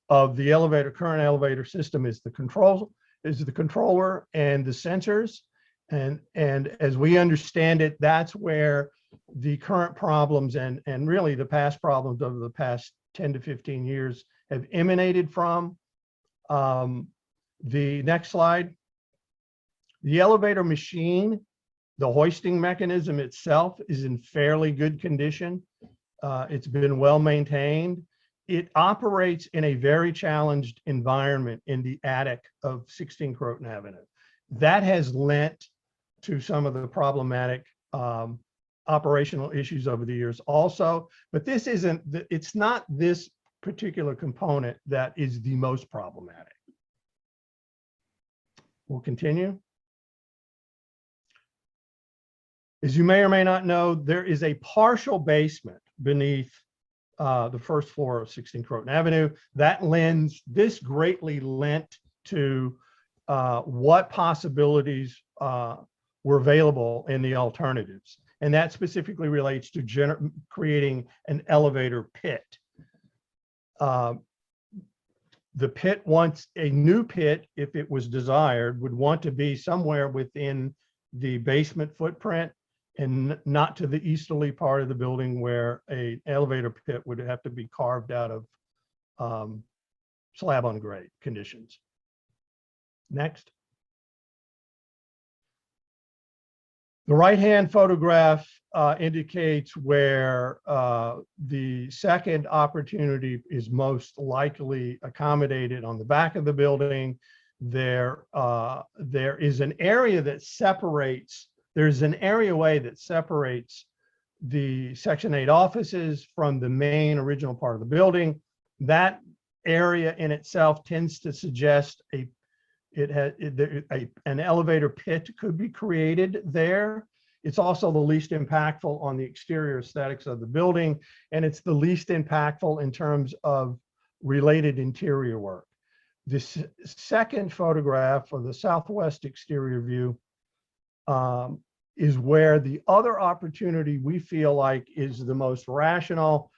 of the elevator, current elevator system is the controller and the sensors. And as we understand it, that's where the current problems and really the past problems over the past 10 to 15 years have emanated from. The next slide. The elevator machine, the hoisting mechanism itself is in fairly good condition. It's been well maintained. It operates in a very challenged environment in the attic of 16 Croton Avenue. That has lent to some of the problematic operational issues over the years also, but this isn't, it's not this particular component that is the most problematic. We'll continue. As you may or may not know, there is a partial basement beneath the first floor of 16 Croton Avenue. That lends, this greatly lent to what possibilities were available in the alternatives. And that specifically relates to creating an elevator pit. The pit, once a new pit, if it was desired, would want to be somewhere within the basement footprint and not to the easterly part of the building where an elevator pit would have to be carved out of slab on grade conditions. Next. The right-hand photograph indicates where the second opportunity is most likely accommodated on the back of the building. There is an area that separates, there's an areaway that separates the Section 8 offices from the main original part of the building. That area in itself tends to suggest an elevator pit could be created there. It's also the least impactful on the exterior aesthetics of the building, and it's the least impactful in terms of related interior work. This second photograph, or the southwest exterior view, is where the other opportunity we feel like is the most rational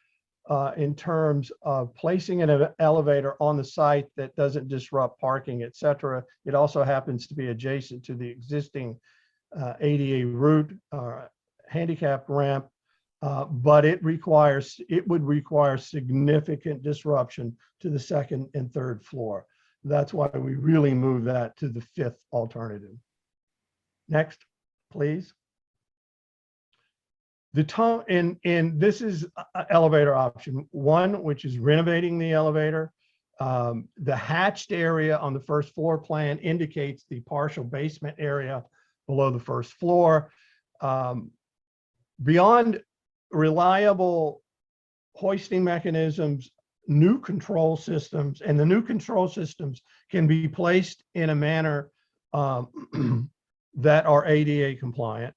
in terms of placing an elevator on the site that doesn't disrupt parking, et cetera. It also happens to be adjacent to the existing ADA route, handicap ramp, but it would require significant disruption to the second and third floor. That's why we really move that to the fifth alternative. Next, please. The tone, and this is elevator option one, which is renovating the elevator. The hatched area on the first floor plan indicates the partial basement area below the first floor. Beyond reliable hoisting mechanisms, new control systems, and the new control systems can be placed in a manner that are ADA compliant.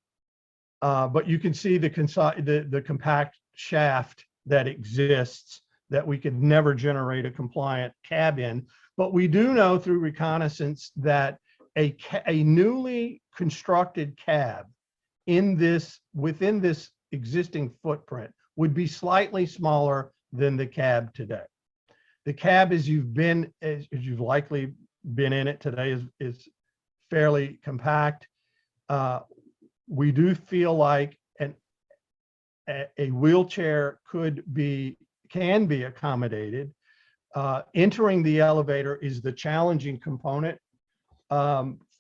But you can see the compact shaft that exists that we could never generate a compliant cab in. But we do know through reconnaissance that a newly constructed cab within this existing footprint would be slightly smaller than the cab today. The cab, as you've likely been in it today, is fairly compact. We do feel like a wheelchair can be accommodated. Entering the elevator is the challenging component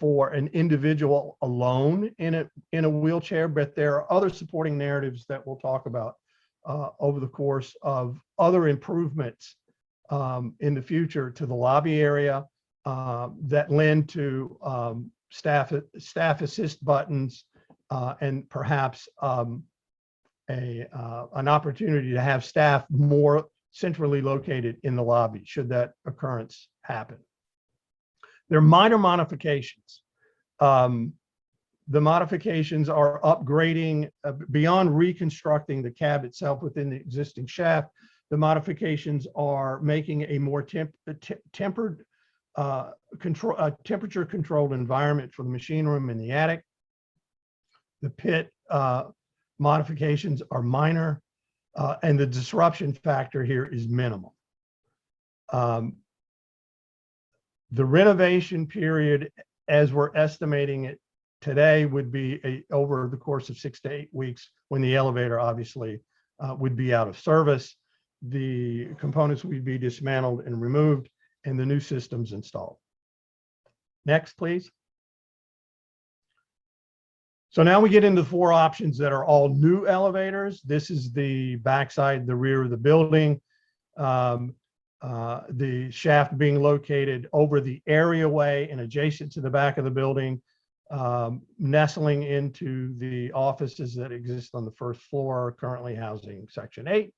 for an individual alone in a wheelchair, but there are other supporting narratives that we'll talk about over the course of other improvements in the future to the lobby area that lend to staff assist buttons and perhaps an opportunity to have staff more centrally located in the lobby should that occurrence happen. There are minor modifications. The modifications are upgrading beyond reconstructing the cab itself within the existing shaft. The modifications are making a more tempered temperature controlled environment for the machine room in the attic. The pit modifications are minor, and the disruption factor here is minimal. The renovation period, as we're estimating it today, would be over the course of 6 to 8 weeks, when the elevator obviously would be out of service. The components would be dismantled and removed, and the new systems installed. Next, please. So now we get into 4 options that are all new elevators. This is the backside, the rear of the building. The shaft being located over the areaway and adjacent to the back of the building, nestling into the offices that exist on the first floor, currently housing Section 8.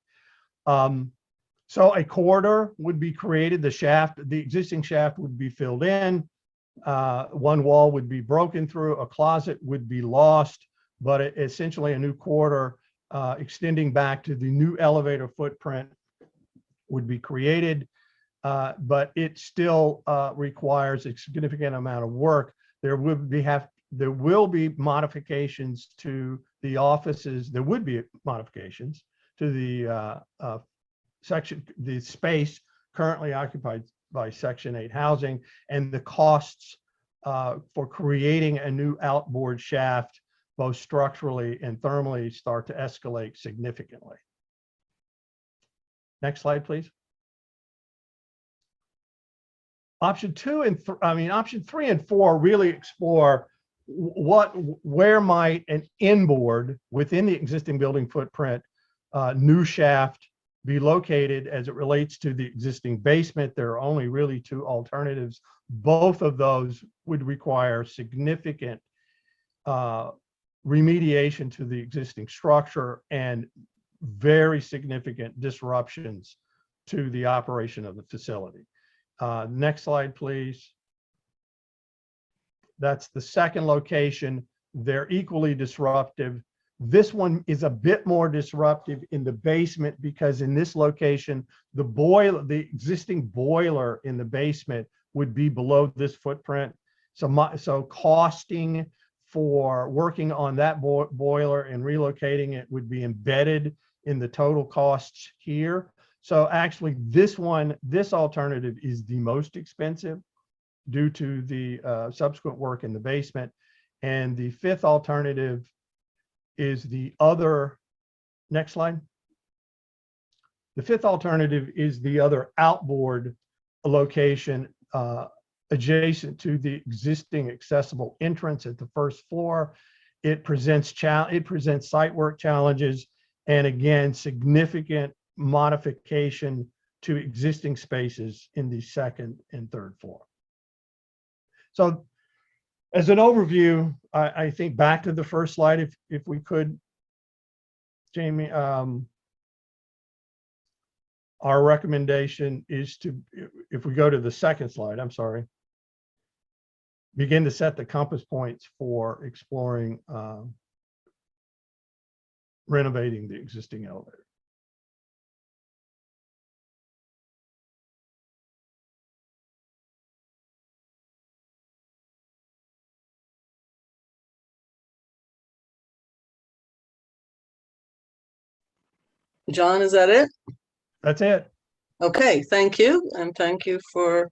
So a corridor would be created. The existing shaft would be filled in. One wall would be broken through, a closet would be lost, but essentially a new corridor extending back to the new elevator footprint would be created, but it still requires a significant amount of work. There will be modifications to the offices. There would be modifications to the space currently occupied by Section 8 housing, and the costs for creating a new outboard shaft, both structurally and thermally, start to escalate significantly. Next slide, please. Option 3 and 4 really explore where might an inboard within the existing building footprint new shaft be located as it relates to the existing basement. There are only really 2 alternatives. Both of those would require significant remediation to the existing structure and very significant disruptions to the operation of the facility. Next slide, please. That's the second location. They're equally disruptive. This one is a bit more disruptive in the basement because in this location, the existing boiler in the basement would be below this footprint. So costing for working on that boiler and relocating it would be embedded in the total costs here. So actually this alternative is the most expensive due to the subsequent work in the basement. And the 5th alternative is the other, next slide. The 5th alternative is the other outboard location adjacent to the existing accessible entrance at the first floor. It presents site work challenges, and again, significant modification to existing spaces in the second and third floor. So as an overview, I think back to the first slide, if we could, Jamie, our recommendation is to, if we go to the second slide, I'm sorry, begin to set the compass points for exploring renovating the existing elevator. John, is that it? That's it. Okay, thank you. And thank you for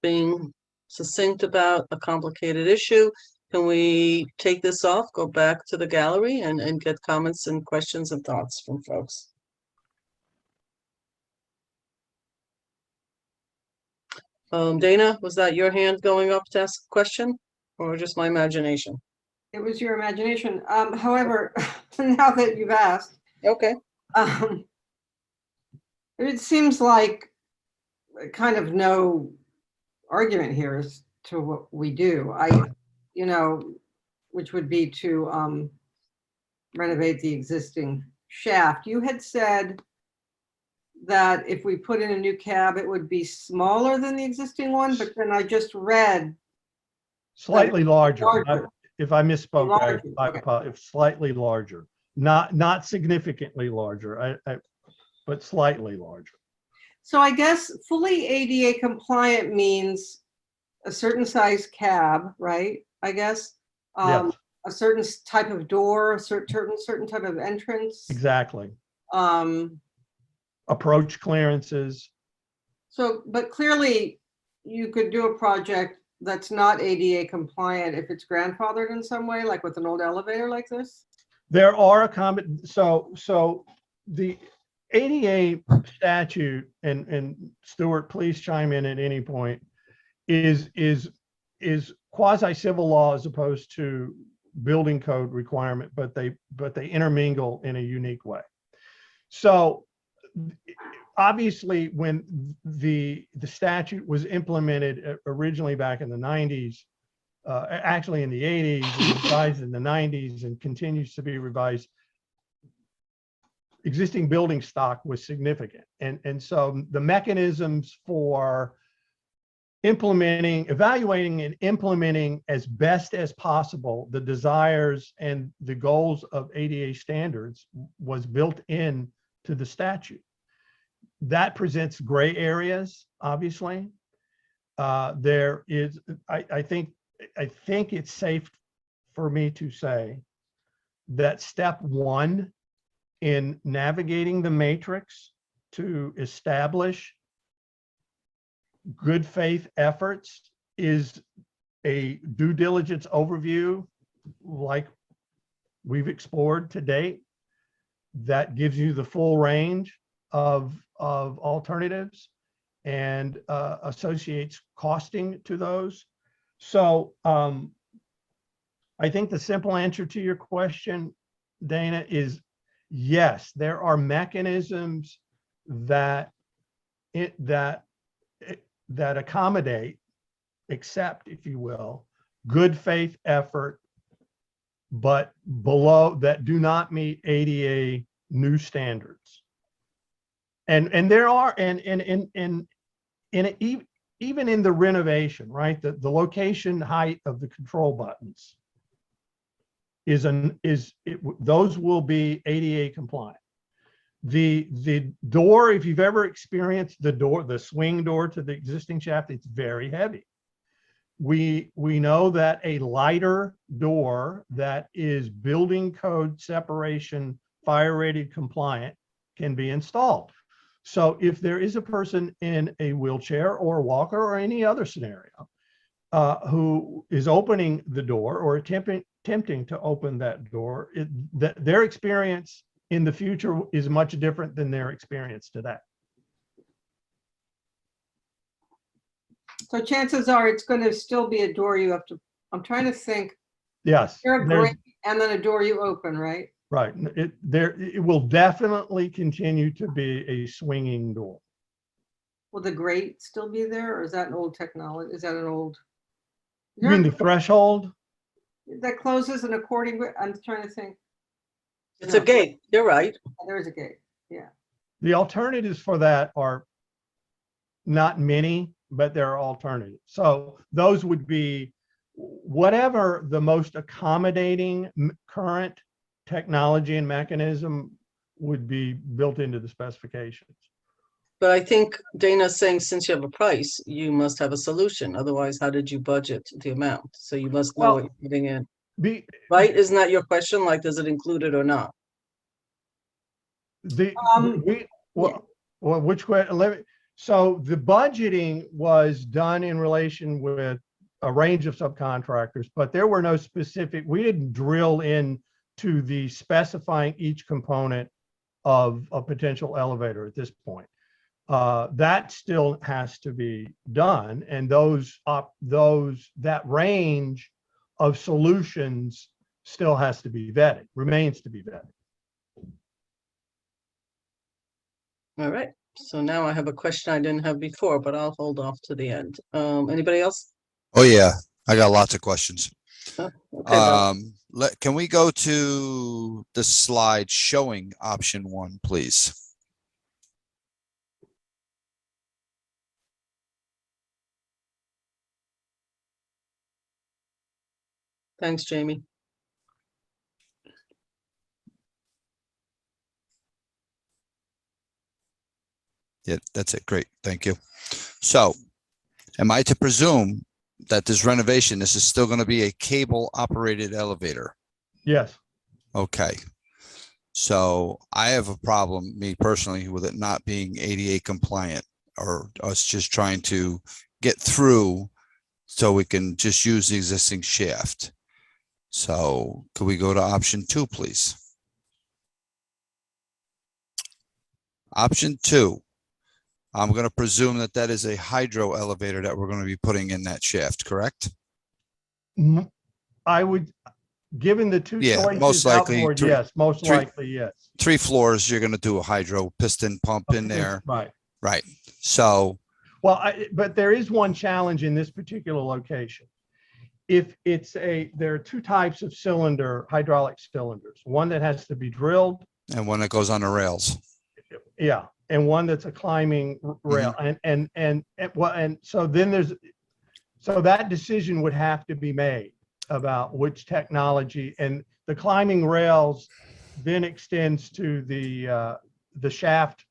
being succinct about a complicated issue. Can we take this off, go back to the gallery and get comments and questions and thoughts from folks? Dana, was that your hand going up to ask a question or just my imagination? It was your imagination. However, now that you've asked, okay. It seems like kind of no argument here as to what we do. Which would be to renovate the existing shaft. You had said that if we put in a new cab, it would be smaller than the existing one, but then I just read slightly larger. larger. If I misspoke, Larger, I okay. apologize. Slightly larger, not significantly larger, but slightly larger. So I guess fully ADA compliant means a certain size cab, right? I guess Yes. a certain type of door, a certain type of entrance. Exactly. Um, Approach clearances. So, but clearly you could do a project that's not ADA compliant if it's grandfathered in some way, like with an old elevator like this? There are so the ADA statute, and Stuart, please chime in at any point, is quasi civil law as opposed to building code requirement, but they intermingle in a unique way. So obviously, when the statute was implemented originally back in the 90s, actually in the 80s, revised in the 90s, and continues to be revised, existing building stock was significant. And so the mechanisms for evaluating and implementing as best as possible the desires and the goals of ADA standards was built in to the statute. That presents gray areas, obviously. There is, I think it's safe for me to say that step one in navigating the matrix to establish good faith efforts is a due diligence overview like we've explored to date that gives you the full range of alternatives and associates costing to those. So I think the simple answer to your question, Dana, is yes, there are mechanisms that accommodate, accept, if you will, good faith effort, but below that do not meet ADA new standards. And there are, and even in the renovation, right? The location height of the control buttons those will be ADA compliant. The door, if you've ever experienced the swing door to the existing shaft, it's very heavy. We know that a lighter door that is building code separation fire rated compliant can be installed. So if there is a person in a wheelchair or a walker or any other scenario who is opening the door or attempting to open that door, their experience in the future is much different than their experience today. So chances are it's going to still be a door you have to, I'm trying to think. Yes, You're a there's- grate and then a door you open, right? right. It will definitely continue to be a swinging door. Will the grate still be there, or is that an old technology? Is that an old? You mean the threshold? That closes an accordion, I'm trying to think. It's a gate. You're right. There's a gate, yeah. The alternatives for that are not many, but there are alternatives. So those would be whatever the most accommodating current technology and mechanism would be built into the specifications. But I think Dana's saying since you have a price, you must have a solution. Otherwise, how did you budget the amount? So you must know what you're putting in. Right? Isn't that your question? Like, does it include it or not? Which way? So the budgeting was done in relation with a range of subcontractors, but there were no specific, we didn't drill in to the specifying each component of a potential elevator at this point. That still has to be done, and that range of solutions still has to be vetted, remains to be vetted. All right. So now I have a question I didn't have before, but I'll hold off to the end. Anybody else? Oh, yeah, I got lots of questions. Okay, Bob. Can we go to the slide showing option 1, please? Thanks, Jamie. Yeah, that's it. Great. Thank you. So am I to presume that this renovation, this is still going to be a cable operated elevator? Yes. Okay. So I have a problem, me personally, with it not being ADA compliant, or us just trying to get through so we can just use the existing shaft. So could we go to option 2, please? Option 2. I'm going to presume that that is a hydro elevator that we're going to be putting in that shaft, correct? I would, given the two choices, most likely. outboard, yes, most likely, yes. 3 floors, you're going to do a hydro piston pump in there. Right. Right. So. Well, but there is one challenge in this particular location. If it's there are 2 types of hydraulic cylinders, one that has to be drilled. And one that goes on the rails. Yeah. And one that's a climbing rail. And so then so that decision would have to be made about which technology, and the climbing rails then extends to the shaft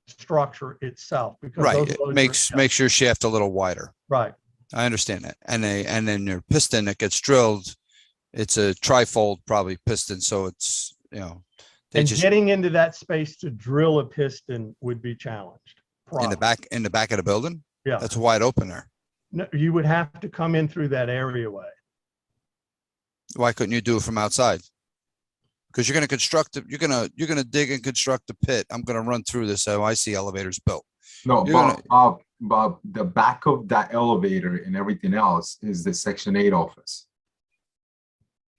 structure itself, because right, it makes your shaft a little wider. Right. I understand that. And then your piston that gets drilled, it's a trifold probably piston, so it's, and getting into that space to drill a piston would be challenged. In the back of the building? Yeah. That's wide open there. No, you would have to come in through that areaway. Why couldn't you do it from outside? Because you're going to construct it, you're going to dig and construct a pit. I'm going to run through this how I see elevators built. No, Bob, the back of that elevator and everything else is the Section 8 office.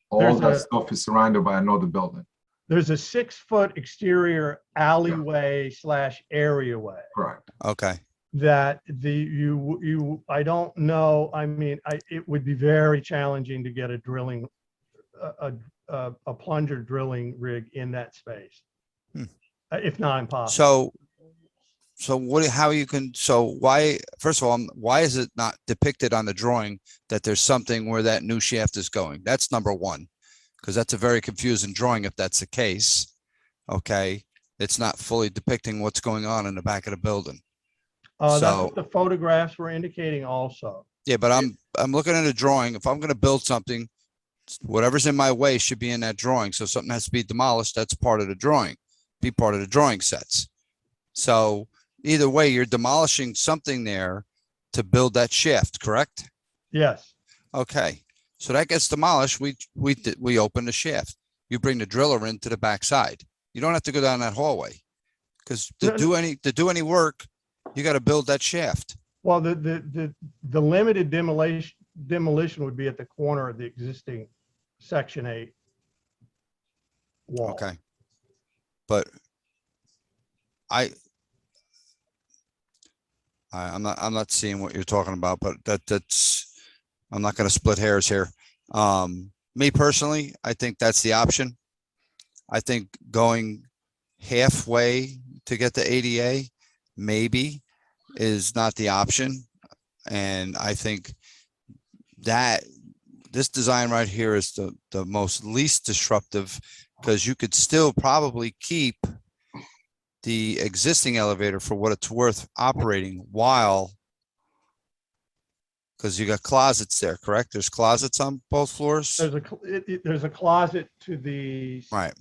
All that stuff is surrounded by another building. There's a 6-foot exterior alleyway / areaway. Correct. Okay. That I don't know. I mean, it would be very challenging to get a drilling, a plunger drilling rig in that space, if not impossible. Why, first of all, why is it not depicted on the drawing that there's something where that new shaft is going? That's number one, because that's a very confusing drawing if that's the case. Okay. It's not fully depicting what's going on in the back of the building. That's what the photographs were indicating also. Yeah, but I'm looking at a drawing. If I'm going to build something, whatever's in my way should be in that drawing. So if something has to be demolished, that's part of the drawing, be part of the drawing sets. So either way, you're demolishing something there to build that shaft, correct? Yes. Okay. So that gets demolished. We open the shaft. You bring the driller into the backside. You don't have to go down that hallway, because to do any work, you got to build that shaft. Well, the limited demolition would be at the corner of the existing Section 8 wall. Okay. But I'm not seeing what you're talking about, but that's, I'm not going to split hairs here. Me personally, I think that's the option. I think going halfway to get the ADA maybe is not the option. And I think that this design right here is the most least disruptive, because you could still probably keep the existing elevator for what it's worth operating while, because you got closets there, correct? There's closets on both floors. There's a closet to the Right.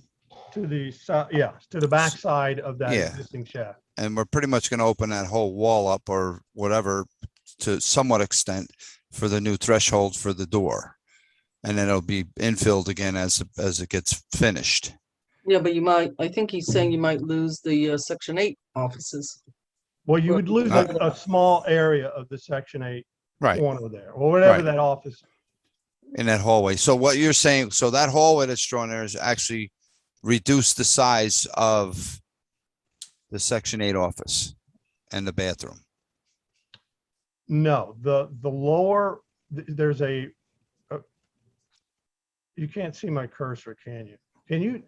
to the back side of that Yeah. existing shaft. And we're pretty much going to open that whole wall up or whatever to somewhat extent for the new threshold for the door. And then it'll be infilled again as it gets finished. Yeah, but you might, I think he's saying you might lose the Section 8 offices. Well, you would lose a small area of the Section 8 Right. corner there, or whatever Right. that office. In that hallway. So what you're saying, so that hallway that's drawn there is actually reduce the size of the Section 8 office and the bathroom. No, the lower, there's a, you can't see my cursor, can you? Can you,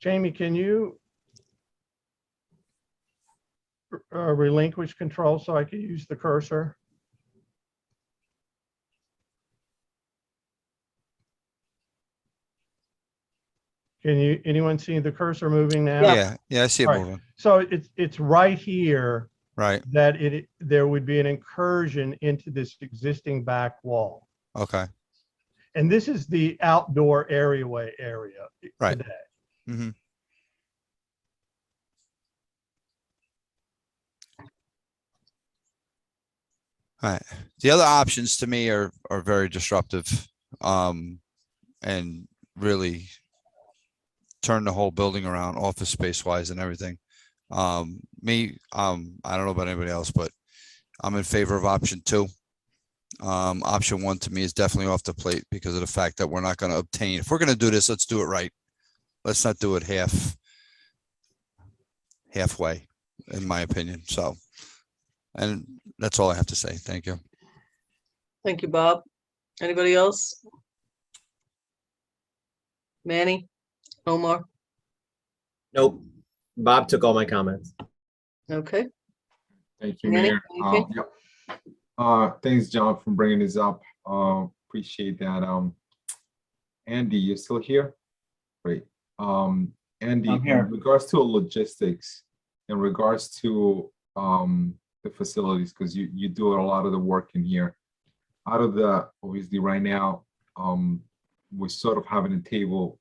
Jamie, can you relinquish control so I can use the cursor? Can you, anyone see the cursor moving now? Yeah, I see it Right. moving. So it's right here Right. that there would be an incursion into this existing back wall. Okay. And this is the outdoor areaway area Right. today. Mm-hmm. All right. The other options to me are very disruptive, and really turn the whole building around office space wise and everything. I don't know about anybody else, but I'm in favor of option 2. Option 1 to me is definitely off the plate because of the fact that we're not going to obtain, if we're going to do this, let's do it right. Let's not do it halfway, in my opinion. So, and that's all I have to say. Thank you. Thank you, Bob. Anybody else? Manny? Omar? Nope. Bob took all my comments. Okay. Thank you, Manny, Mayor. anything? Yep. Thanks, John, for bringing this up. Appreciate that. Andy, you still here? Great. Andy, I'm here. in regards to logistics, in regards to the facilities, because you do a lot of the work in here. Out of the, obviously right now, we're sort of having a table,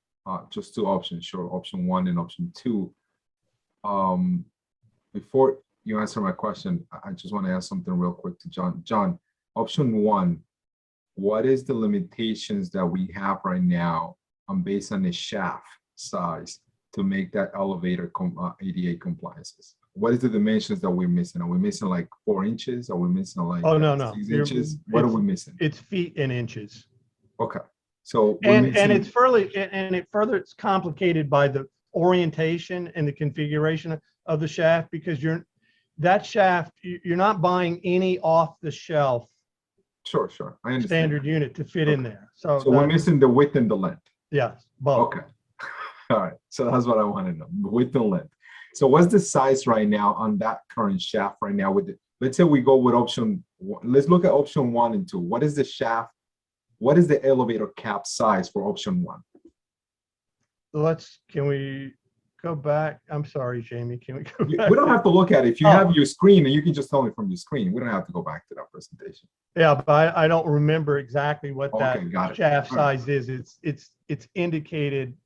just 2 options, sure, option 1 and option 2. Before you answer my question, I just want to ask something real quick to John. John, option 1, what is the limitations that we have right now based on the shaft size to make that elevator ADA compliances? What is the dimensions that we're missing? Are we missing like 4 inches? Are we missing like No. 6 inches? What are we missing? It's feet and inches. Okay. So And it's it's complicated by the orientation and the configuration of the shaft, because that shaft, you're not buying any off the shelf Sure. I understand. standard unit to fit in there. So we're missing the width and the length. yes, both. Okay. All right. So that's what I want to know. Width and length. So what's the size right now on that current shaft right now with it? Let's say we go with option 1. Let's look at option 1 and 2. What is the shaft? What is the elevator cap size for option 1? Can we go back? I'm sorry, Jamie. Can we go back? We don't have to look at it. If you have your screen, and you can just tell me from your screen. We don't have to go back to that presentation. Yeah, but I don't remember exactly what that Okay, got it. shaft All right. size is. It's indicated.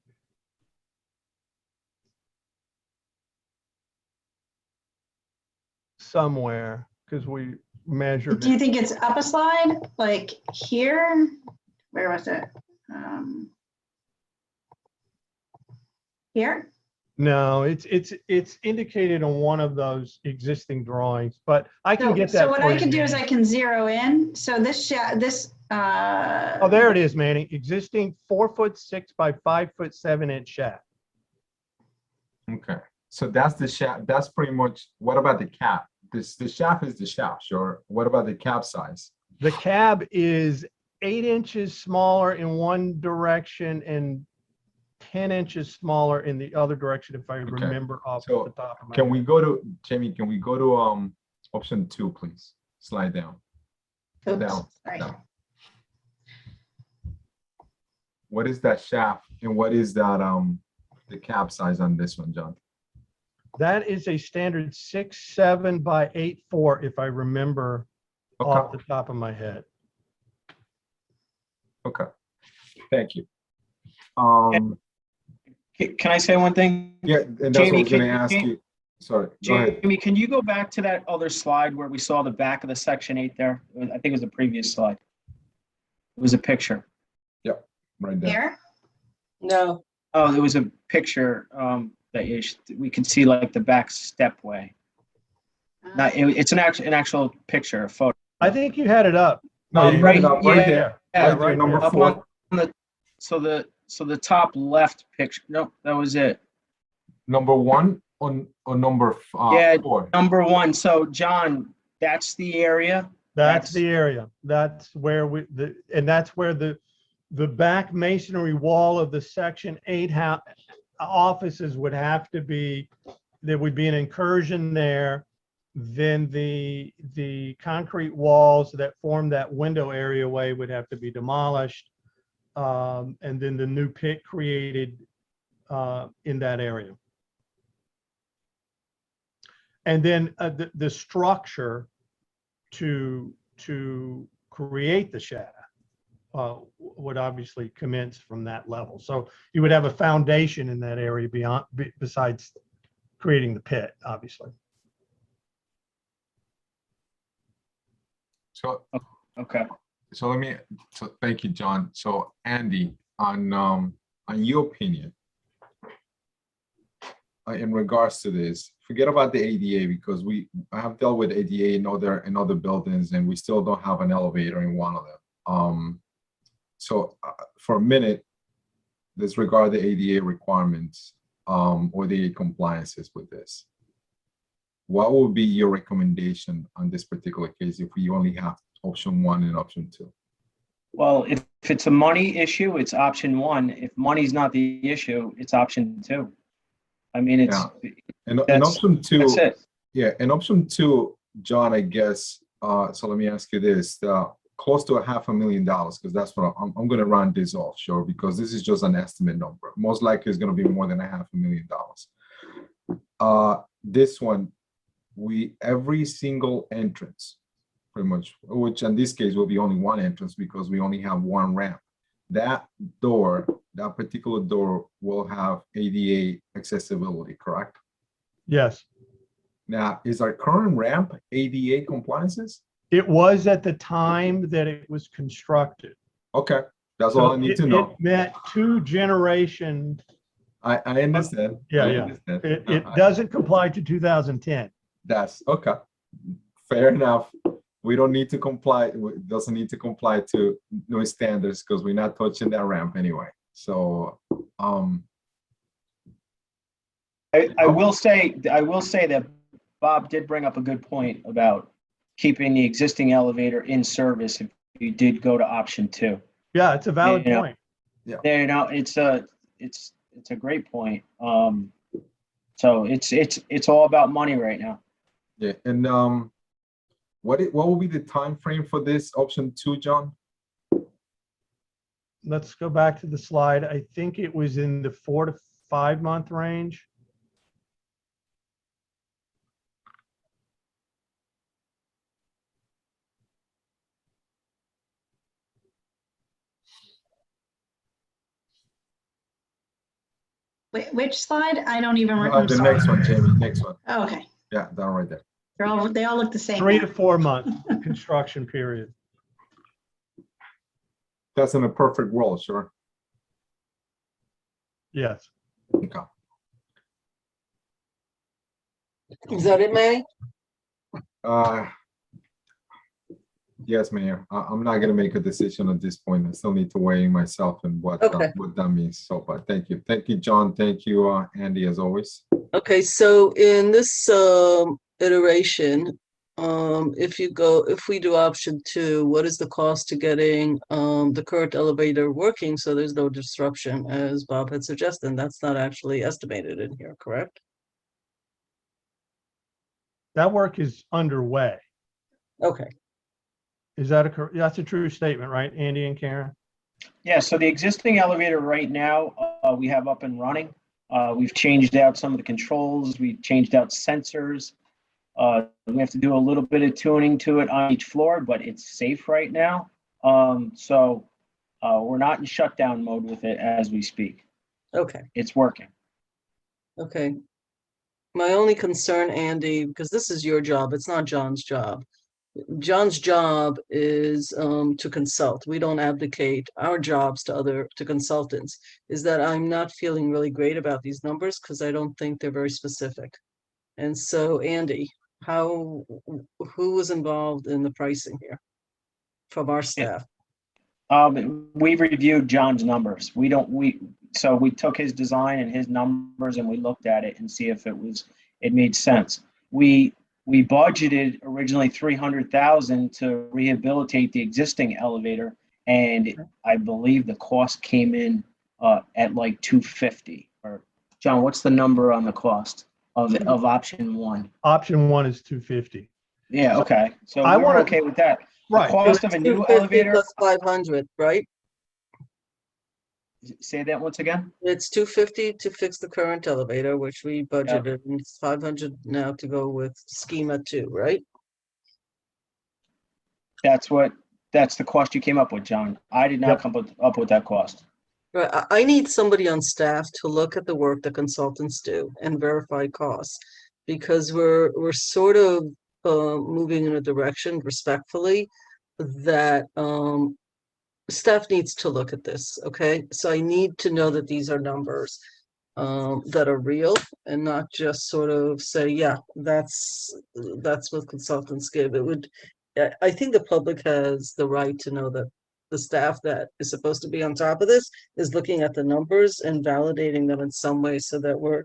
Somewhere, because we measured Do you it. think it's up a slide, like here? Where was it? Here? No, it's indicated on one of those existing drawings, but I can get that. So what for I you, can do is Manny. I can zero in. So Oh, there it is, Manny. Existing 4'6" by 5'7" shaft. Okay, so that's the shaft. That's pretty much. What about the cap? The shaft is the shaft, sure. What about the cap size? The cab is 8 inches smaller in one direction and 10 inches smaller in the other direction, if I remember off So the top of my can head. we go to Jamie? Can we go to option 2, please? Slide down. Oops, Down. sorry. Down. What is that shaft and what is that the cap size on this one, John? That is a standard 6'7" by 8'4", if I remember off the top of my head. Okay, thank you. Can I say one thing? Yeah, and that's Jamie, what I was going to can- ask can- you. Sorry, go ahead. Jamie, can you go back to that other slide where we saw the back of the section 8 there? I think it was the previous slide. It was a picture. Yep, right there. Here? No, Oh, there was a picture that we could see like the back stepway. Not, it's an actual picture, a photo. I think you had it up. No, you right, had it up right there. yeah, Right there, number up 4. on the, so the top left picture. Nope, that was it. Number 1 on number Yeah, 4. number 1. So John, that's the area. That's the area. That's where that's where the back masonry wall of the section 8 offices would have to be. There would be an incursion there. Then the concrete walls that form that window areaway would have to be demolished, and then the new pit created in that area. And then the structure to create the shaft would obviously commence from that level. So you would have a foundation in that area besides creating the pit, obviously. So Okay. so thank you, John. So Andy, on your opinion, in regards to this, forget about the ADA because I have dealt with ADA in other buildings and we still don't have an elevator in one of them. So for a minute, disregard the ADA requirements or the compliances with this. What would be your recommendation on this particular case if we only have option 1 and option 2? Well, if it's a money issue, it's option 1. If money's not the issue, it's option 2. I mean, it's and option 2. That's it. Yeah, and option 2, John, I guess. So let me ask you this: close to $500,000, because that's what I'm going to round this off, sure, because this is just an estimate number. Most likely, it's going to be more than $500,000. This one, every single entrance, pretty much, which in this case will be only one entrance because we only have one ramp. That particular door will have ADA accessibility, correct? Yes. Now, is our current ramp ADA compliances? It was at the time that it was constructed. Okay, that's all I need to know. It met 2 generations. I understand. Yeah, I yeah. understand. It doesn't comply to 2010. That's okay. Fair enough. We don't need to comply. It doesn't need to comply to noise standards because we're not touching that ramp anyway. So, I will say that Bob did bring up a good point about keeping the existing elevator in service if you did go to option 2. Yeah, it's a valid point. Yeah. It's a great point. So it's all about money right now. yeah, and what will be the time frame for this option 2, John? Let's go back to the slide. I think it was in the 4 to 5 month range. Which slide? I don't even The remember. next one, Jamie. Next one. Oh, okay. Yeah, down right there. They all look the same. 3 now. to 4 month construction period. That's in a perfect world, sure. Yes. Okay. Is that it, May? Yes, Mayor. I'm not going to make a decision at this point. I still need to weigh myself and what that means. So, but thank you. Thank you, John. Thank you, Andy, as always. Okay, so in this iteration, if we do option 2, what is the cost to getting the current elevator working so there's no disruption, as Bob had suggested? That's not actually estimated in here, correct? That work is underway. Okay. Is that that's a true statement, right, Andy and Karen? Yeah, so the existing elevator right now, we have up and running. We've changed out some of the controls. We've changed out sensors. We have to do a little bit of tuning to it on each floor, but it's safe right now. So we're not in shutdown mode with it as we speak. Okay. It's working. Okay. My only concern, Andy, because this is your job, it's not John's job. John's job is to consult. We don't abdicate our jobs to consultants. Is that I'm not feeling really great about these numbers because I don't think they're very specific. And so, Andy, who was involved in the pricing here from our staff? We reviewed John's numbers. So we took his design and his numbers and we looked at it and see if it made sense. We budgeted originally $300,000 to rehabilitate the existing elevator, and I believe the cost came in at like $250. Or John, what's the number on the cost of option 1? Option 1 is $250. Yeah, okay. So I we're wanna- okay with that. Right. The cost of a new elevator. Plus 500, right? Say that once again. It's $250 to fix the current elevator, which we budgeted, and it's $500 now to go with schema 2, right? That's the cost you came up with, John. I did not come up with that cost. Right. I need somebody on staff to look at the work that consultants do and verify costs, because we're sort of moving in a direction, respectfully, that staff needs to look at this. Okay, so I need to know that these are numbers that are real and not just sort of say, yeah, that's what consultants give. I think the public has the right to know that the staff that is supposed to be on top of this is looking at the numbers and validating them in some way so that we're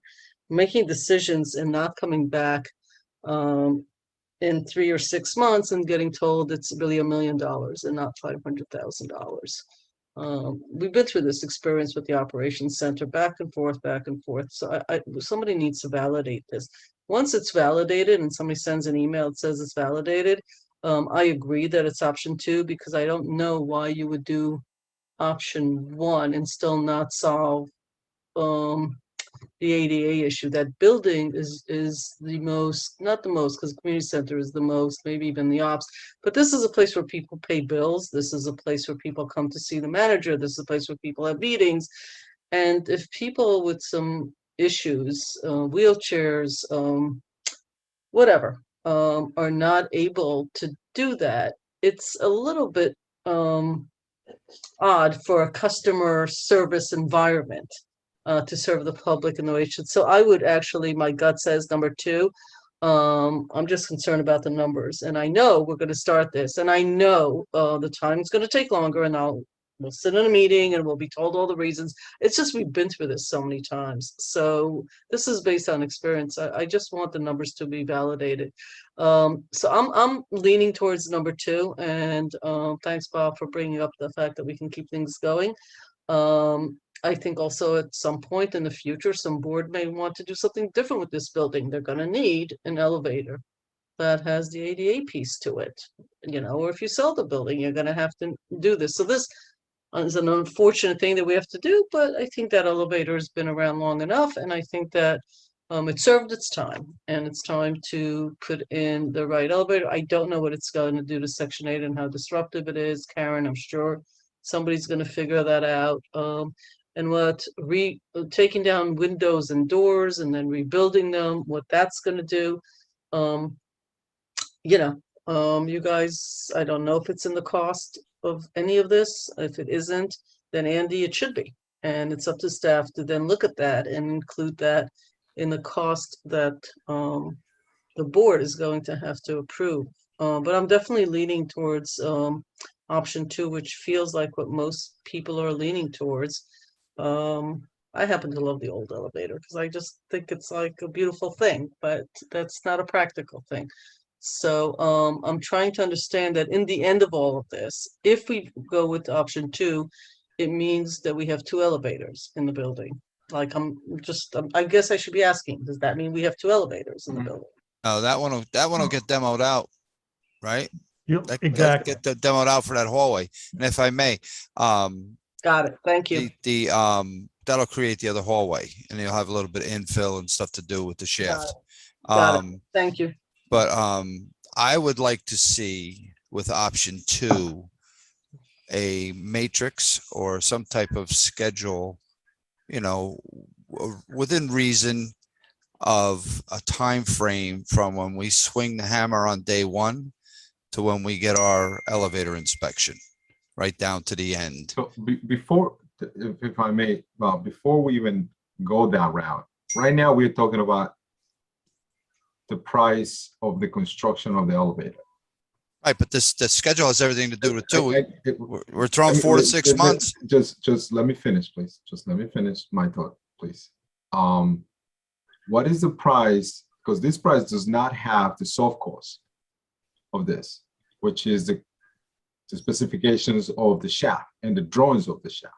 making decisions and not coming back in 3 or 6 months and getting told it's really $1 million and not $500,000. We've been through this experience with the operations center, back and forth. So somebody needs to validate this. Once it's validated and somebody sends an email that says it's validated, I agree that it's option 2, because I don't know why you would do option 1 and still not solve the ADA issue. That building is the most, not the most, because community center is the most, maybe even the ops, but this is a place where people pay bills. This is a place where people come to see the manager. This is a place where people have meetings. And if people with some issues, wheelchairs, whatever, are not able to do that, it's a little bit odd for a customer service environment to serve the public in the way it should. So I would actually, my gut says number 2. I'm just concerned about the numbers, and I know we're going to start this, and I know the time's going to take longer, and we'll sit in a meeting and we'll be told all the reasons. It's just we've been through this so many times. So this is based on experience. I just want the numbers to be validated. So I'm leaning towards number 2, and thanks, Bob, for bringing up the fact that we can keep things going. I think also at some point in the future, some board may want to do something different with this building. They're going to need an elevator that has the ADA piece to it, or if you sell the building, you're going to have to do this. So this is an unfortunate thing that we have to do, but I think that elevator has been around long enough, and I think that it served its time, and it's time to put in the right elevator. I don't know what it's going to do to Section 8 and how disruptive it is. Karen, I'm sure somebody's going to figure that out. And what taking down windows and doors and then rebuilding them, what that's going to do. You guys, I don't know if it's in the cost of any of this. If it isn't, then Andy, it should be. And it's up to staff to then look at that and include that in the cost that the board is going to have to approve. But I'm definitely leaning towards option 2, which feels like what most people are leaning towards. I happen to love the old elevator because I just think it's like a beautiful thing, but that's not a practical thing. So I'm trying to understand that in the end of all of this, if we go with option 2, it means that we have 2 elevators in the building. Like I guess I should be asking, does that mean we have 2 elevators in the building? No, that one will get demoed out, right? Yep, That exactly. get demoed out for that hallway. And if I may, Got it. Thank you. that'll create the other hallway, and you'll have a little bit of infill and stuff to do with the shaft. Got it. Thank you. But I would like to see with option 2 a matrix or some type of schedule, within reason of a time frame from when we swing the hammer on day 1 to when we get our elevator inspection, right down to the end. So before, if I may, Bob, before we even go that route, right now we're talking about the price of the construction of the elevator. Right, but the schedule has everything to do with it too. We're throwing 4 to 6 months. Just let me finish, please. Just let me finish my thought, please. What is the price? Because this price does not have the soft cost of this, which is the specifications of the shaft and the drawings of the shaft.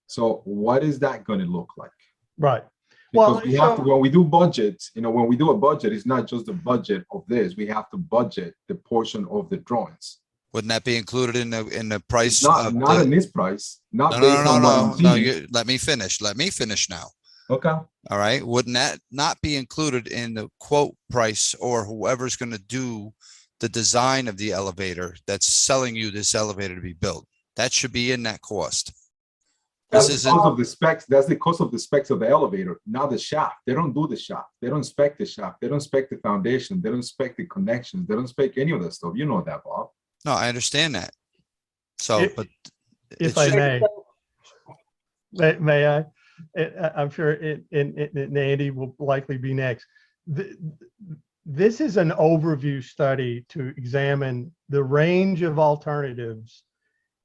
So what is that going to look like? Right. Because we have to, when we do budgets, when we do a budget, it's not just the budget of this. We have to budget the portion of the drawings. Wouldn't that be included in the price? Not in this price. Not No, based on what I'm seeing. you, let me finish. Let me finish now. Okay. All right. Wouldn't that not be included in the quote price, or whoever's going to do the design of the elevator that's selling you this elevator to be built? That should be in that cost. That's the cost of the specs. That's the cost of the specs of the elevator, not the shaft. They don't do the shaft. They don't inspect the shaft. They don't inspect the foundation. They don't inspect the connections. They don't inspect any of that stuff. You know that, Bob. No, I understand that. So, but if I may I? I'm sure Andy will likely be next. This is an overview study to examine the range of alternatives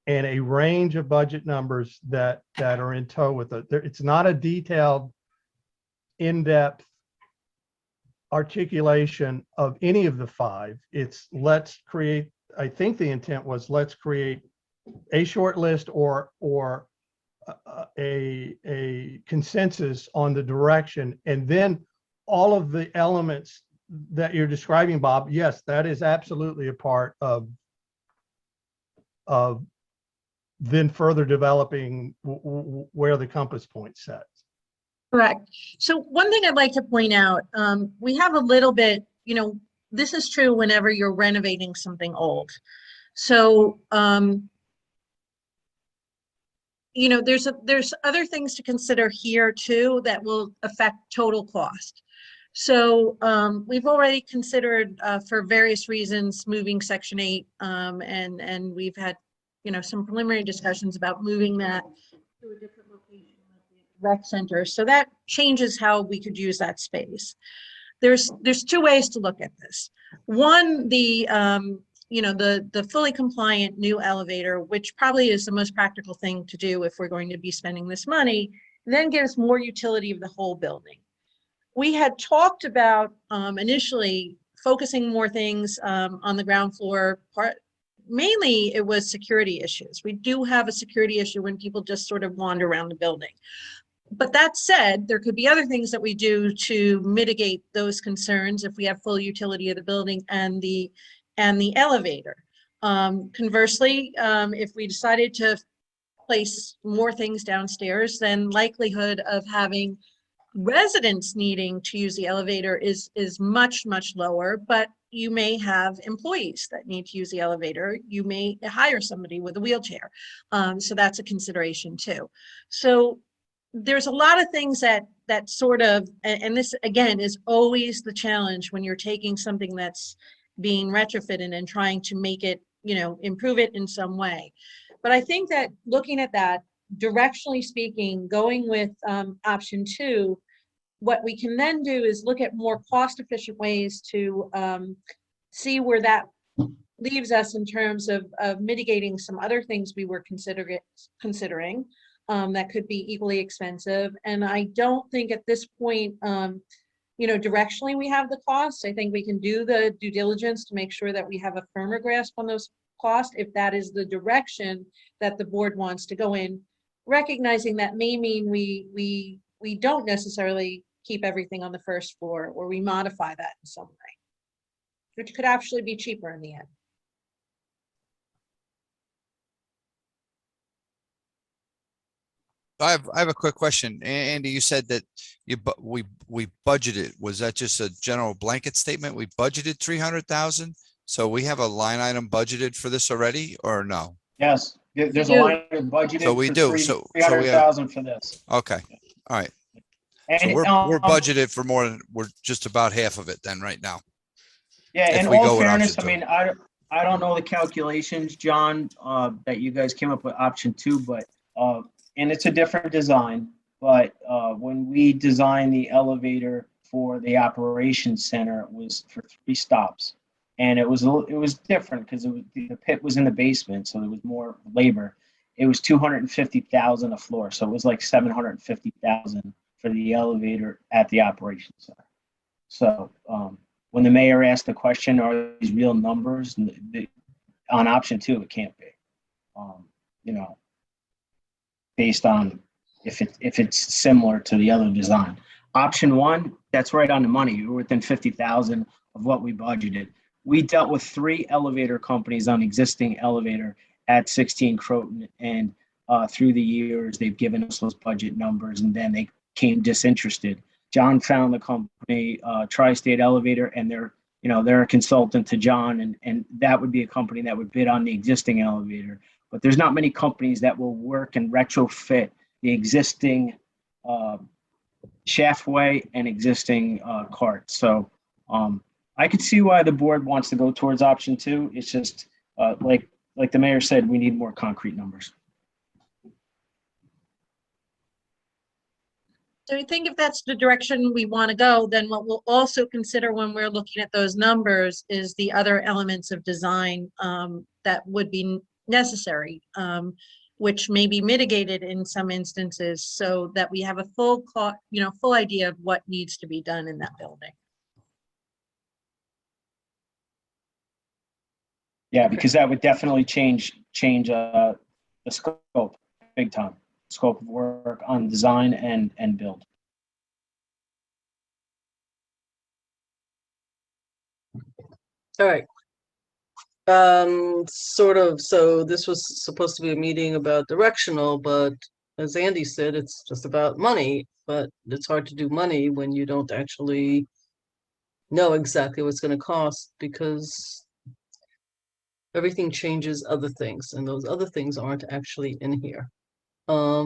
and a range of budget numbers that are in tow with it. It's not a detailed, in-depth articulation of any of the 5. It's let's create, I think the intent was let's create a short list or a consensus on the direction, and then all of the elements that you're describing, Bob. Yes, that is absolutely a part of then further developing where the compass point sets. Correct. So one thing I'd like to point out, we have a little bit, this is true whenever you're renovating something old. So, there's other things to consider here too that will affect total cost. So we've already considered for various reasons moving Section 8, and we've had some preliminary discussions about moving that to a different location at the rec center. So that changes how we could use that space. There's 2 ways to look at this. One, the fully compliant new elevator, which probably is the most practical thing to do if we're going to be spending this money, then gives more utility of the whole building. We had talked about initially focusing more things on the ground floor part. Mainly it was security issues. We do have a security issue when people just sort of wander around the building. But that said, there could be other things that we do to mitigate those concerns if we have full utility of the building and the elevator. Conversely, if we decided to place more things downstairs, then likelihood of having residents needing to use the elevator is much, much lower, but you may have employees that need to use the elevator. You may hire somebody with a wheelchair. So that's a consideration too. So there's a lot of things that sort of, and this again is always the challenge when you're taking something that's being retrofitted and trying to make it, improve it in some way. But I think that looking at that, directionally speaking, going with option 2 what we can then do is look at more cost-efficient ways to see where that leaves us in terms of mitigating some other things we were considering that could be equally expensive. And I don't think at this point, directionally we have the costs. I think we can do the due diligence to make sure that we have a firmer grasp on those costs, if that is the direction that the board wants to go in, recognizing that may mean we don't necessarily keep everything on the first floor, or we modify that in some way, which could actually be cheaper in the end. I have a quick question. Andy, you said that we budgeted. Was that just a general blanket statement? We budgeted 300,000. So we have a line item budgeted for this already, or no? Yes, there's a line item budgeted. So we for do. So 300,000 for this. Okay. All right. And So we're budgeted for more than, we're just about half of it then right now. Yeah, if in we go all with fairness, I option mean, I don't know the calculations, John, that you guys came up with option 2, but and it's a different design. But when we designed the elevator for the operations center, it was for 3 stops, and it was different because the pit was in the basement, so there was more labor. It was 250,000 a floor, so it was like 750,000 for the elevator at the operations center. So when the mayor asked the question, are these real numbers? On option 2, it can't be. Based on if it's similar to the other design. Option 1, that's right on the money. You're within 50,000 of what we budgeted. We dealt with 3 elevator companies on existing elevator at 16 Croton, and through the years they've given us those budget numbers, and then they came disinterested. John found the company, Tri-State Elevator, and they're a consultant to John, and that would be a company that would bid on the existing elevator. But there's not many companies that will work and retrofit the existing shaftway and existing cart. So I could see why the board wants to go towards option 2. It's just like the mayor said, we need more concrete numbers. So I think if that's the direction we want to go, then what we'll also consider when we're looking at those numbers is the other elements of design that would be necessary, which may be mitigated in some instances, so that we have a full idea of what needs to be done in that building. Yeah, because that would definitely change the scope, big time. Scope of work on design and build. All right. So this was supposed to be a meeting about directional, but as Andy said, it's just about money, but it's hard to do money when you don't actually know exactly what's going to cost, because everything changes other things, and those other things aren't actually in here.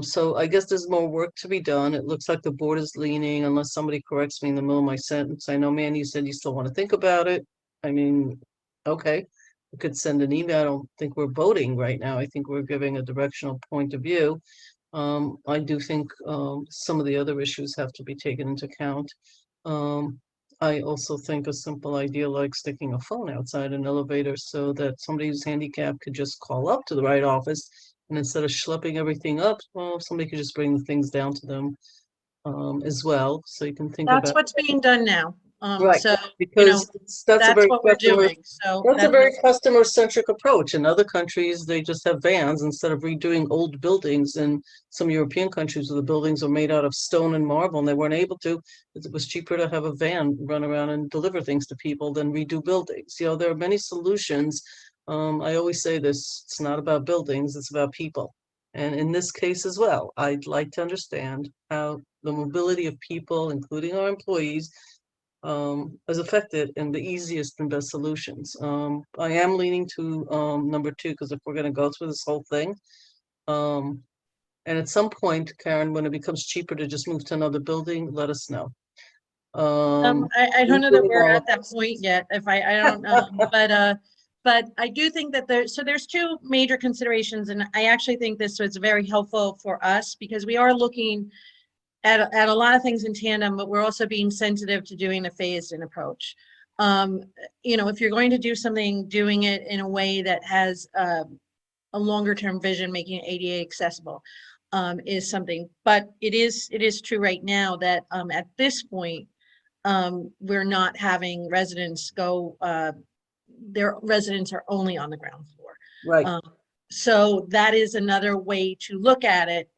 So I guess there's more work to be done. It looks like the board is leaning, unless somebody corrects me in the middle of my sentence. I know, Manny, you said you still want to think about it. I mean, okay, we could send an email. I don't think we're voting right now. I think we're giving a directional point of view. I do think some of the other issues have to be taken into account. I also think a simple idea like sticking a phone outside an elevator so that somebody who's handicapped could just call up to the right office, and instead of schlepping everything up, well, somebody could just bring the things down to them as well. So you can think That's about what's being done now. Right, So, because that's a very what we're doing. So that's a very customer-centric approach. In other countries, they just have vans instead of redoing old buildings. In some European countries where the buildings are made out of stone and marble and they weren't able to, it was cheaper to have a van run around and deliver things to people than redo buildings. You know, there are many solutions. I always say this, it's not about buildings, it's about people. And in this case as well, I'd like to understand how the mobility of people, including our employees, is affected in the easiest and best solutions. I am leaning to number 2, because if we're going to go through this whole thing, and at some point, Karen, when it becomes cheaper to just move to another building, let us know. I don't know that we're at that point yet. I don't know, but I do think that there's 2 major considerations, and I actually think this was very helpful for us, because we are looking at a lot of things in tandem, but we're also being sensitive to doing a phased in approach. If you're going to do something, doing it in a way that has a longer term vision, making it ADA accessible is something. But it is true right now that at this point, we're not having residents go, their residents are only on the ground floor. Right. So that is another way to look at it.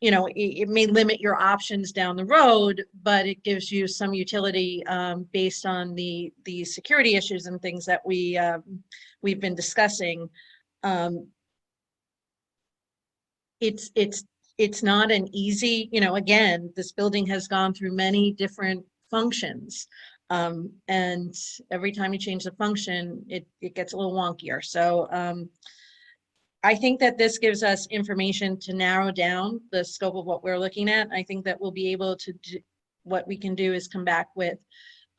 It may limit your options down the road, but it gives you some utility based on the security issues and things that we've been discussing. It's not an easy, again, this building has gone through many different functions. And every time you change the function, it gets a little wonkier. So I think that this gives us information to narrow down the scope of what we're looking at. I think that we'll be able to do, what we can do is come back with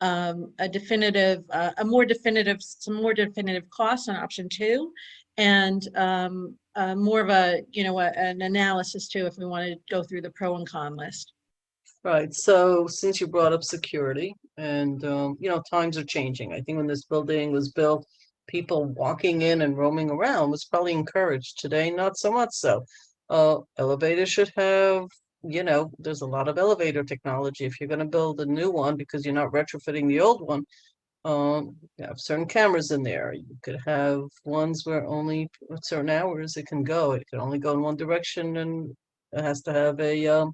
some more definitive costs on option 2, and more of an analysis too, if we want to go through the pro and con list. Right. So since you brought up security and, times are changing. I think when this building was built, people walking in and roaming around was probably encouraged. Today, not so much so. Elevators should have, there's a lot of elevator technology. If you're going to build a new one because you're not retrofitting the old one, you have certain cameras in there. You could have ones where only at certain hours it can go. It can only go in one direction, and it has to have a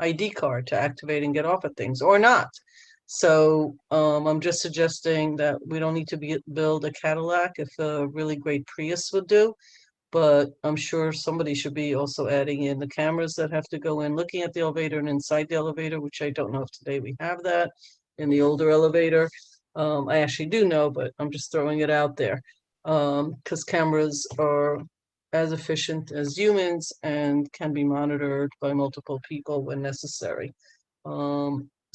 ID card to activate and get off at things, or not. So I'm just suggesting that we don't need to build a Cadillac if a really great Prius would do, but I'm sure somebody should be also adding in the cameras that have to go in, looking at the elevator and inside the elevator, which I don't know if today we have that in the older elevator. I actually do know, but I'm just throwing it out there because cameras are as efficient as humans and can be monitored by multiple people when necessary.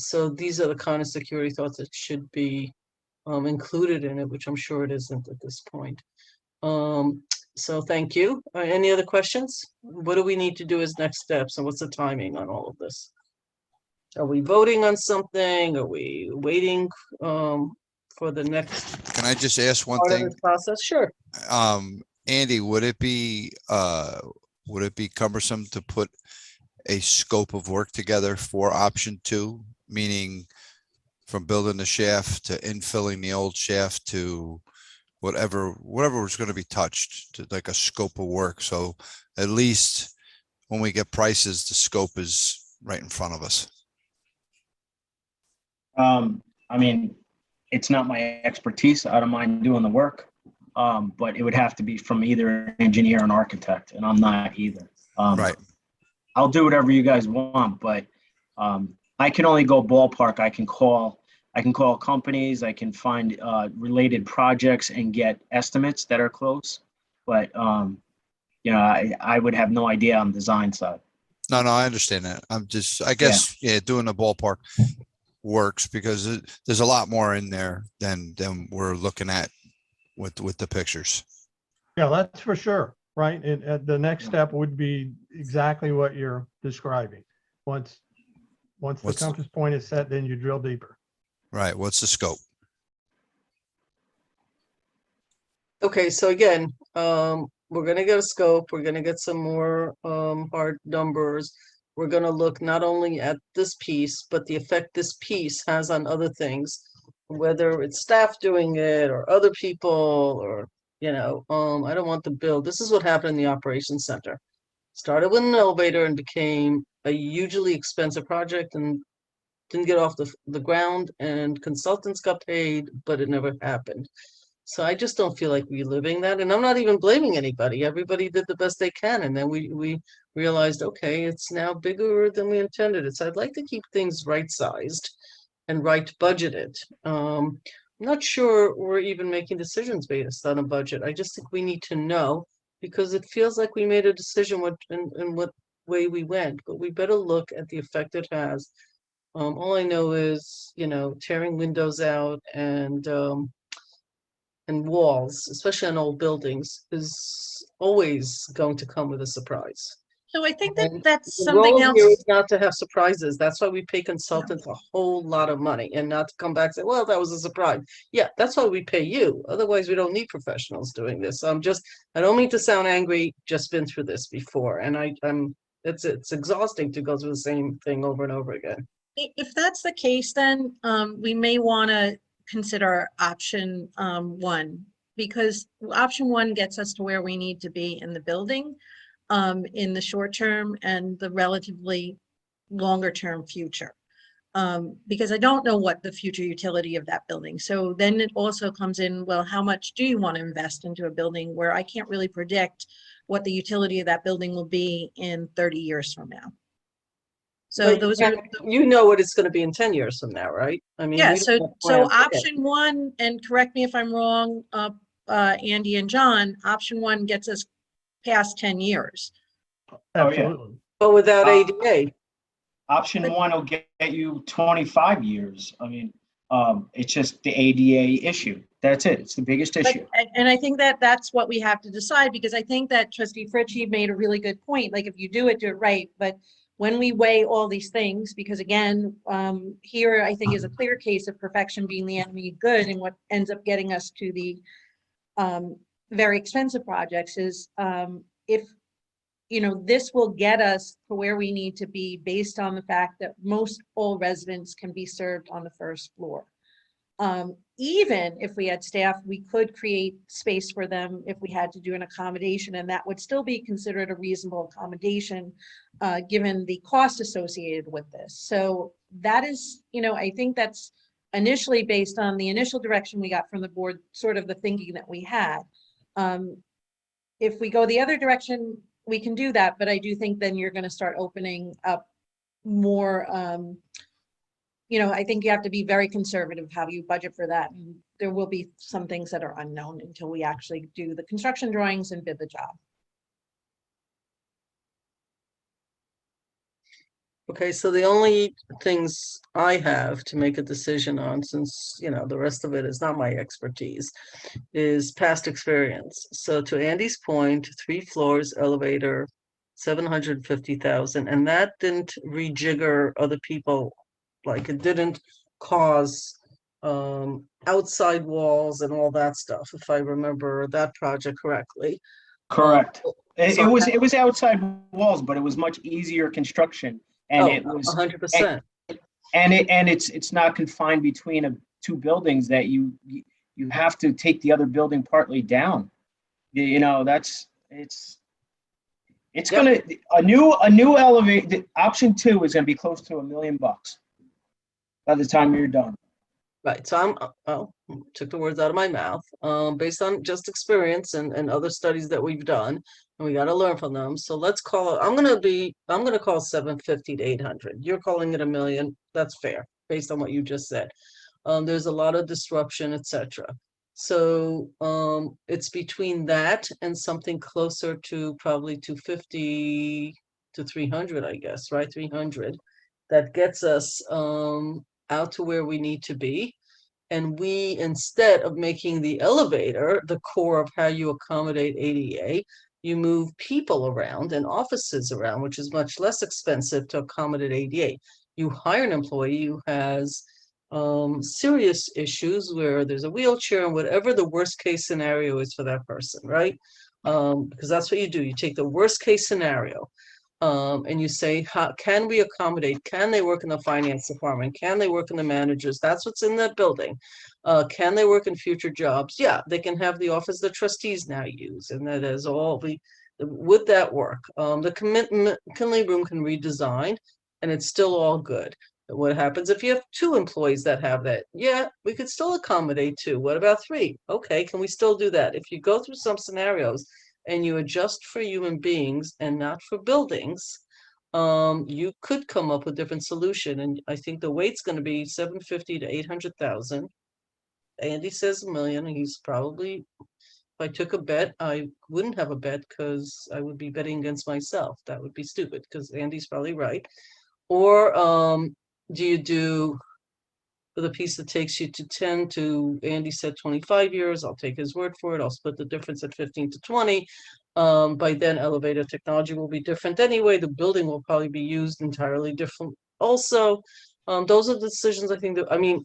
So these are the kind of security thoughts that should be included in it, which I'm sure it isn't at this point. So thank you. Any other questions? What do we need to do as next steps, and what's the timing on all of this? Are we voting on something? Are we waiting for the next Can I just ask one part of thing? this process? Sure. Andy, would it be cumbersome to put a scope of work together for option 2, meaning from building the shaft to infilling the old shaft to whatever was going to be touched, to like a scope of work? So at least when we get prices, the scope is right in front of us. I mean, it's not my expertise. I don't mind doing the work, but it would have to be from either an engineer or an architect, and I'm not either. Right. I'll do whatever you guys want, but I can only go ballpark. I can call companies. I can find related projects and get estimates that are close. But I would have no idea on the design side. No, I understand that. I guess doing the ballpark works because there's a lot more in there than we're looking at with the pictures. Yeah, that's for sure. Right. And the next step would be exactly what you're describing. Once the compass point is set, then you drill deeper. Right. What's the scope? Okay, so again, we're going to get a scope. We're going to get some more hard numbers. We're going to look not only at this piece, but the effect this piece has on other things, whether it's staff doing it or other people, or I don't want to build. This is what happened in the operations center. Started with an elevator and became a hugely expensive project and didn't get off the ground, and consultants got paid, but it never happened. So I just don't feel like reliving that. And I'm not even blaming anybody. Everybody did the best they can. And then we realized, okay, it's now bigger than we intended it. So I'd like to keep things right-sized and right budgeted. I'm not sure we're even making decisions based on a budget. I just think we need to know, because it feels like we made a decision in what way we went, but we better look at the effect it has. All I know is, tearing windows out and walls, especially on old buildings, is always going to come with a surprise. So I think And that's the something goal here else. is not to have surprises. That's why we pay consultants a whole lot of money and not to come back and say, well, that was a surprise. Yeah, that's why we pay you. Otherwise, we don't need professionals doing this. I don't mean to sound angry, just been through this before. And it's exhausting to go through the same thing over and over again. If that's the case, then we may want to consider option one, because option one gets us to where we need to be in the building in the short term and the relatively longer term future. Because I don't know what the future utility of that building. So then it also comes in, well, how much do you want to invest into a building where I can't really predict what the utility of that building will be in 30 years from now. So But those are, you know what it's going to be in 10 years from now, right? I mean, yeah, we don't have so plans yet. option one, and correct me if I'm wrong, Andy and John, option one gets us past 10 years. Absolutely. But without ADA. Option one will get you 25 years. I mean, it's just the ADA issue. That's it. It's the biggest issue. And I think that that's what we have to decide, because I think that Trustee Fritchie made a really good point. Like, if you do it right. But when we weigh all these things, because again, here I think is a clear case of perfection being the enemy of good, and what ends up getting us to the very expensive projects is if, you know, this will get us to where we need to be based on the fact that most all residents can be served on the first floor. Even if we had staff, we could create space for them if we had to do an accommodation, and that would still be considered a reasonable accommodation given the cost associated with this. So that is, you know, I think that's initially based on the initial direction we got from the board, sort of the thinking that we had. If we go the other direction, we can do that, but I do think then you're going to start opening up more, you know, I think you have to be very conservative how you budget for that. And there will be some things that are unknown until we actually do the construction drawings and bid the job. Okay, so the only things I have to make a decision on, since, you know, the rest of it is not my expertise, is past experience. So to Andy's point, 3 floors, elevator, 750,000, and that didn't rejigger other people. Like, it didn't cause outside walls and all that stuff, if I remember that project correctly. Correct. So It was outside walls, but it was much easier construction. And it was 100%. And it's not confined between 2 buildings that you have to take the other building partly down. You know, it's gonna, a new elevator, option 2 is gonna be close to $1 million by the time you're done. Right, so took the words out of my mouth, based on just experience and other studies that we've done, and we got to learn from them. So let's call it, I'm going to call 750 to 800. You're calling it $1 million. That's fair based on what you just said. There's a lot of disruption, etc. So it's between that and something closer to probably 250 to 300, I guess, right? 300. That gets us out to where we need to be. And we, instead of making the elevator the core of how you accommodate ADA, you move people around and offices around, which is much less expensive to accommodate ADA. You hire an employee who has serious issues where there's a wheelchair and whatever the worst case scenario is for that person, right? Because that's what you do. You take the worst case scenario. And you say, how can we accommodate? Can they work in the finance department? Can they work in the managers? That's what's in that building. Can they work in future jobs? Yeah, they can have the office the trustees now use, and that is all. Would that work? The McKinley room can redesign, and it's still all good. What happens if you have 2 employees that have that? Yeah, we could still accommodate 2. What about 3? Okay, can we still do that? If you go through some scenarios and you adjust for human beings and not for buildings, you could come up with a different solution. And I think the weight's going to be 750 to 800,000. Andy says $1 million. He's probably, if I took a bet, I wouldn't have a bet because I would be betting against myself. That would be stupid because Andy's probably right. Or do you do for the piece that takes you to 10 to, Andy said 25 years. I'll take his word for it. I'll split the difference at 15 to 20. By then, elevator technology will be different anyway. The building will probably be used entirely different. Also, those are the decisions I think that, I mean,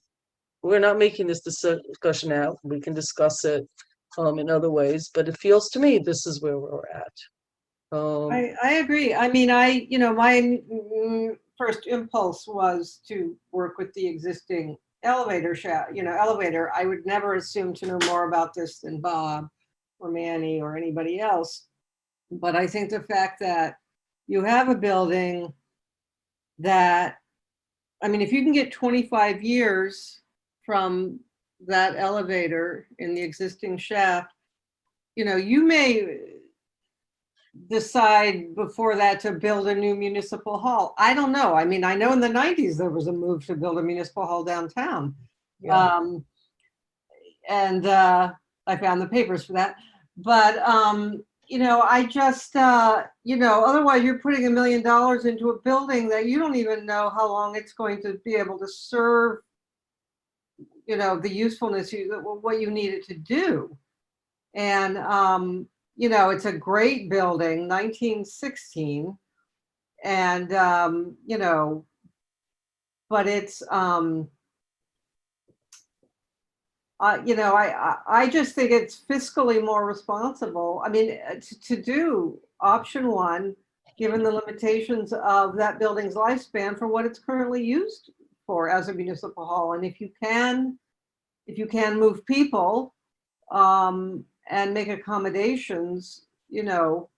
we're not making this discussion out. We can discuss it in other ways, but it feels to me this is where we're at. I agree. I mean, my first impulse was to work with the existing elevator shaft, elevator. I would never assume to know more about this than Bob or Manny or anybody else. But I think the fact that you have a building that, I mean, if you can get 25 years from that elevator in the existing shaft, you may decide before that to build a new municipal hall. I don't know. I mean, I know in the 90s there was a move to build a municipal hall downtown. Yeah. And I found the papers for that. But, I just, otherwise you're putting $1 million into a building that you don't even know how long it's going to be able to serve, the usefulness, what you need it to do. And, it's a great building, 1916. And, but it's, I just think it's fiscally more responsible. I mean, to do option one, given the limitations of that building's lifespan for what it's currently used for as a municipal hall. And if you can move people and make accommodations, then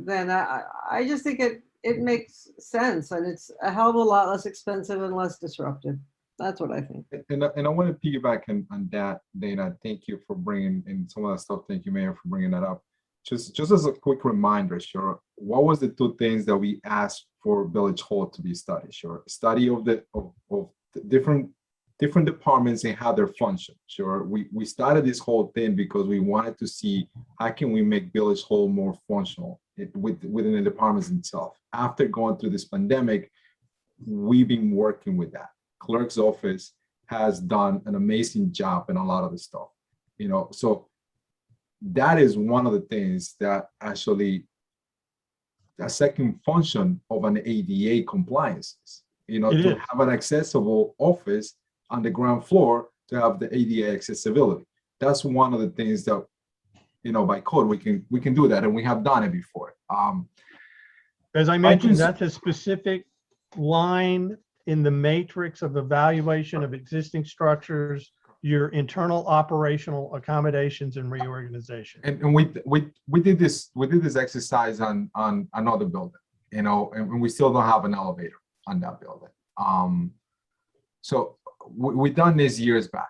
I just think it makes sense, and it's a hell of a lot less expensive and less disruptive. That's what I think. And I want to piggyback on that, Dana. Thank you for bringing in some of that stuff. Thank you, Mayor, for bringing that up. Just as a quick reminder, sure. What was the two things that we asked for Village Hall to be studied? Sure, study of the different departments and how they're function. Sure, we started this whole thing because we wanted to see how can we make Village Hall more functional within the departments itself. After going through this pandemic, we've been working with that. Clerk's office has done an amazing job in a lot of the stuff, so that is one of the things that actually a second function of an ADA compliance is, to have an accessible office on the ground floor to have the ADA accessibility. That's one of the things that, by code, we can do that, and we have done it before. As I mentioned, that's a specific line in the matrix of evaluation of existing structures, your internal operational accommodations and reorganization. And we did this exercise on another building, and we still don't have an elevator on that building. So we done this years back,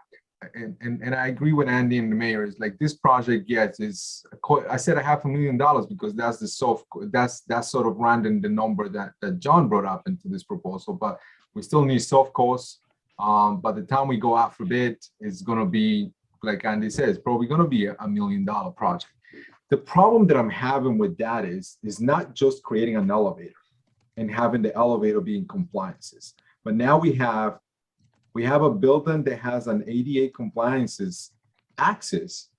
and I agree with Andy and the mayor. Is like this project, yes, is I said $500,000 because that's sort of random the number that John brought up into this proposal, but we still need soft costs. By the time we go out for bid, it's going to be, like Andy says, probably going to be $1 million project. The problem that I'm having with that is not just creating an elevator and having the elevator be in compliances, but now we have a building that has an ADA compliances access,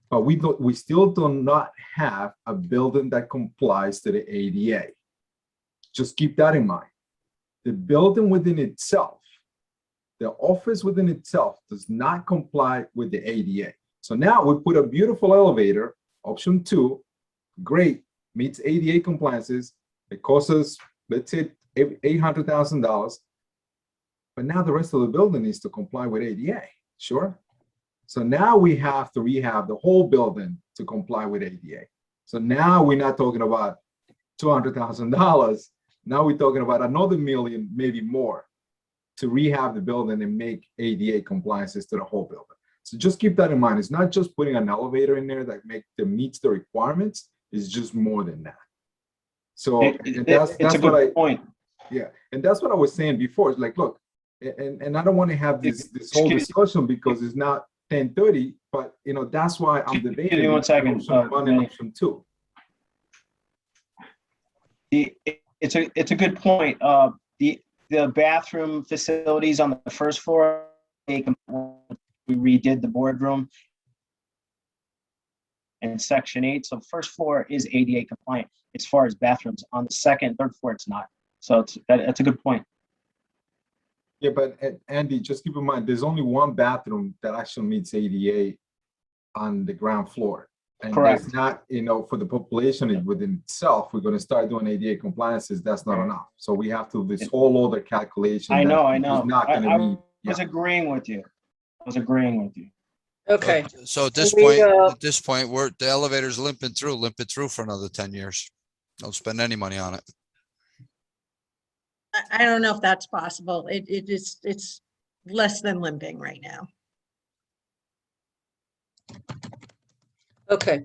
but we still do not have a building that complies to the ADA. Just keep that in mind. The building within itself, the office within itself does not comply with the ADA. So now we put a beautiful elevator, option 2, great, meets ADA compliances. It costs us, let's say, $800,000. But now the rest of the building needs to comply with ADA, sure? So now we have to rehab the whole building to comply with ADA. So now we're not talking about $200,000. Now we're talking about another $1 million, maybe more, to rehab the building and make ADA compliances to the whole building. So just keep that in mind. It's not just putting an elevator in there that meets the requirements. It's just more than that. So that's a good point. Yeah, and that's what I was saying before. It's like, look, and I don't want to have this whole discussion because it's not 10:30, but that's why I'm debating. Give me 1 second. Option 1 and option 2. It's a good point. the bathroom facilities on the first floor, we redid the boardroom in section 8. So first floor is ADA compliant as far as bathrooms. On the second, third floor, it's not. So that's a good point. Yeah, but Andy, just keep in mind, there's only one bathroom that actually meets ADA on the ground floor. And Correct. that's not, for the population within itself, we're going to start doing ADA compliances. That's not enough. So we have to, this whole other calculation. I know. Is not going to meet. I was agreeing with you. Okay. So at this We, point, the elevator's limping through for another 10 years. Don't spend any money on it. I don't know if that's possible. It's less than limping right now. Okay,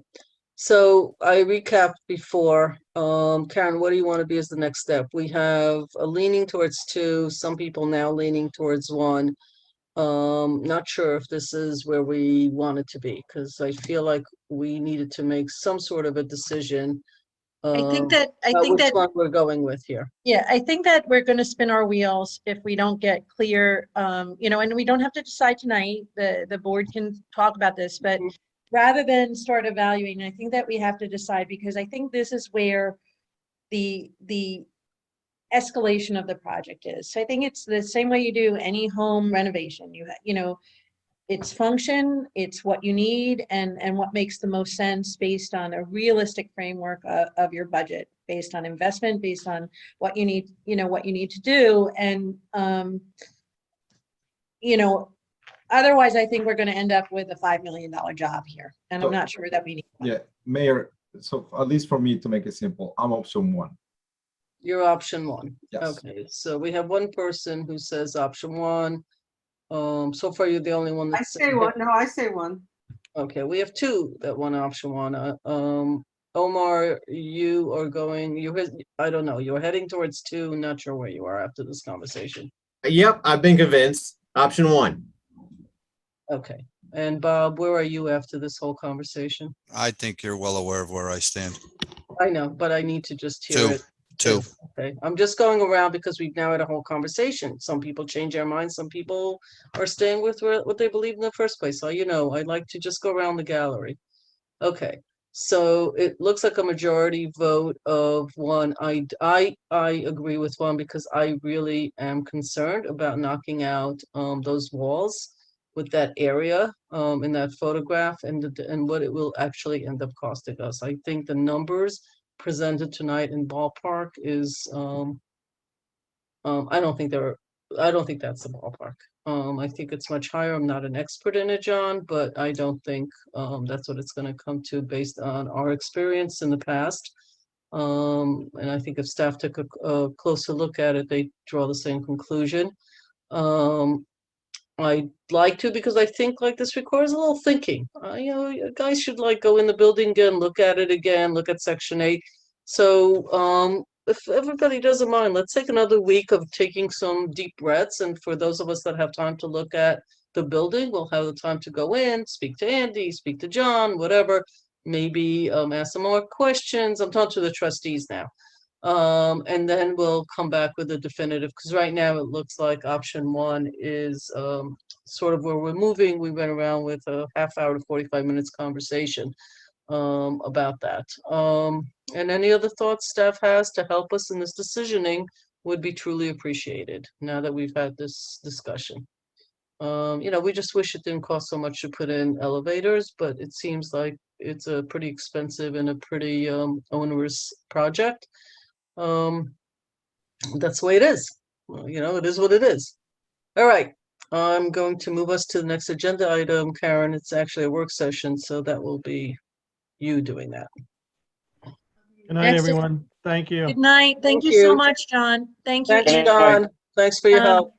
so I recapped before. Karen, what do you want to be as the next step? We have a leaning towards 2, some people now leaning towards 1. Not sure if this is where we want it to be, because I feel like we needed to make some sort of a decision. I think that which one we're going with here. Yeah, I think that we're going to spin our wheels if we don't get clear, and we don't have to decide tonight. The board can talk about this, but rather than start evaluating, I think that we have to decide, because I think this is where the escalation of the project is. So I think it's the same way you do any home renovation. It's function, it's what you need, and what makes the most sense based on a realistic framework of your budget, based on investment, based on what you need, what you need to do. And, otherwise I think we're going to end up with a $5 million job here. And I'm not sure that we need one. Yeah, Mayor, so at least for me, to make it simple, I'm option 1. You're option 1. Yes. Okay, so we have one person who says option 1. So far you're the only one I that's say one. No, I say 1. Okay, we have 2 that want option 1. Omar, you are going, I don't know, you're heading towards 2, not sure where you are after this conversation. Yep, I've been convinced. Option 1. Okay, and Bob, where are you after this whole conversation? I think you're well aware of where I stand. I know, but I need to just hear it. 2. Okay, I'm just going around because we've now had a whole conversation. Some people change their minds, some people are staying with what they believe in the first place. So, I'd like to just go around the gallery. Okay, so it looks like a majority vote of 1. I agree with 1 because I really am concerned about knocking out those walls with that area in that photograph and what it will actually end up costing us. I think the numbers presented tonight in ballpark is I don't think that's the ballpark. I think it's much higher. I'm not an expert in it, John, but I don't think that's what it's going to come to based on our experience in the past. And I think if staff took a closer look at it, they draw the same conclusion. I'd like to, because I think this requires a little thinking. Guys should go in the building again, look at it again, look at section 8. So if everybody doesn't mind, let's take another week of taking some deep breaths. And for those of us that have time to look at the building, we'll have the time to go in, speak to Andy, speak to John, whatever, maybe ask some more questions. I'm talking to the trustees now. And then we'll come back with a definitive, because right now it looks like option 1 is sort of where we're moving. We went around with a half hour to 45 minutes conversation about that. And any other thoughts staff has to help us in this decisioning would be truly appreciated now that we've had this discussion. We just wish it didn't cost so much to put in elevators, but it seems like it's a pretty expensive and a pretty onerous project. That's the way it is. Well, it is what it is. All right. I'm going to move us to the next agenda item, Karen. It's actually a work session, so that will be you doing that. Good night, Excellent. everyone. Thank you. Good night. Thank you so much, John. Thank you. Thanks, Andy. John. Thanks for your help.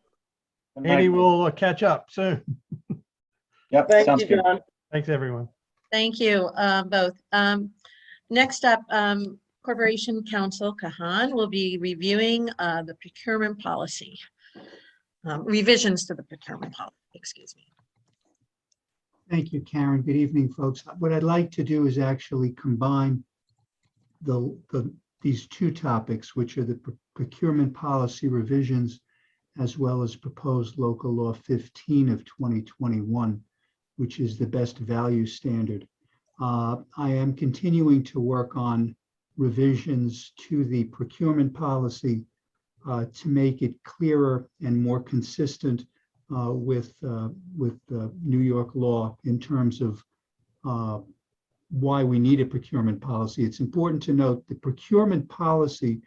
Andy, we'll catch up soon. Yep. Thank Sounds you, good. John. Thanks, everyone. Thank you, both. Next up, Corporation Counsel Kahan will be reviewing the procurement policy, revisions to the procurement policy, excuse me. Thank you, Karen. Good evening, folks. What I'd like to do is actually combine these 2 topics, which are the procurement policy revisions as well as proposed local law 15 of 2021, which is the best value standard. I am continuing to work on revisions to the procurement policy to make it clearer and more consistent with New York law in terms of why we need a procurement policy. It's important to note the procurement policy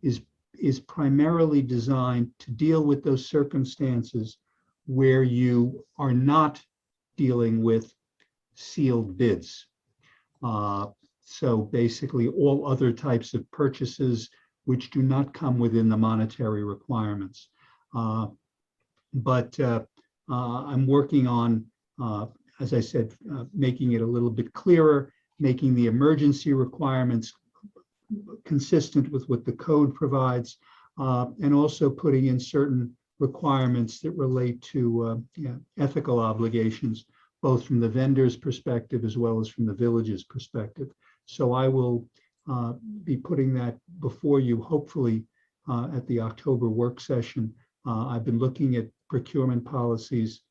is primarily designed to deal with those circumstances where you are not dealing with sealed bids. So basically all other types of purchases which do not come within the monetary requirements. But I'm working on, as I said, making it a little bit clearer, making the emergency requirements consistent with what the code provides, and also putting in certain requirements that relate to ethical obligations, both from the vendor's perspective as well as from the village's perspective. So I will be putting that before you, hopefully, at the October work session. I've been looking at procurement policies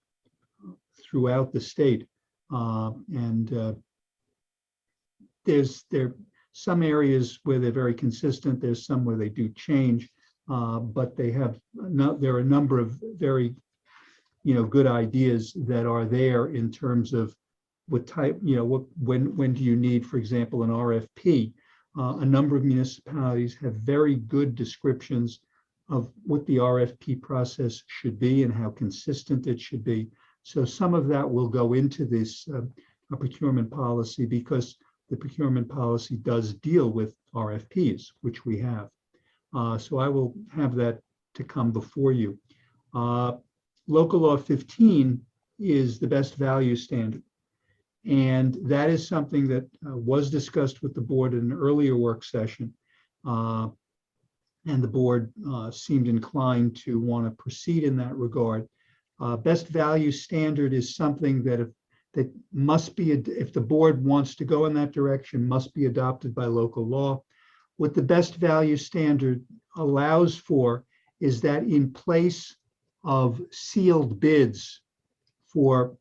throughout the state, and there's some areas where they're very consistent. There's some where they do change, but there are a number of very good ideas that are there in terms of what type, when do you need, for example, an RFP. A number of municipalities have very good descriptions of what the RFP process should be and how consistent it should be. So some of that will go into this procurement policy, because the procurement policy does deal with RFPs, which we have. So I will have that to come before you. Local Law 15 is the best value standard. And that is something that was discussed with the board in an earlier work session. And the board seemed inclined to want to proceed in that regard. Best value standard is something that must be, if the board wants to go in that direction, must be adopted by local law. What the best value standard allows for is that in place of sealed bids for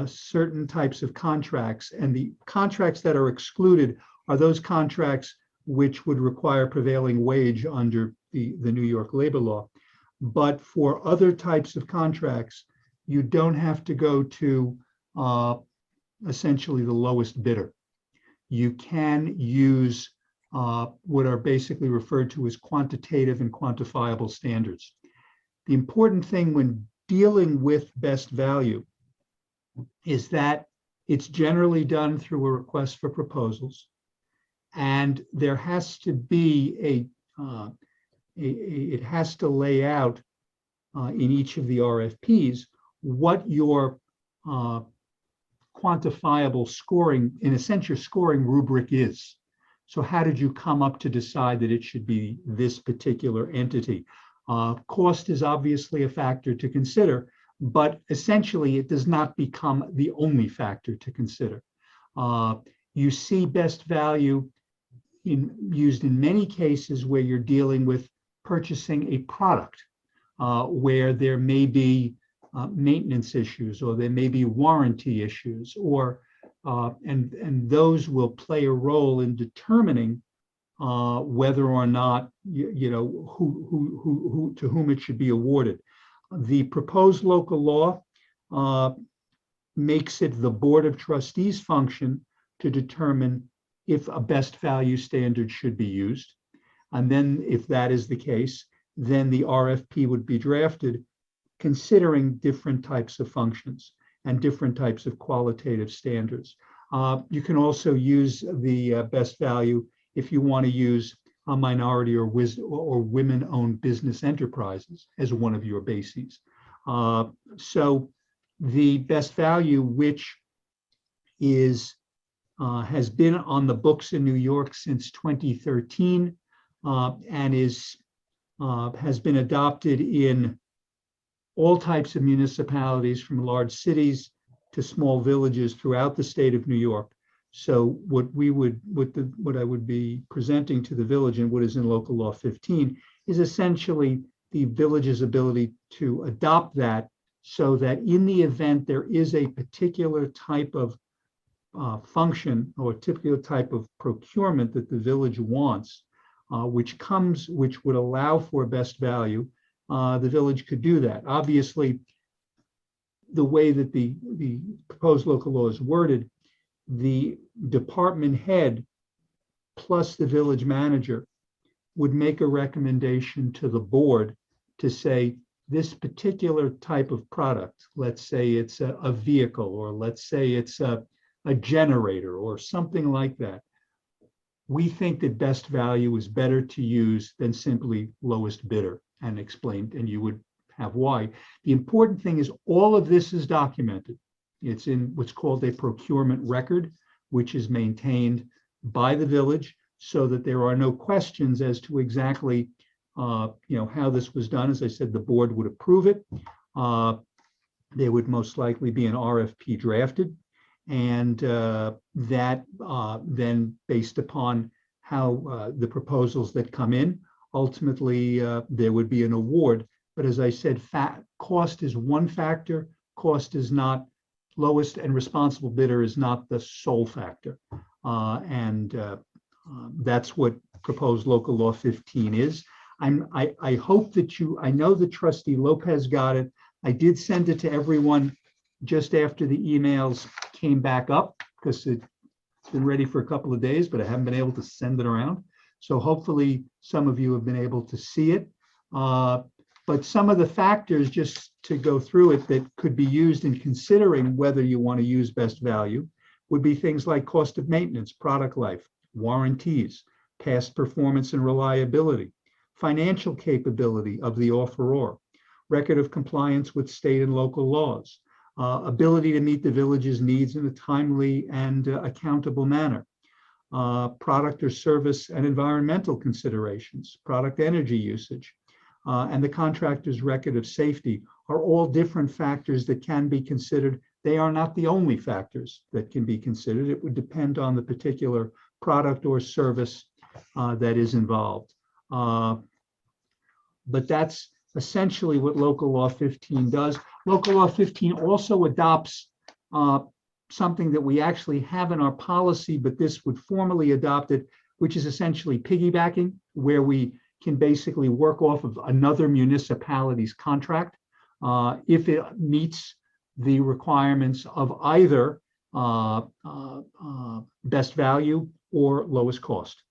certain types of contracts, and the contracts that are excluded are those contracts which would require prevailing wage under the New York labor law. But for other types of contracts, you don't have to go to essentially the lowest bidder. You can use what are basically referred to as quantitative and quantifiable standards. The important thing when dealing with best value is that it's generally done through a request for proposals, and there has to be it has to lay out in each of the RFPs what your quantifiable scoring, in a sense, your scoring rubric is. So how did you come up to decide that it should be this particular entity? Cost is obviously a factor to consider, but essentially it does not become the only factor to consider. You see best value used in many cases where you're dealing with purchasing a product, where there may be maintenance issues, or there may be warranty issues, or and those will play a role in determining whether or not who to whom it should be awarded. The proposed local law makes it the Board of Trustees' function to determine if a best value standard should be used. And then if that is the case, then the RFP would be drafted considering different types of functions and different types of qualitative standards. You can also use the best value if you want to use a minority or women-owned business enterprises as one of your bases. So the best value, which has been on the books in New York since 2013 and has been adopted in all types of municipalities, from large cities to small villages throughout the state of New York. So what I would be presenting to the village, and what is in Local Law 15, is essentially the village's ability to adopt that, so that in the event there is a particular type of function or a particular type of procurement that the village wants, which would allow for best value, the village could do that. Obviously, the way that the proposed local law is worded, the department head plus the village manager would make a recommendation to the board to say, this particular type of product, let's say it's a vehicle, or let's say it's a generator or something like that, we think that best value is better to use than simply lowest bidder, and explain, and you would have why. The important thing is all of this is documented. It's in what's called a procurement record, which is maintained by the village, so that there are no questions as to exactly how this was done. As I said, the board would approve it. There would most likely be an RFP drafted, and that then, based upon how the proposals that come in, ultimately there would be an award. But as I said, cost is one factor. Cost is not, lowest and responsible bidder is not the sole factor. That's what proposed local law 15 is. I hope that I know that Trustee Lopez got it. I did send it to everyone just after the emails came back up, because it's been ready for a couple of days, but I haven't been able to send it around. So hopefully some of you have been able to see it. But some of the factors, just to go through it, that could be used in considering whether you want to use best value would be things like cost of maintenance, product life, warranties, past performance and reliability, financial capability of the offeror, record of compliance with state and local laws, ability to meet the village's needs in a timely and accountable manner, product or service and environmental considerations, product energy usage, and the contractor's record of safety are all different factors that can be considered. They are not the only factors that can be considered. It would depend on the particular product or service that is involved. But that's essentially what Local Law 15 does. Local Law 15 also adopts something that we actually have in our policy, but this would formally adopt it, which is essentially piggybacking, where we can basically work off of another municipality's contract if it meets the requirements of either best value or lowest cost.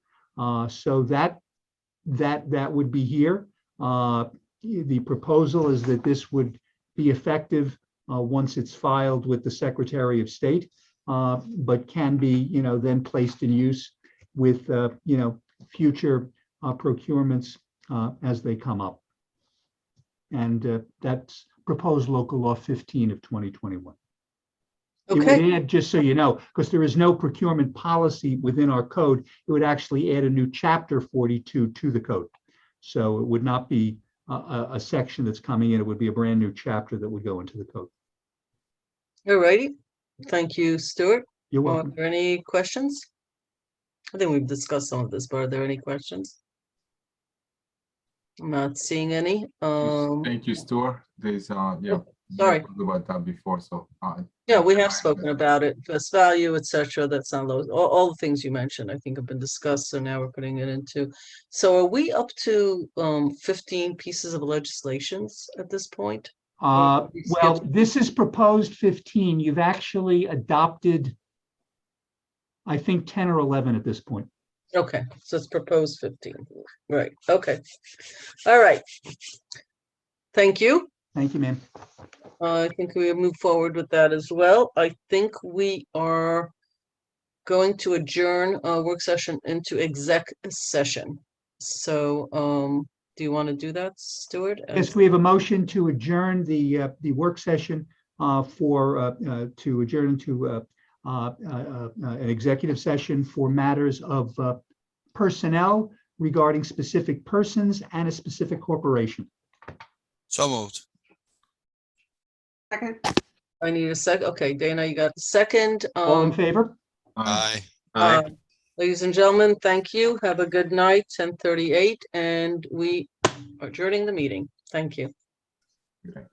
So that would be here. The proposal is that this would be effective once it's filed with the Secretary of State, but can be, then placed in use with, future procurements as they come up. And that's proposed local law 15 of 2021. It Okay. would add, just so you know, because there is no procurement policy within our code, it would actually add a new chapter 42 to the code. So it would not be a section that's coming in, it would be a brand new chapter that would go into the code. All righty. Thank you, Stuart. You're Are welcome. there any questions? I think we've discussed some of this, but are there any questions? I'm not seeing any. Thank you, Stuart. There's sorry. about that before, so Yeah, we have spoken about it, best value, etc. That's not low. All the things you mentioned, I think, have been discussed. So now we're putting it into. So are we up to 15 pieces of legislations at this point? Well, this is proposed 15. You've actually adopted, I think, 10 or 11 at this point. Okay, so it's proposed 15. Right. Okay. All right. Thank you. Thank you, ma'am. I think we move forward with that as well. I think we are going to adjourn a work session into exec session. So do you want to do that, Stuart? Yes, we have a motion to adjourn the work session to adjourn into an executive session for matters of personnel regarding specific persons and a specific corporation. So moved. Second. I need a second. Okay, Dana, you got the second. All in favor? Aye. Ladies and gentlemen, thank you. Have a good night, 10:38, and we adjourning the meeting. Thank you. Okay.